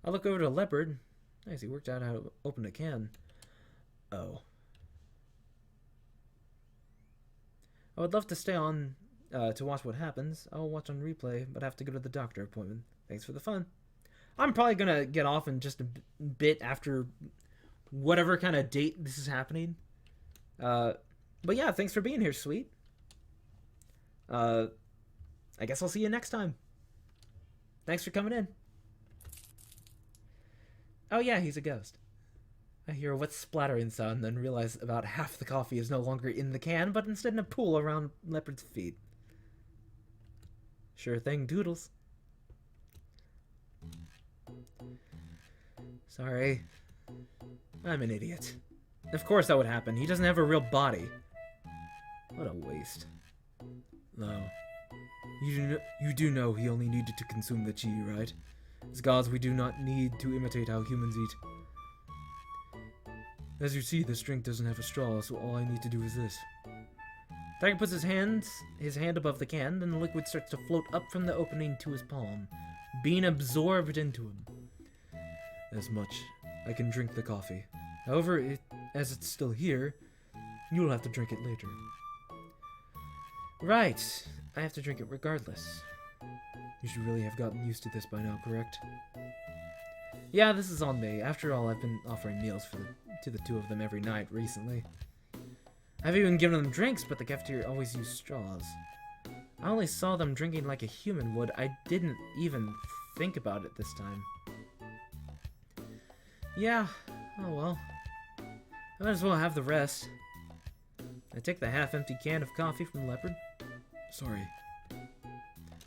I look over to Leopard. Nice, he worked out how to open a can. Oh. I would love to stay on to watch what happens. I'll watch on replay, but I have to go to the doctor appointment. Thanks for the fun. I'm probably going to get off in just a bit after whatever kind of date this is happening. But yeah, thanks for being here, sweet. I guess I'll see you next time. Thanks for coming in. Oh yeah, he's a ghost. I hear a wet splattering sound, then realize about half the coffee is no longer in the can, but instead in a pool around Leopard's feet. Sure thing, Doodles. Sorry. I'm an idiot. Of course that would happen. He doesn't have a real body. What a waste. No. You do know he only needed to consume the chi, right? As gods, we do not need to imitate how humans eat. As you see, this drink doesn't have a straw, so all I need to do is this. Tiger puts his hand above the can, then the liquid starts to float up from the opening to his palm, being absorbed into him. As much. I can drink the coffee. However, as it's still here, you'll have to drink it later. Right. I have to drink it regardless. You should really have gotten used to this by now, correct? Yeah, this is on me. After all, I've been offering meals to the 2 of them every night recently. I've even given them drinks, but the cafeteria always used straws. I only saw them drinking like a human would. I didn't even think about it this time. Yeah, oh well. I might as well have the rest. I take the half-empty can of coffee from Leopard. Sorry.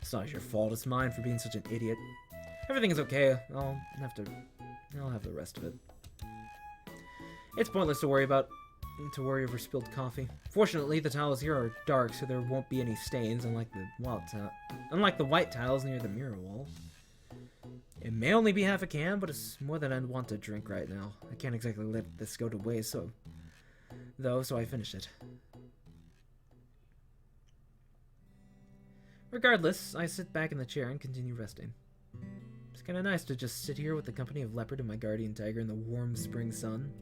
It's not your fault, it's mine for being such an idiot. Everything is okay. I'll have the rest of it. It's pointless to worry over spilled coffee. Fortunately, the tiles here are dark, so there won't be any stains, unlike the white tiles near the mirror wall. It may only be half a can, but it's more than I'd want to drink right now. I can't exactly let this go to waste, so I finish it. Regardless, I sit back in the chair and continue resting. It's kind of nice to just sit here with the company of Leopard and my guardian tiger in the warm spring sun.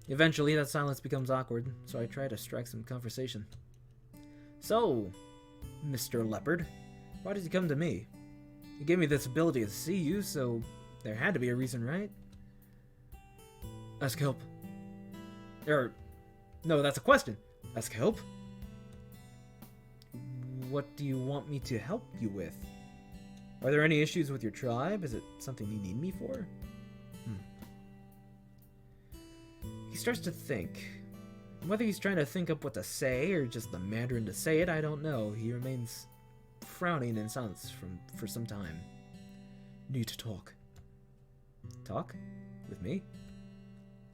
Eventually, that silence becomes awkward, so I try to strike some conversation. So, Mr. Leopard, why did you come to me? You gave me this ability to see you, so there had to be a reason, right? Ask help. No, that's a question. Ask help? What do you want me to help you with? Are there any issues with your tribe? Is it something you need me for? He starts to think. Whether he's trying to think up what to say or just the Mandarin to say it, I don't know. He remains frowning in silence for some time. Need to talk. Talk? With me?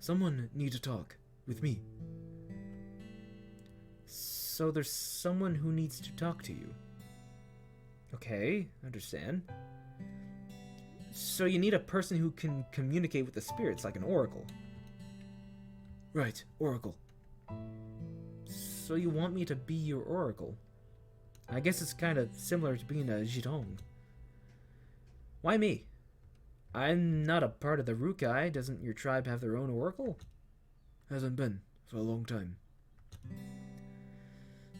Someone need to talk. With me. So there's someone who needs to talk to you. Okay, understand. So you need a person who can communicate with the spirits, like an oracle. Right, oracle. So you want me to be your oracle? I guess it's kind of similar to being a Jitong. Why me? I'm not a part of the Rukai. Doesn't your tribe have their own oracle? Hasn't been for a long time.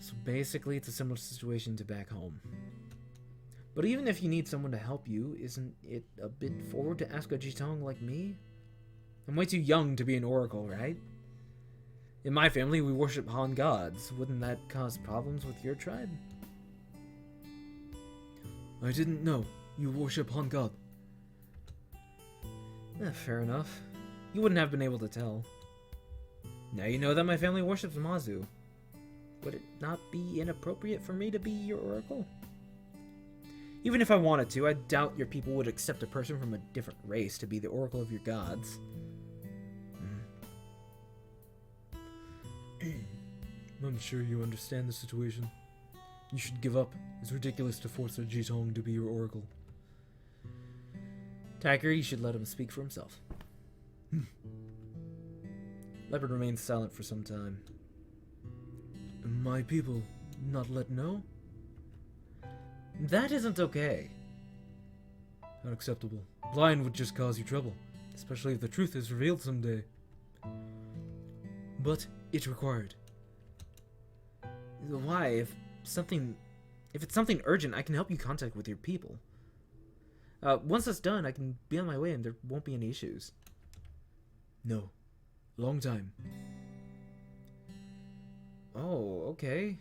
So basically, it's a similar situation to back home. But even if you need someone to help you, isn't it a bit forward to ask a Jitong like me? I'm way too young to be an oracle, right? In my family, we worship Han gods. Wouldn't that cause problems with your tribe? I didn't know you worship Han god. Fair enough. You wouldn't have been able to tell. Now you know that my family worships Mazu. Would it not be inappropriate for me to be your oracle? Even if I wanted to, I doubt your people would accept a person from a different race to be the oracle of your gods. I'm sure you understand the situation. You should give up. It's ridiculous to force a Jitong to be your oracle. Tiger, you should let him speak for himself. Leopard remains silent for some time. My people not let know? That isn't okay. Unacceptable. Lying would just cause you trouble, especially if the truth is revealed someday. But it's required. Why? If it's something urgent, I can help you contact with your people. Once that's done, I can be on my way and there won't be any issues. No. Long time. Oh, okay.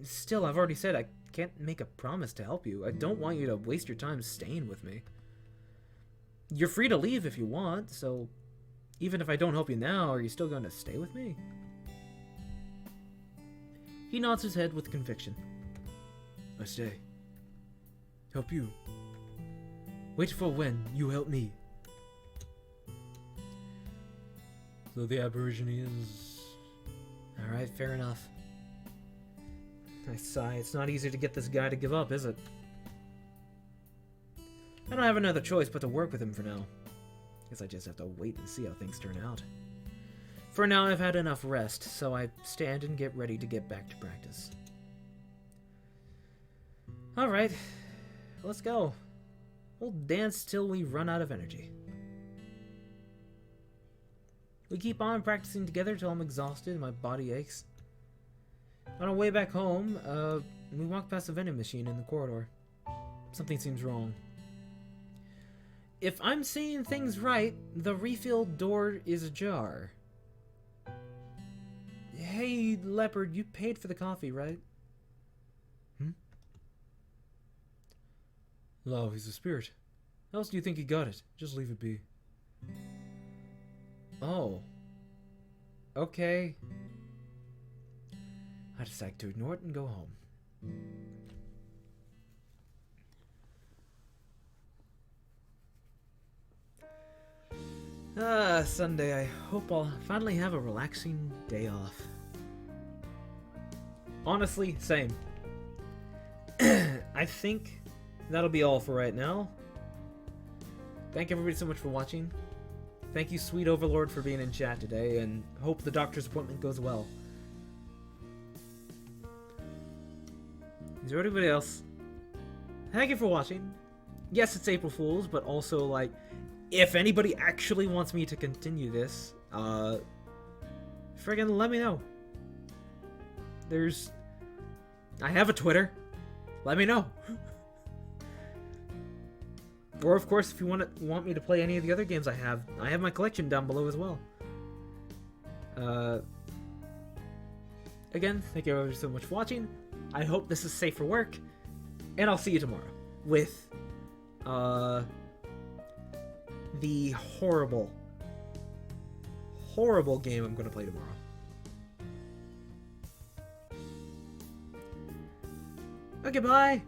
Still, I've already said I can't make a promise to help you. I don't want you to waste your time staying with me. You're free to leave if you want, so even if I don't help you now, are you still going to stay with me? He nods his head with conviction. I stay. Help you. Wait for when you help me. So the Aborigine is... Alright, fair enough. I sigh. It's not easy to get this guy to give up, is it? I don't have another choice but to work with him for now. Guess I just have to wait and see how things turn out. For now, I've had enough rest, so I stand and get ready to get back to practice. Alright, let's go. We'll dance till we run out of energy. We keep on practicing together till I'm exhausted and my body aches. On our way back home, we walk past a vending machine in the corridor. Something seems wrong. If I'm seeing things right, the refill door is ajar. Hey, Leopard, you paid for the coffee, right? Lao, he's a spirit. How else do you think he got it? Just leave it be. Oh. Okay. I decide to ignore it and go home. Sunday. I hope I'll finally have a relaxing day off. Honestly, same. I think that'll be all for right now. Thank everybody so much for watching. Thank you, Sweet Overlord, for being in chat today, and hope the doctor's appointment goes well. Is there anybody else? Thank you for watching. Yes, it's April Fool's, but also, like, if anybody actually wants me to continue this, friggin' let me know. I have a Twitter. Let me know. Or, of course, if you want me to play any of the other games I have my collection down below as well. Again, thank you everybody so much for watching. I hope this is safe for work, and I'll see you tomorrow with the horrible game I'm going to play tomorrow. Okay, bye!